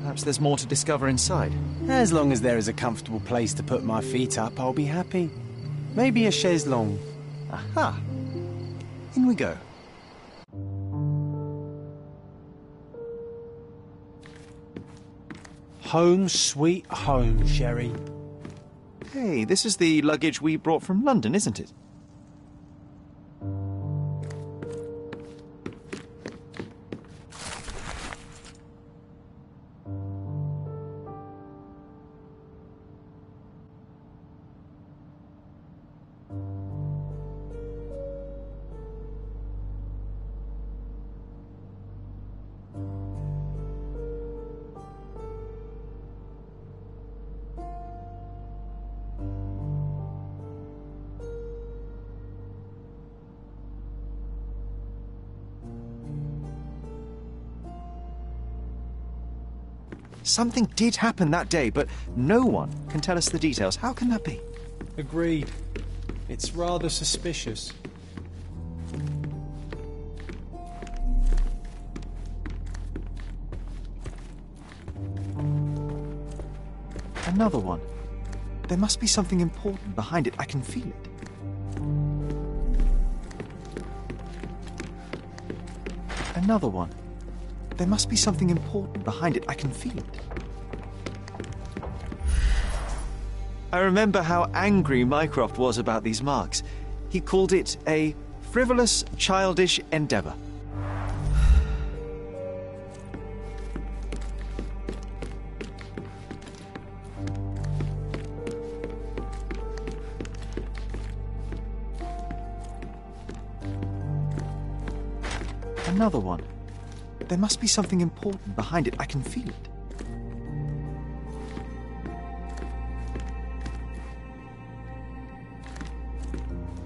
S2: Perhaps there's more to discover inside.
S1: As long as there is a comfortable place to put my feet up, I'll be happy. Maybe a chaise longue.
S2: Aha! In we go.
S1: Home sweet home, Sherry.
S2: Hey, this is the luggage we brought from London, isn't it? Something did happen that day, but no one can tell us the details. How can that be?
S1: Agreed. It's rather suspicious.
S2: Another one. There must be something important behind it. I can feel it. Another one. There must be something important behind it. I can feel it. I remember how angry Mycroft was about these marks. He called it a frivolous, childish endeavour. Another one. There must be something important behind it. I can feel it.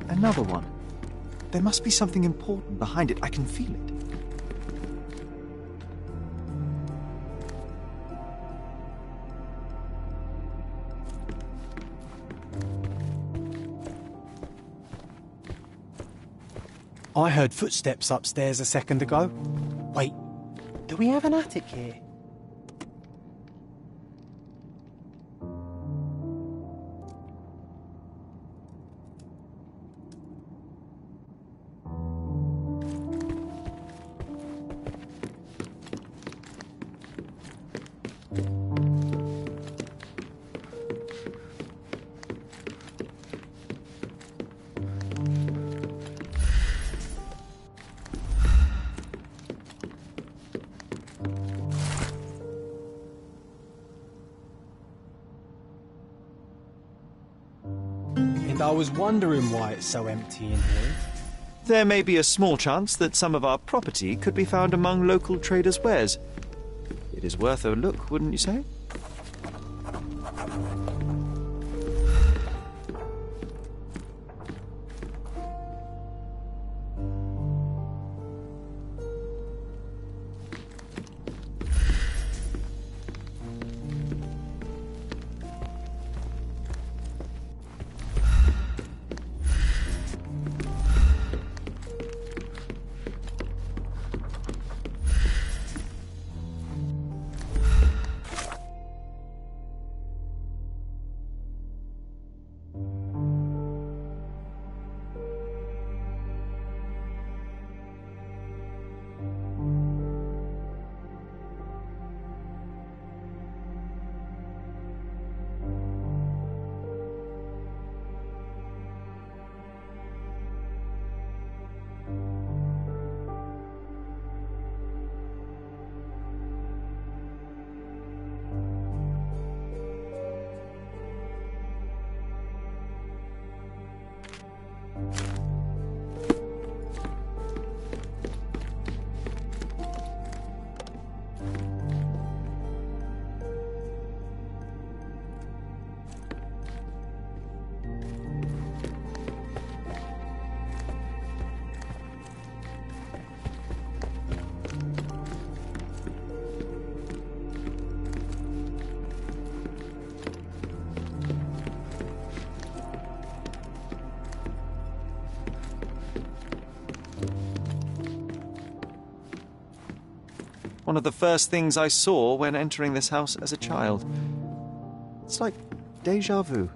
S2: Another one. There must be something important behind it. I can feel it.
S1: I heard footsteps upstairs a second ago. Wait, do we have an attic here? And I was wondering why it's so empty in here.
S2: There may be a small chance that some of our property could be found among local traders' wares. It is worth a look, wouldn't you say? One of the first things I saw when entering this house as a child. It's like déjà vu.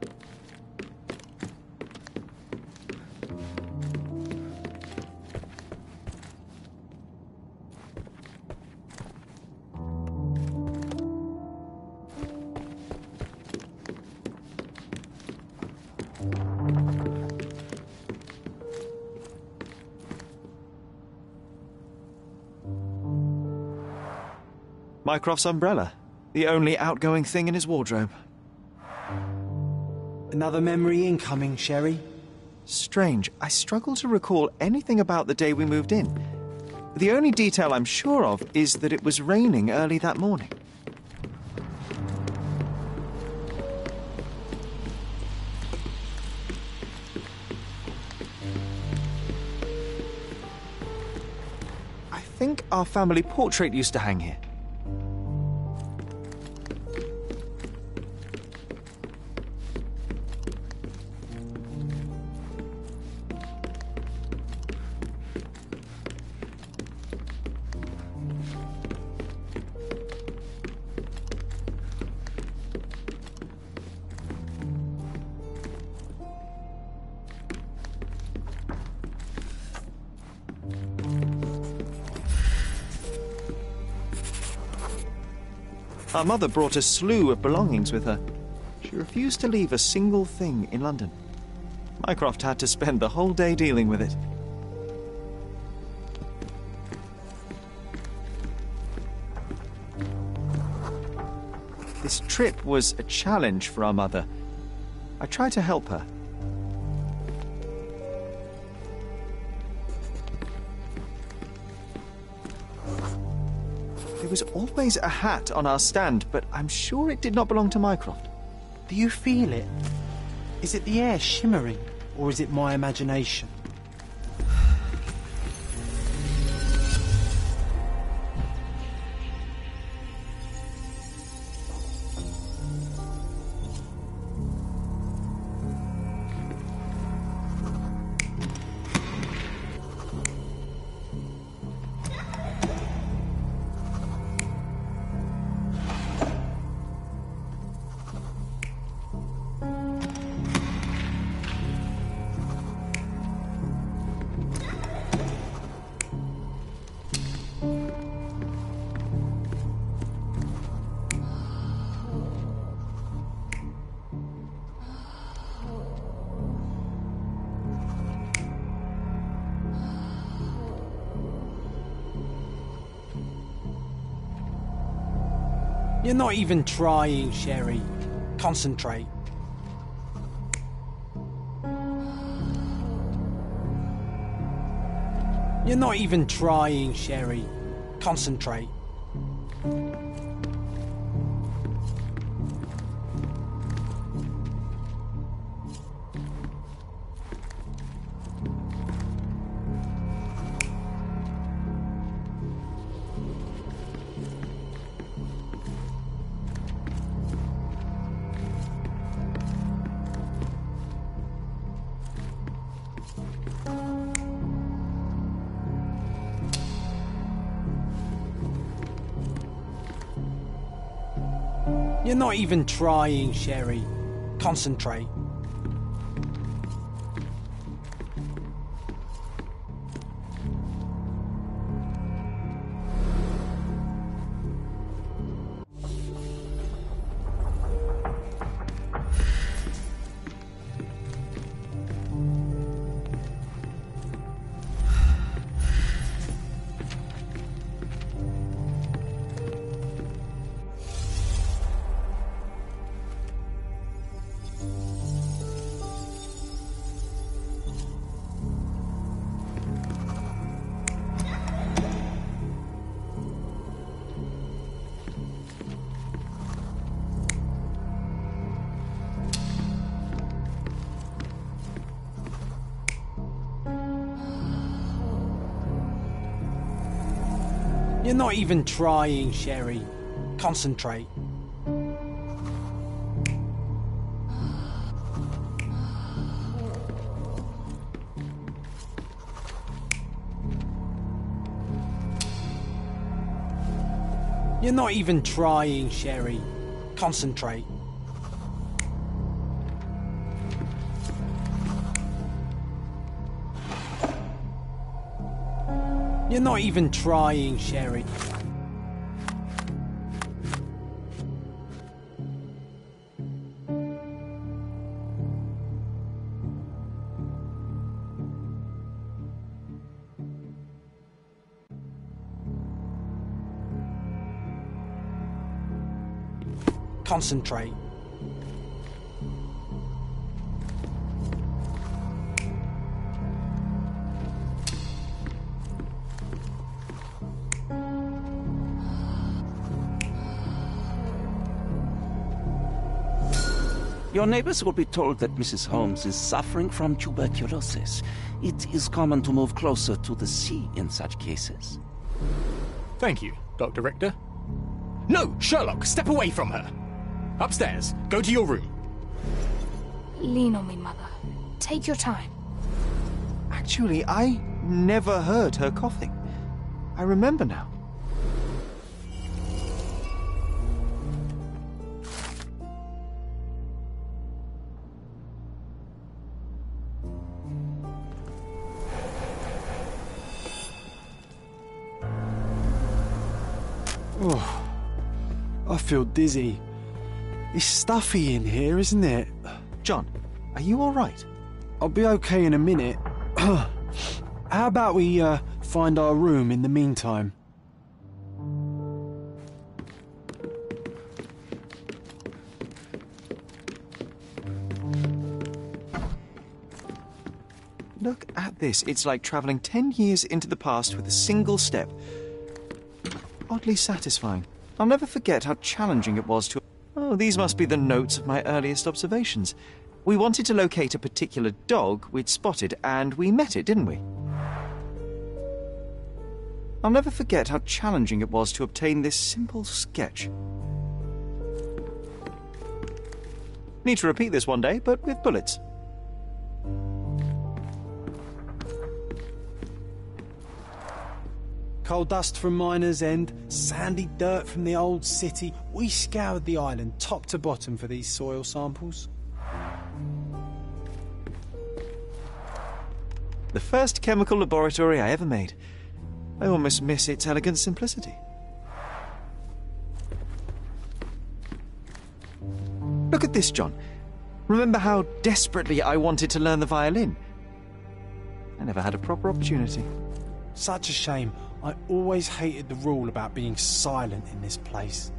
S2: Mycroft's umbrella, the only outgoing thing in his wardrobe.
S21: Another memory incoming, Sherry.
S2: Strange, I struggle to recall anything about the day we moved in. The only detail I'm sure of is that it was raining early that morning. I think our family portrait used to hang here. Our mother brought a slew of belongings with her. She refused to leave a single thing in London. Mycroft had to spend the whole day dealing with it. This trip was a challenge for our mother. I tried to help her. There was always a hat on our stand, but I'm sure it did not belong to Mycroft.
S21: Do you feel it? Is it the air shimmering, or is it my imagination? You're not even trying, Sherry. Concentrate. You're not even trying, Sherry. Concentrate. You're not even trying, Sherry. Concentrate. You're not even trying, Sherry. Concentrate. You're not even trying, Sherry. Concentrate. You're not even trying, Sherry. Concentrate.
S14: Your neighbors will be told that Mrs. Holmes is suffering from tuberculosis. It is common to move closer to the sea in such cases.
S9: Thank you, Dr. Richter. No, Sherlock, step away from her. Upstairs. Go to your room.
S22: Lean on me, Mother. Take your time.
S2: Actually, I never heard her coughing. I remember now.
S21: Oh, I feel dizzy. It's stuffy in here, isn't it?
S2: John, are you all right?
S21: I'll be okay in a minute. How about we find our room in the meantime?
S2: Look at this. It's like travelling 10 years into the past with a single step. Oddly satisfying. I'll never forget how challenging it was to... Oh, these must be the notes of my earliest observations. We wanted to locate a particular dog we'd spotted, and we met it, didn't we? I'll never forget how challenging it was to obtain this simple sketch. Need to repeat this one day, but with bullets.
S21: Coal dust from Miner's End, sandy dirt from the old city. We scoured the island top to bottom for these soil samples.
S2: The first chemical laboratory I ever made. I almost miss its elegant simplicity. Look at this, John. Remember how desperately I wanted to learn the violin? I never had a proper opportunity.
S21: Such a shame. I always hated the rule about being silent in this place.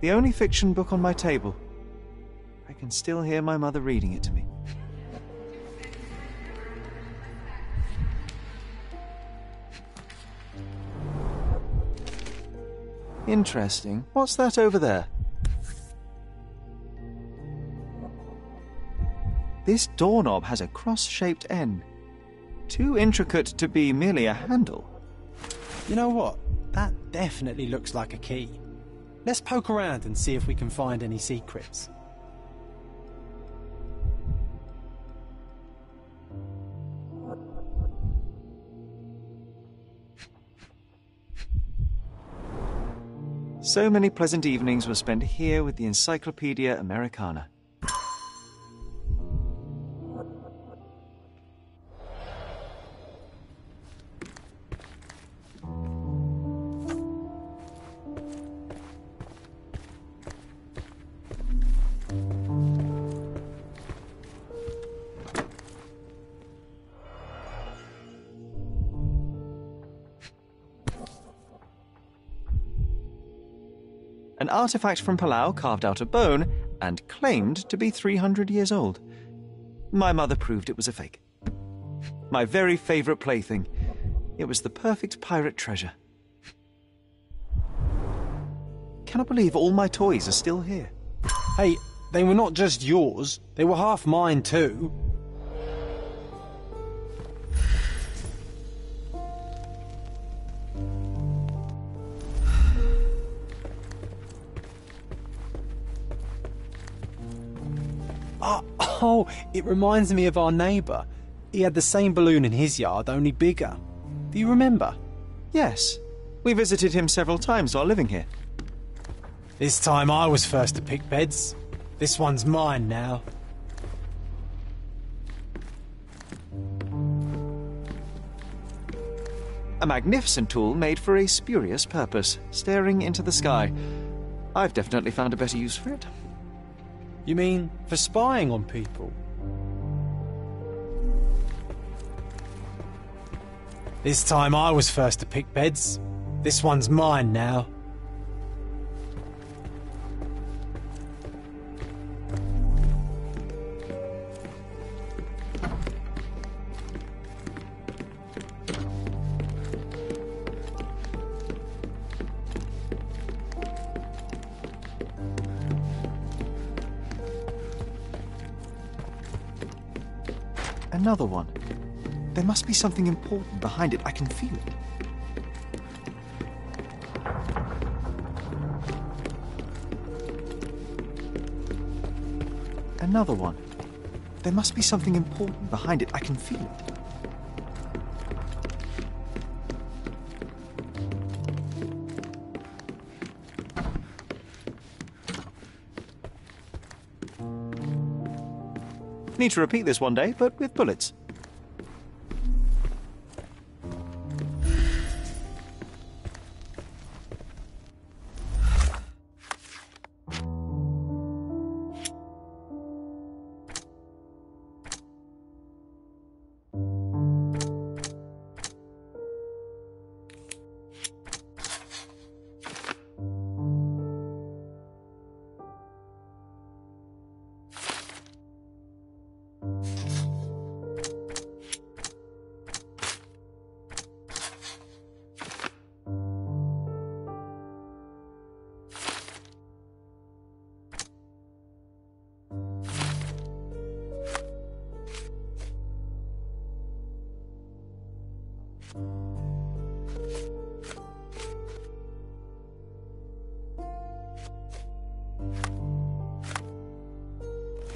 S2: The only fiction book on my table. I can still hear my mother reading it to me. Interesting. What's that over there? This doorknob has a cross-shaped N. Too intricate to be merely a handle.
S21: You know what? That definitely looks like a key. Let's poke around and see if we can find any secrets.
S2: So many pleasant evenings were spent here with the Encyclopedia Americana. An artifact from Palau carved out a bone and claimed to be 300 years old. My mother proved it was a fake. My very favourite plaything. It was the perfect pirate treasure. Cannot believe all my toys are still here.
S21: Hey, they were not just yours, they were half mine too. Oh, it reminds me of our neighbour. He had the same balloon in his yard, only bigger. Do you remember?
S2: Yes. We visited him several times while living here.
S21: This time I was first to pick beds. This one's mine now.
S2: A magnificent tool made for a spurious purpose, staring into the sky. I've definitely found a better use for it.
S21: You mean for spying on people? This time I was first to pick beds. This one's mine now.
S2: Another one. There must be something important behind it. I can feel it. Another one. There must be something important behind it. I can feel it. Need to repeat this one day, but with bullets.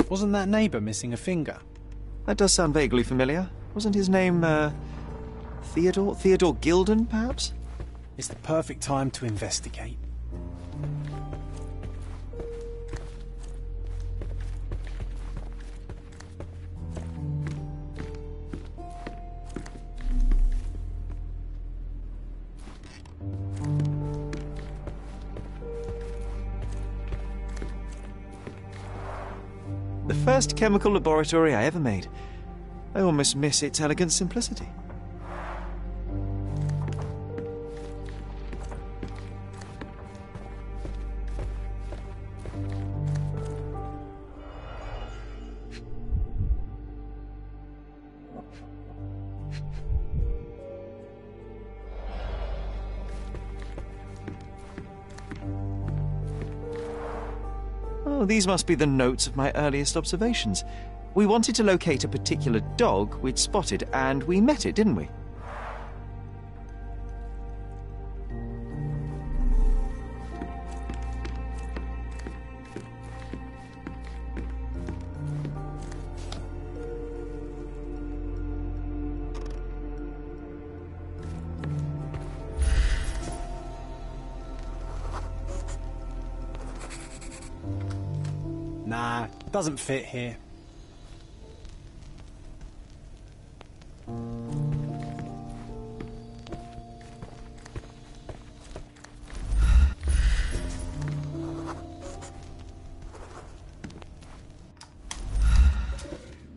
S21: Wasn't that neighbour missing a finger?
S2: That does sound vaguely familiar. Wasn't his name, Theodore? Theodore Gilden, perhaps?
S21: It's the perfect time to investigate.
S2: The first chemical laboratory I ever made. I almost miss its elegant simplicity. Oh, these must be the notes of my earliest observations. We wanted to locate a particular dog we'd spotted, and we met it, didn't we?
S21: Nah, doesn't fit here.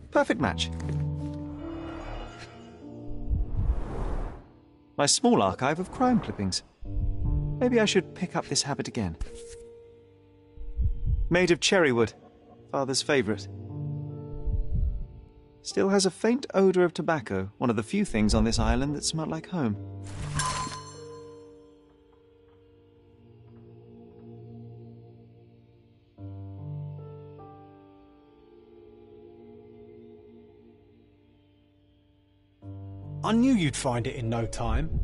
S2: Perfect match. My small archive of crime clippings. Maybe I should pick up this habit again. Made of cherry wood, Father's favourite. Still has a faint odour of tobacco, one of the few things on this island that smell like home.
S21: I knew you'd find it in no time.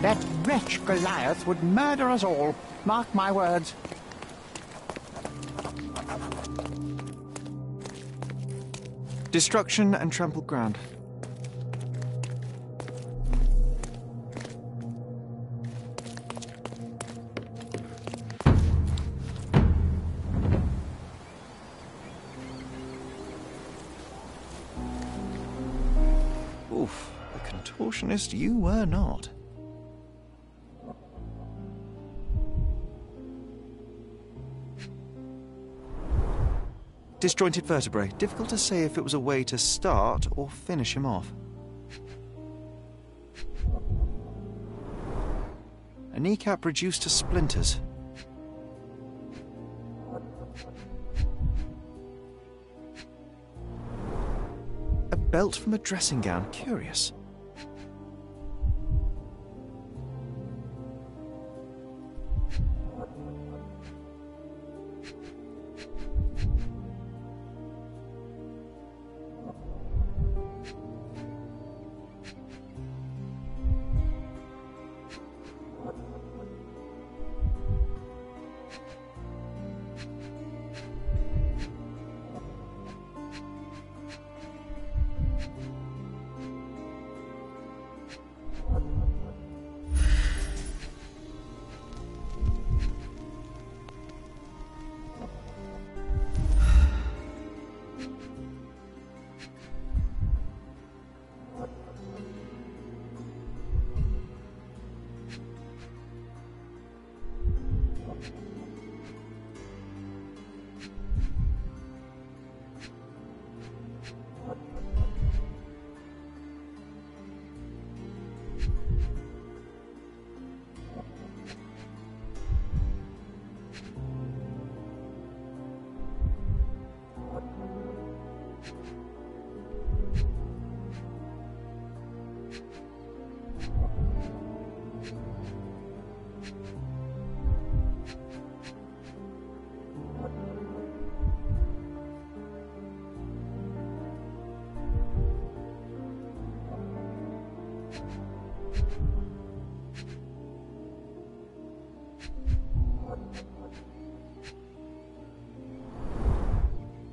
S17: That wretch Goliath would murder us all. Mark my words.
S2: Destruction and trampled ground. Oof, the contortionist you were not. Disjointed vertebrae. Difficult to say if it was a way to start or finish him off. A kneecap reduced to splinters. A belt from a dressing gown. Curious.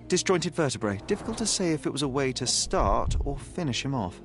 S2: Disjointed vertebrae. Difficult to say if it was a way to start or finish him off.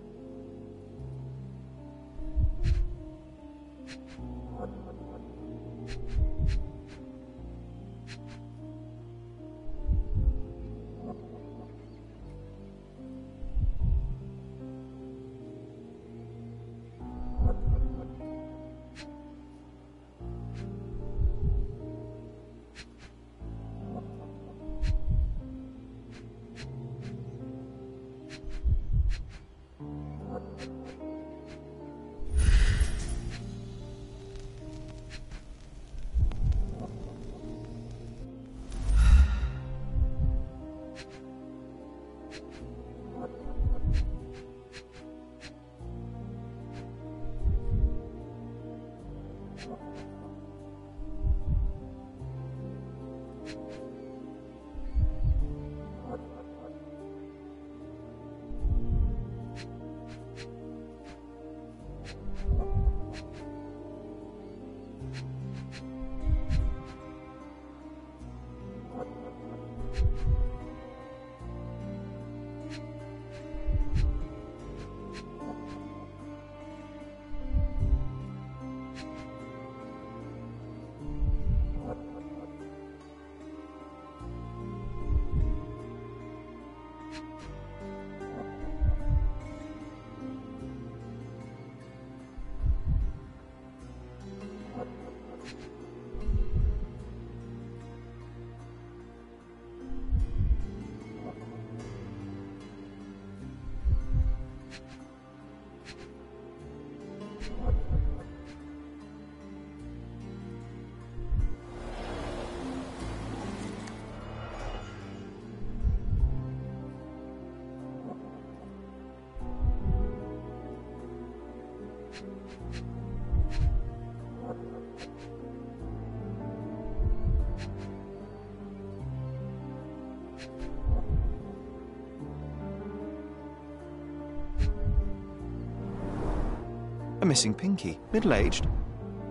S2: A missing pinky, middle-aged.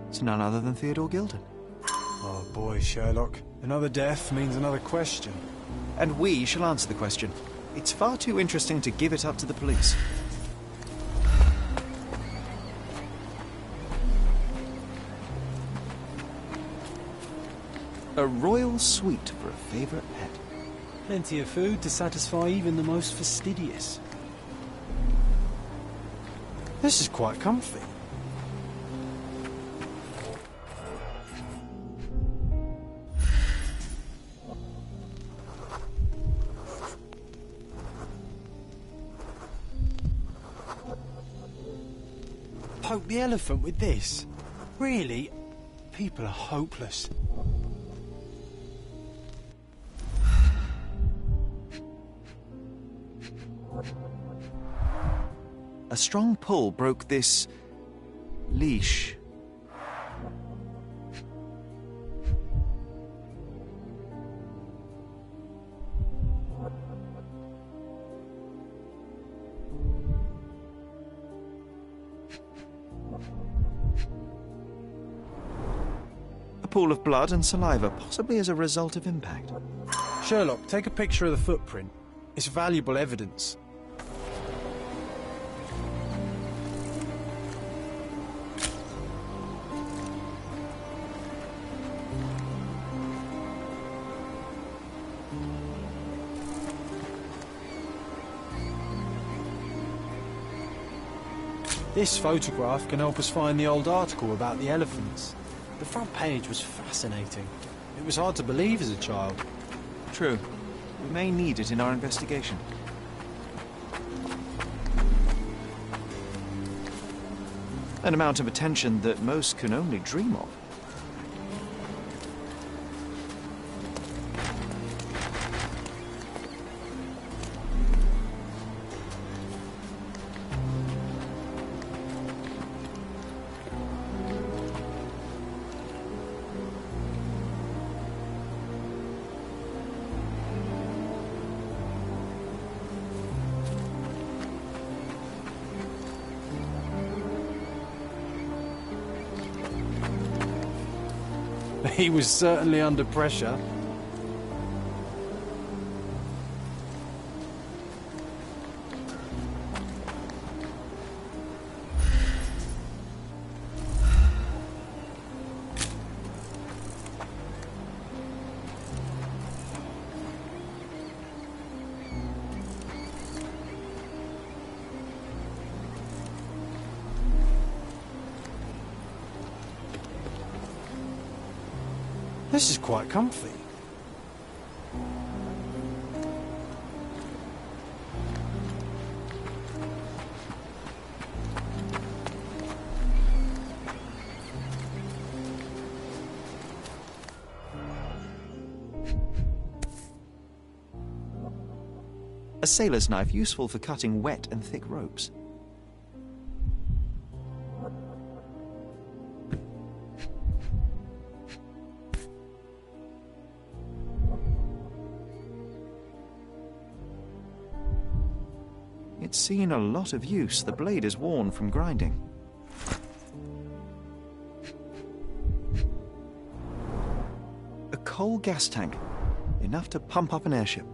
S2: It's none other than Theodore Gilden.
S1: Oh boy, Sherlock. Another death means another question.
S2: And we shall answer the question. It's far too interesting to give it up to the police. A royal suite for a favourite pet.
S1: Plenty of food to satisfy even the most fastidious. This is quite comfy. Poke the elephant with this? Really? People are hopeless.
S2: A strong pull broke this leash. A pool of blood and saliva, possibly as a result of impact.
S1: Sherlock, take a picture of the footprint. It's valuable evidence. This photograph can help us find the old article about the elephants. The front page was fascinating. It was hard to believe as a child.
S2: True. We may need it in our investigation. An amount of attention that most can only dream of.
S1: He was certainly under pressure. This is quite comfy.
S2: A sailor's knife useful for cutting wet and thick ropes. It's seen a lot of use. The blade is worn from grinding. A coal gas tank, enough to pump up an airship.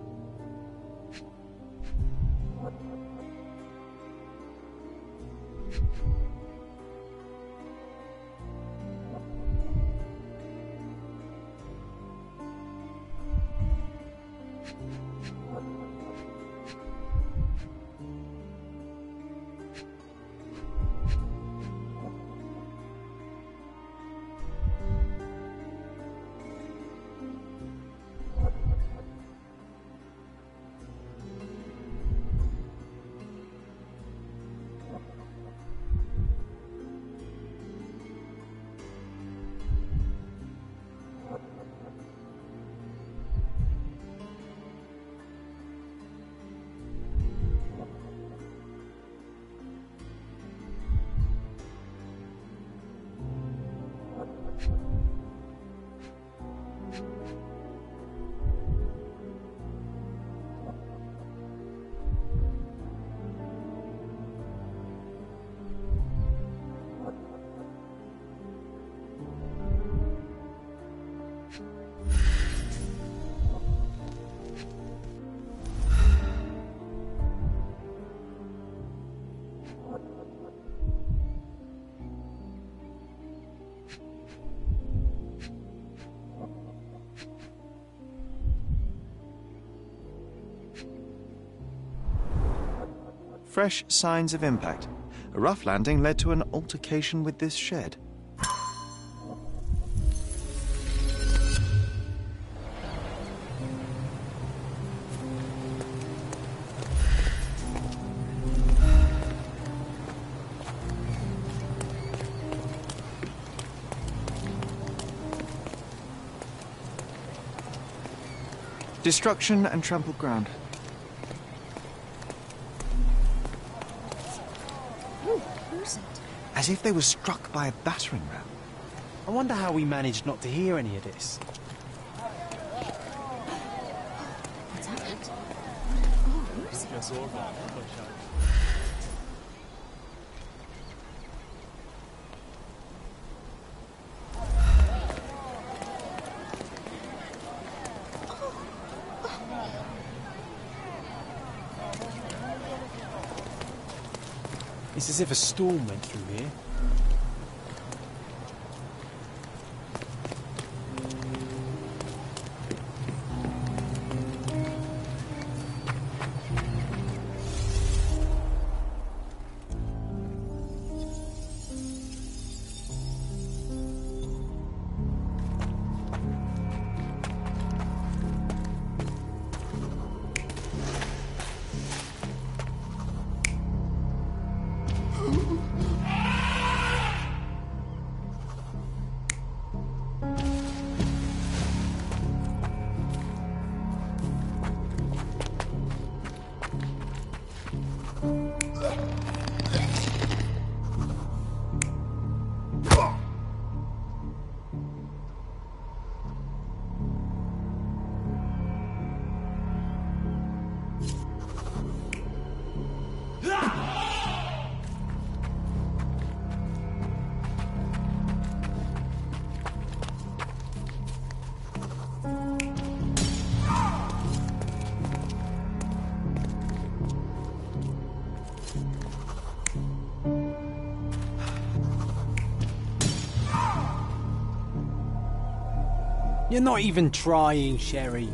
S2: Fresh signs of impact. A rough landing led to an altercation with this shed. Destruction and trampled ground. As if they were struck by a battering ram.
S1: I wonder how we managed not to hear any of this.
S22: What's happened? Oh, where is it?
S1: It's as if a storm went through here. You're not even trying, Sherry.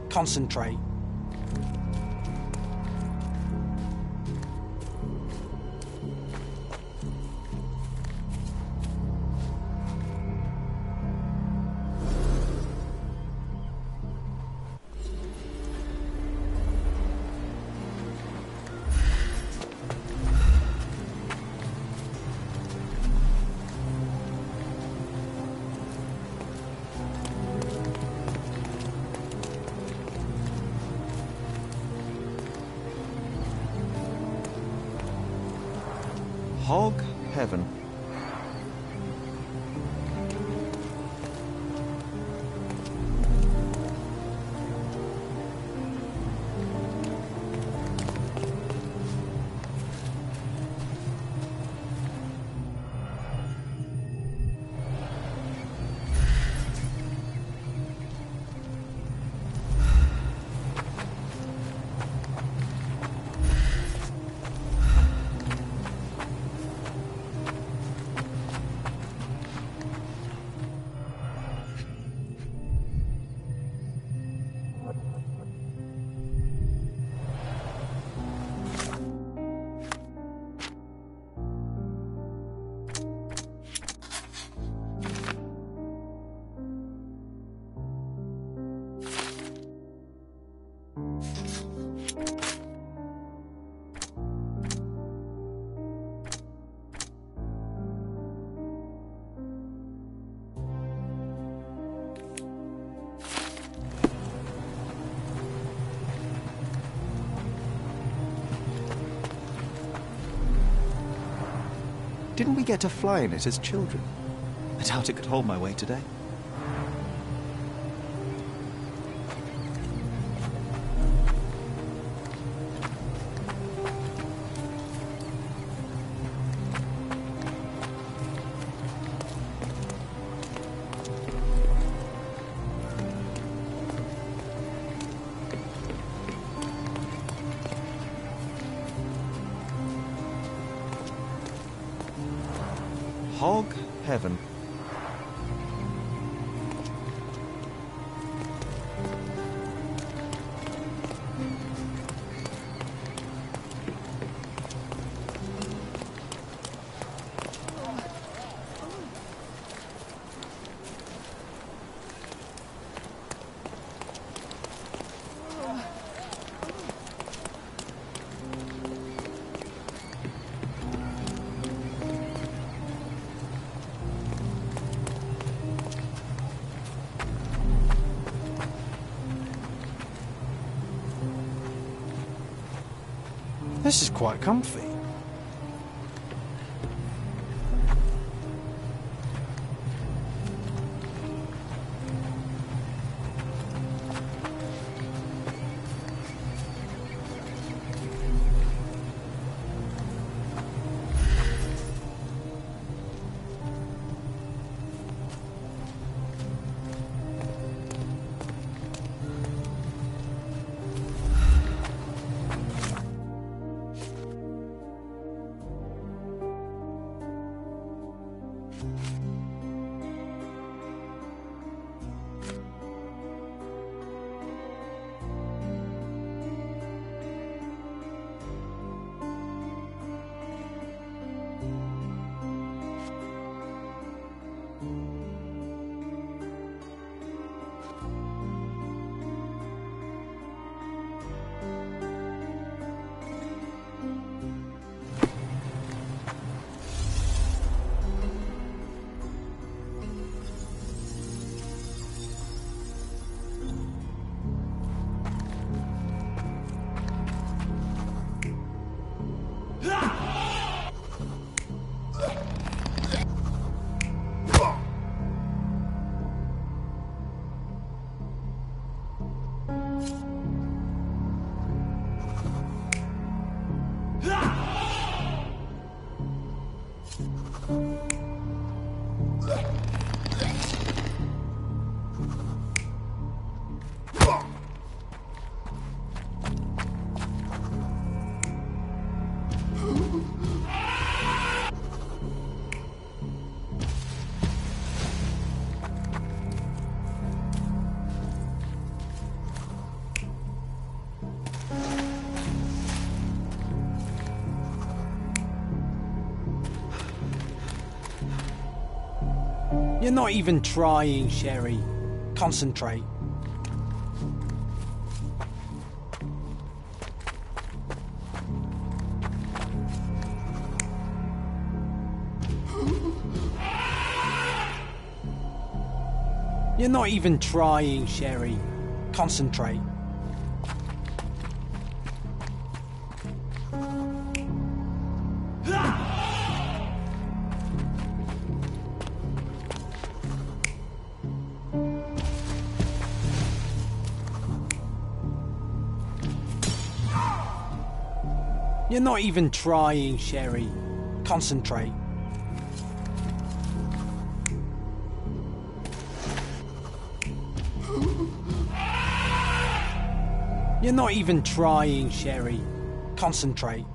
S1: Concentrate.
S2: Hog heaven. Didn't we get to fly in it as children? I doubt it could hold my weight today. Hog heaven.
S1: This is quite comfy. You're not even trying, Sherry. Concentrate. You're not even trying, Sherry. Concentrate. You're not even trying, Sherry. Concentrate. You're not even trying, Sherry. Concentrate.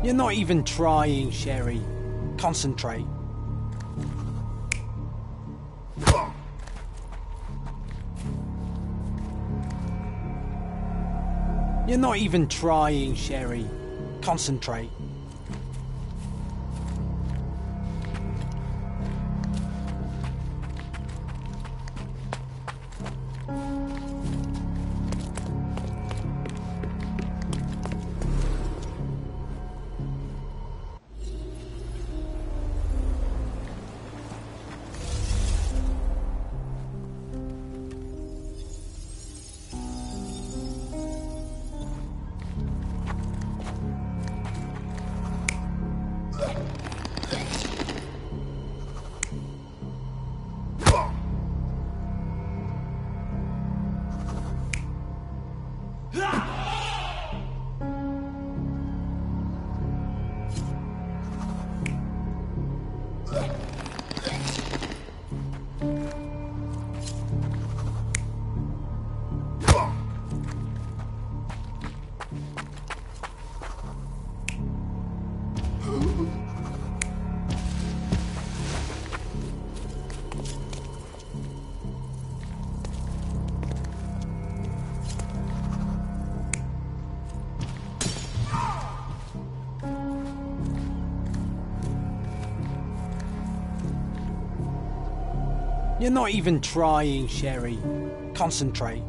S1: You're not even trying, Sherry. Concentrate. You're not even trying, Sherry. Concentrate. You're not even trying, Sherry. Concentrate.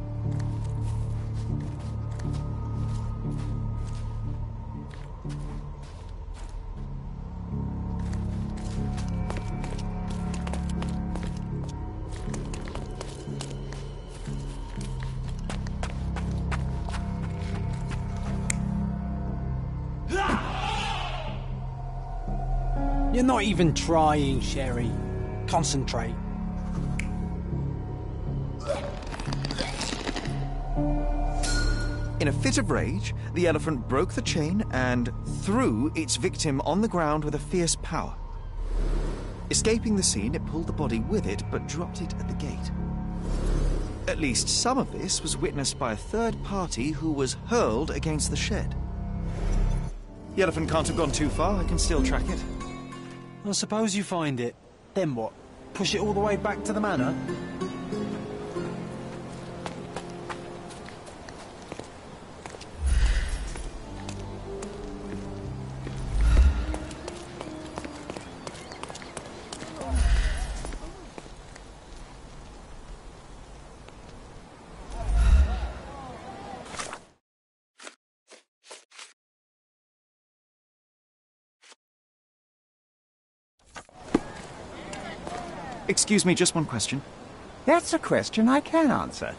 S1: You're not even trying, Sherry. Concentrate.
S2: In a fit of rage, the elephant broke the chain and threw its victim on the ground with a fierce power. Escaping the scene, it pulled the body with it, but dropped it at the gate. At least some of this was witnessed by a third party who was hurled against the shed. The elephant can't have gone too far. I can still track it.
S1: Well, suppose you find it. Then what? Push it all the way back to the manor?
S2: Excuse me, just one question.
S17: That's a question I can answer.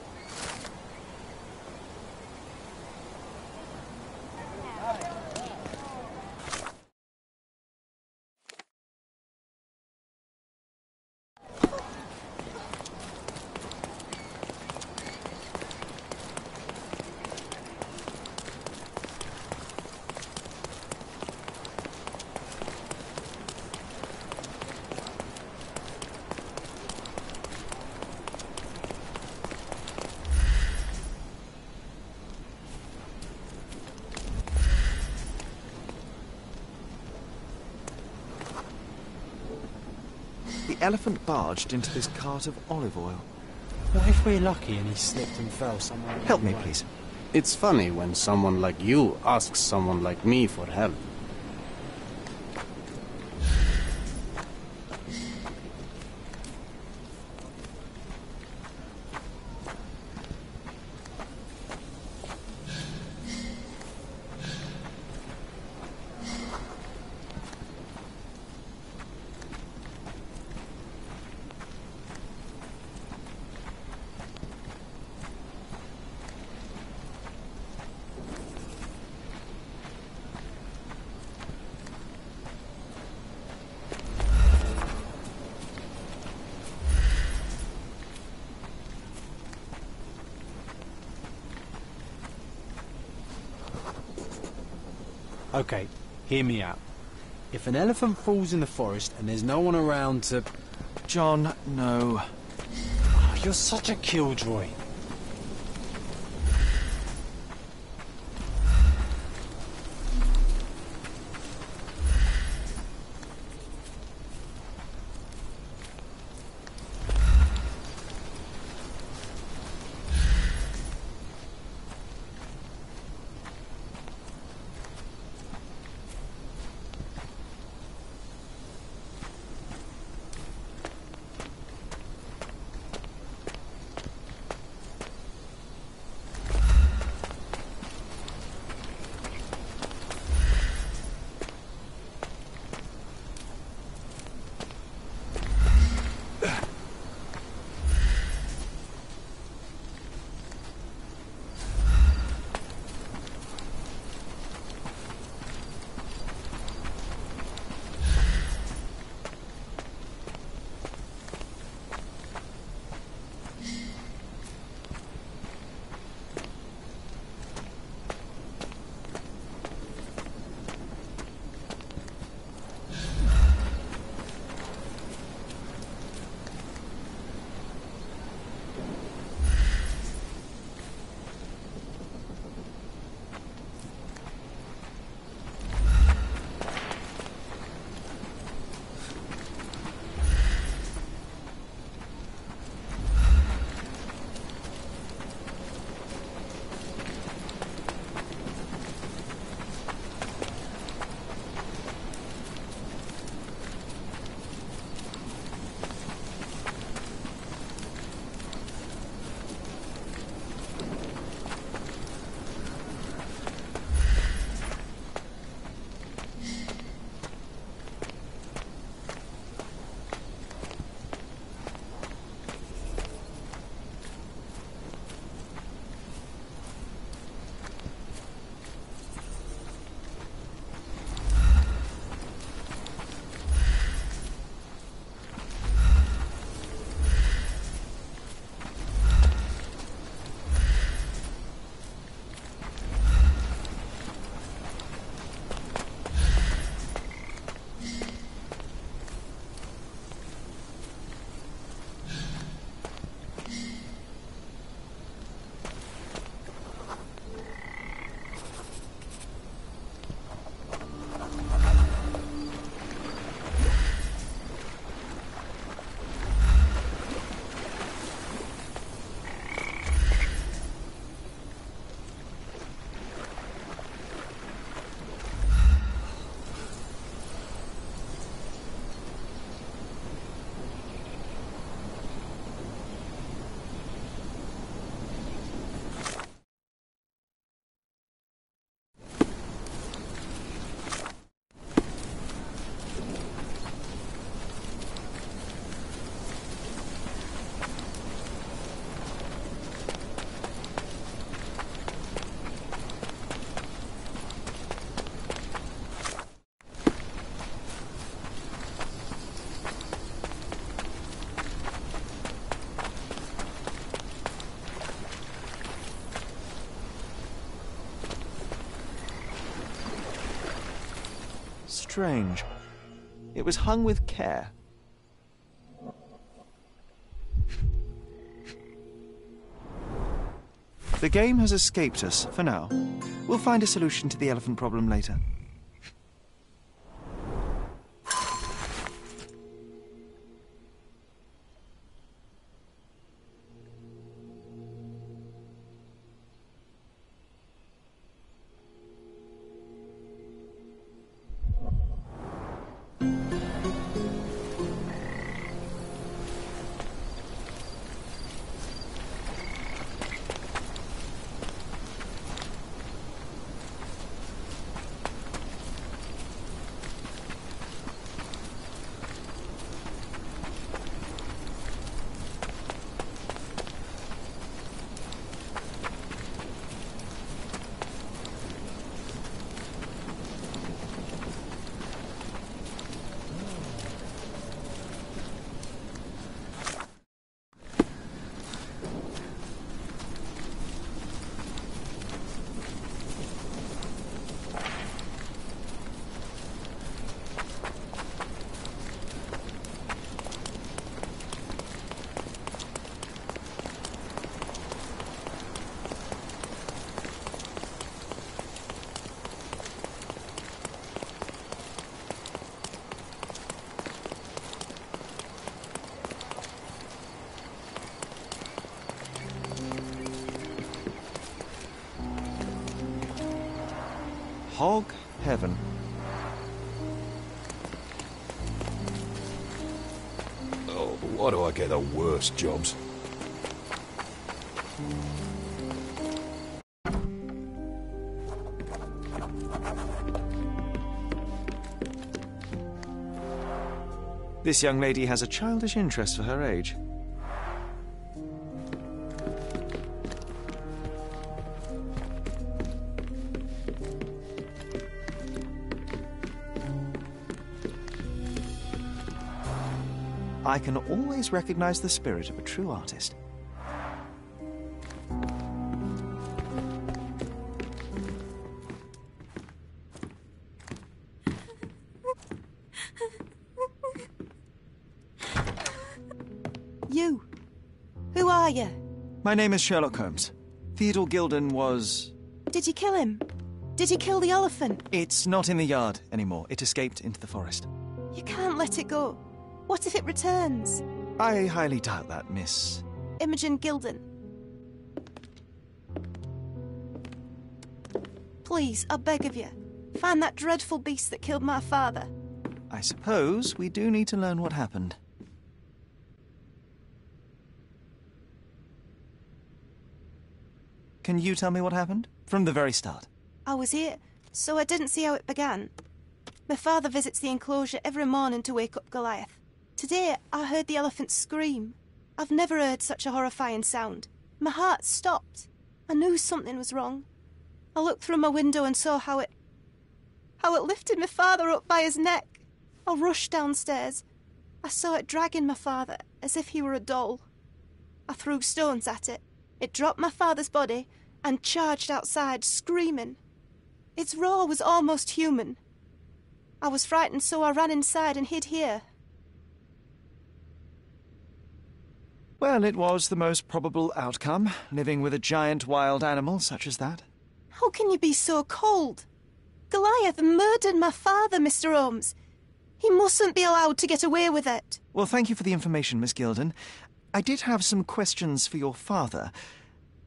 S2: The elephant barged into this cart of olive oil.
S1: What if we're lucky and he slipped and fell somewhere?
S2: Help me, please.
S10: It's funny when someone like you asks someone like me for help.
S1: Okay, hear me out. If an elephant falls in the forest and there's no one around to...
S2: John, no.
S1: Oh, you're such a killjoy.
S2: strange. It was hung with care. The game has escaped us, for now. We'll find a solution to the elephant problem later. Hog heaven.
S4: Oh, but why do I get the worst jobs?
S2: This young lady has a childish interest for her age. I can always recognize the spirit of a true artist.
S11: You? Who are you?
S2: My name is Sherlock Holmes. Theodore Gilden was...
S11: Did you kill him? Did you kill the elephant?
S2: It's not in the yard anymore. It escaped into the forest.
S11: You can't let it go. What if it returns?
S2: I highly doubt that, Miss...
S11: Imogen Gilden. Please, I beg of you, find that dreadful beast that killed my father.
S2: I suppose we do need to learn what happened. Can you tell me what happened? From the very start.
S11: I was here, so I didn't see how it began. My father visits the enclosure every morning to wake up Goliath. Today, I heard the elephant scream. I've never heard such a horrifying sound. My heart stopped. I knew something was wrong. I looked through my window and saw how it lifted my father up by his neck. I rushed downstairs. I saw it dragging my father as if he were a doll. I threw stones at it. It dropped my father's body and charged outside, screaming. Its roar was almost human. I was frightened, so I ran inside and hid here.
S2: Well, it was the most probable outcome, living with a giant wild animal such as that.
S11: How can you be so cold? Goliath murdered my father, Mr. Holmes. He mustn't be allowed to get away with it.
S2: Well, thank you for the information, Miss Gilden. I did have some questions for your father.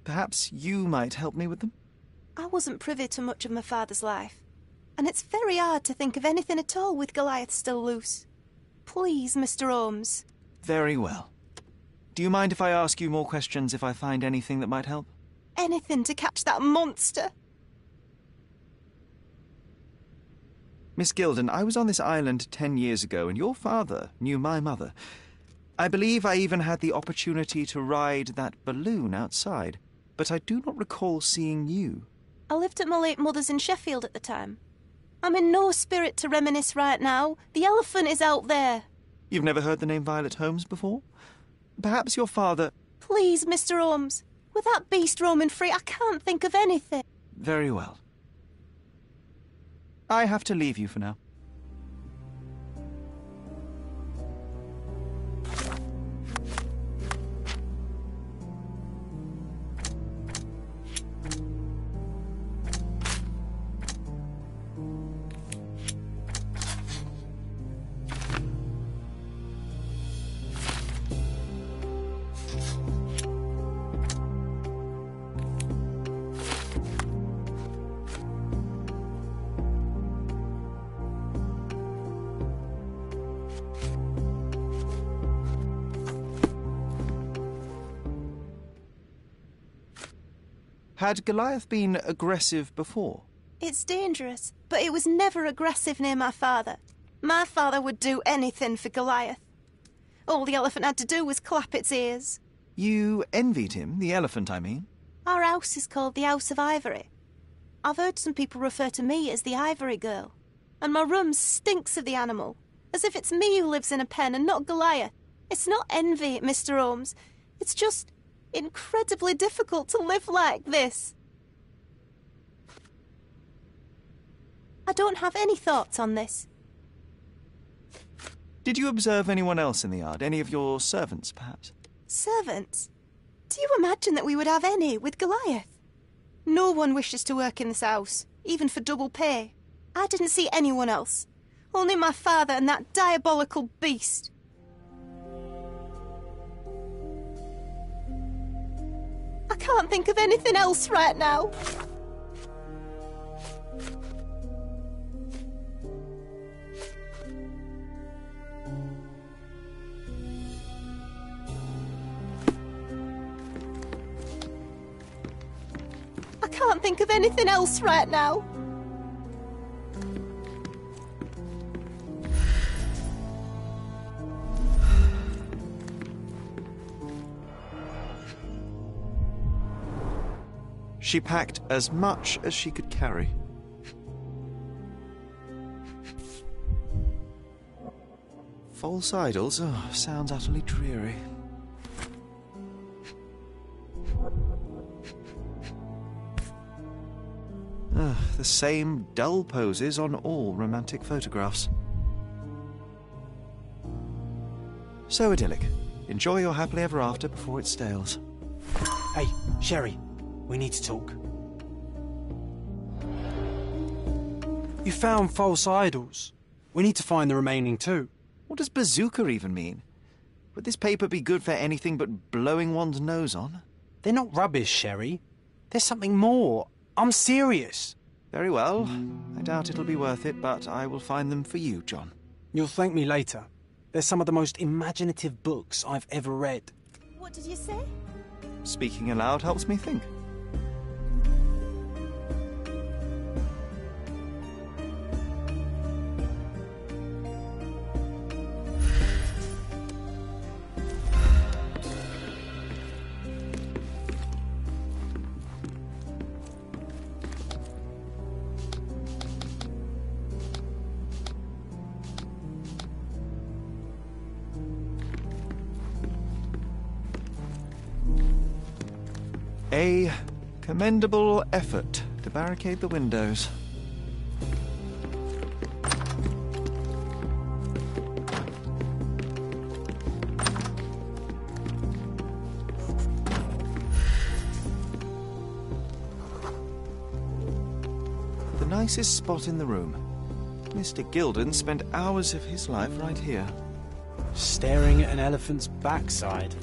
S2: Perhaps you might help me with them?
S11: I wasn't privy to much of my father's life, and it's very hard to think of anything at all with Goliath still loose. Please, Mr. Holmes.
S2: Very well. Do you mind if I ask you more questions if I find anything that might help?
S11: Anything to catch that monster.
S2: Miss Gilden, I was on this island 10 years ago, and your father knew my mother. I believe I even had the opportunity to ride that balloon outside, but I do not recall seeing you.
S11: I lived at my late mother's in Sheffield at the time. I'm in no spirit to reminisce right now. The elephant is out there.
S2: You've never heard the name Violet Holmes before? Perhaps your father...
S11: Please, Mr. Holmes. With that beast roaming free, I can't think of anything.
S2: Very well. I have to leave you for now. Had Goliath been aggressive before?
S11: It's dangerous, but it was never aggressive near my father. My father would do anything for Goliath. All the elephant had to do was clap its ears.
S2: You envied him, the elephant, I mean?
S11: Our house is called the House of Ivory. I've heard some people refer to me as the Ivory Girl. And my room stinks of the animal, as if it's me who lives in a pen and not Goliath. It's not envy, Mr. Holmes. It's just incredibly difficult to live like this. I don't have any thoughts on this.
S2: Did you observe anyone else in the yard? Any of your servants, perhaps?
S11: Servants? Do you imagine that we would have any with Goliath? No one wishes to work in this house, even for double pay. I didn't see anyone else. Only my father and that diabolical beast. I can't think of anything else right now. I can't think of anything else right now.
S2: She packed as much as she could carry. False idols? Oh, sounds utterly dreary. The same dull poses on all romantic photographs. So idyllic. Enjoy your happily ever after before it stales.
S1: Hey, Sherry, we need to talk. You found false idols. We need to find the remaining two.
S2: What does bazooka even mean? Would this paper be good for anything but blowing one's nose on?
S1: They're not rubbish, Sherry. There's something more. I'm serious.
S2: Very well. I doubt it'll be worth it, but I will find them for you, John.
S1: You'll thank me later. They're some of the most imaginative books I've ever read.
S11: What did you say?
S2: Speaking aloud helps me think. A commendable effort to barricade the windows. The nicest spot in the room. Mr. Gilden spent hours of his life right here.
S1: Staring at an elephant's backside.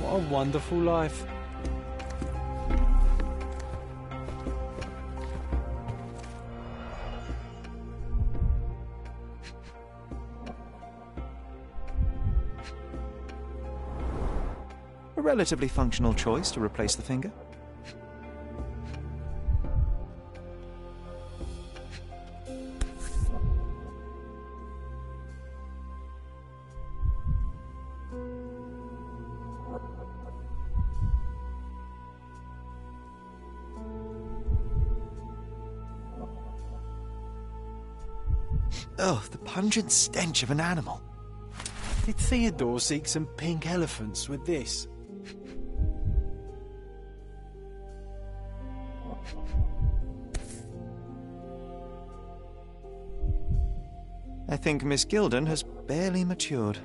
S1: What a wonderful life.
S2: A relatively functional choice to replace the finger. Oh, the pungent stench of an animal.
S1: Did Theodore seek some pink elephants with this?
S2: I think Miss Gilden has barely matured.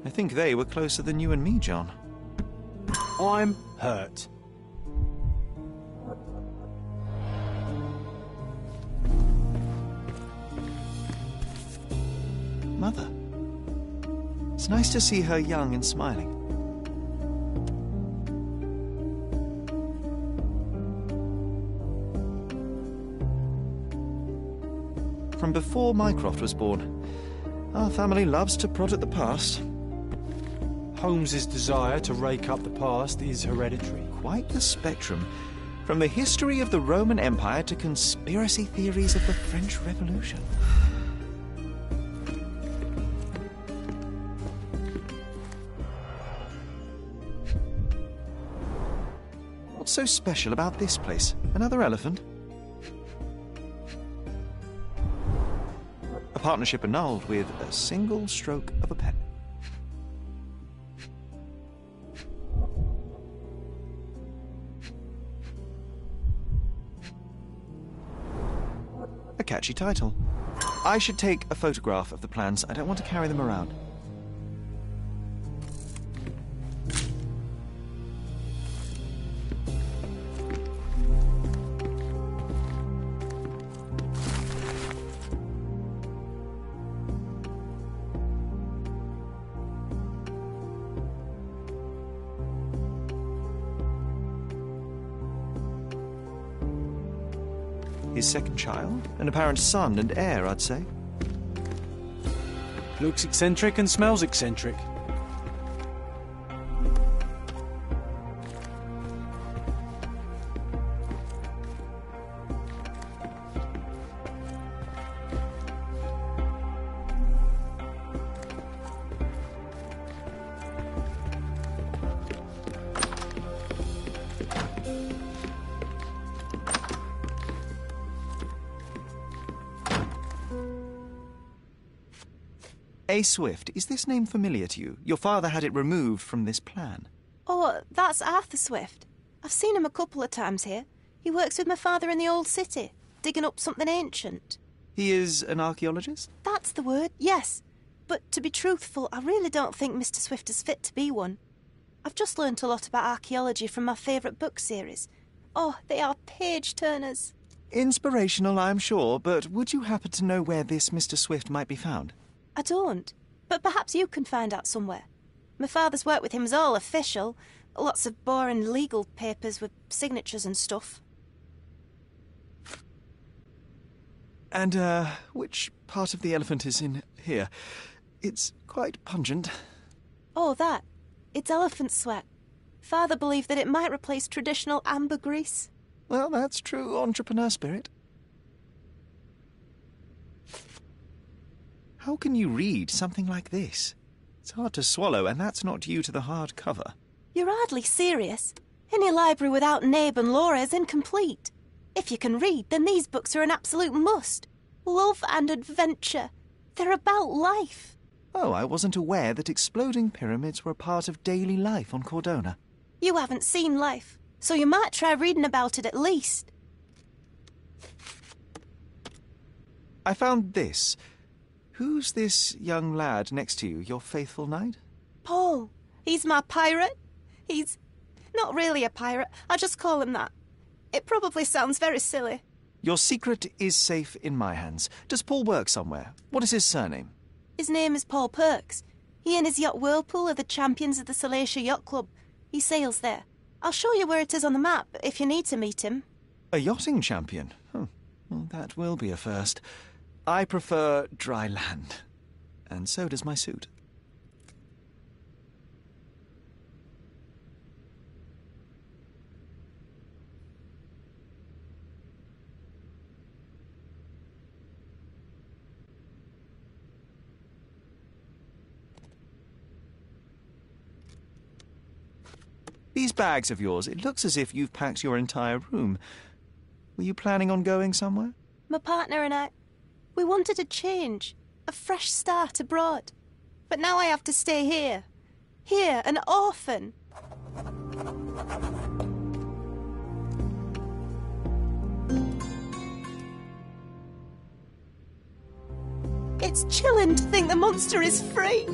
S2: I think they were closer than you and me, John.
S21: I'm hurt.
S2: Mother. It's nice to see her young and smiling. From before Mycroft was born, our family loves to prod at the past.
S21: Holmes's desire to rake up the past is hereditary.
S2: Quite the spectrum. From the history of the Roman Empire to conspiracy theories of the French Revolution. What's so special about this place? Another elephant? A partnership annulled with a single stroke of a pen. A catchy title. I should take a photograph of the plans. I don't want to carry them around. His second child? An apparent son and heir, I'd say.
S21: Looks eccentric and smells eccentric.
S2: A. Swift, is this name familiar to you? Your father had it removed from this plan.
S11: Oh, that's Arthur Swift. I've seen him a couple of times here. He works with my father in the old city, digging up something ancient.
S2: He is an archaeologist?
S11: That's the word, yes. But to be truthful, I really don't think Mr. Swift is fit to be one. I've just learnt a lot about archaeology from my favourite book series. Oh, they are page-turners.
S2: Inspirational, I'm sure, but would you happen to know where this Mr. Swift might be found?
S11: I don't, but perhaps you can find out somewhere. My father's work with him is all official. Lots of boring legal papers with signatures and stuff.
S2: And, which part of the elephant is in here? It's quite pungent.
S11: Oh, that. It's elephant sweat. Father believed that it might replace traditional ambergris.
S2: Well, that's true entrepreneur spirit. How can you read something like this? It's hard to swallow, and that's not due to the hard cover.
S11: You're hardly serious. Any library without Nabe and Laura is incomplete. If you can read, then these books are an absolute must. Love and adventure. They're about life.
S2: Oh, I wasn't aware that exploding pyramids were a part of daily life on Cordona.
S11: You haven't seen life, so you might try reading about it at least.
S2: I found this. Who's this young lad next to you, your faithful knight?
S11: Paul. He's my pirate. He's not really a pirate. I just call him that. It probably sounds very silly.
S2: Your secret is safe in my hands. Does Paul work somewhere? What is his surname?
S11: His name is Paul Perks. He and his yacht Whirlpool are the champions of the Salacia Yacht Club. He sails there. I'll show you where it is on the map if you need to meet him.
S2: A yachting champion? Well, that will be a first. I prefer dry land. And so does my suit. These bags of yours, it looks as if you've packed your entire room. Were you planning on going somewhere?
S11: My partner and I, we wanted a change, a fresh start abroad. But now I have to stay here. Here, an orphan. It's chilling to think the monster is free.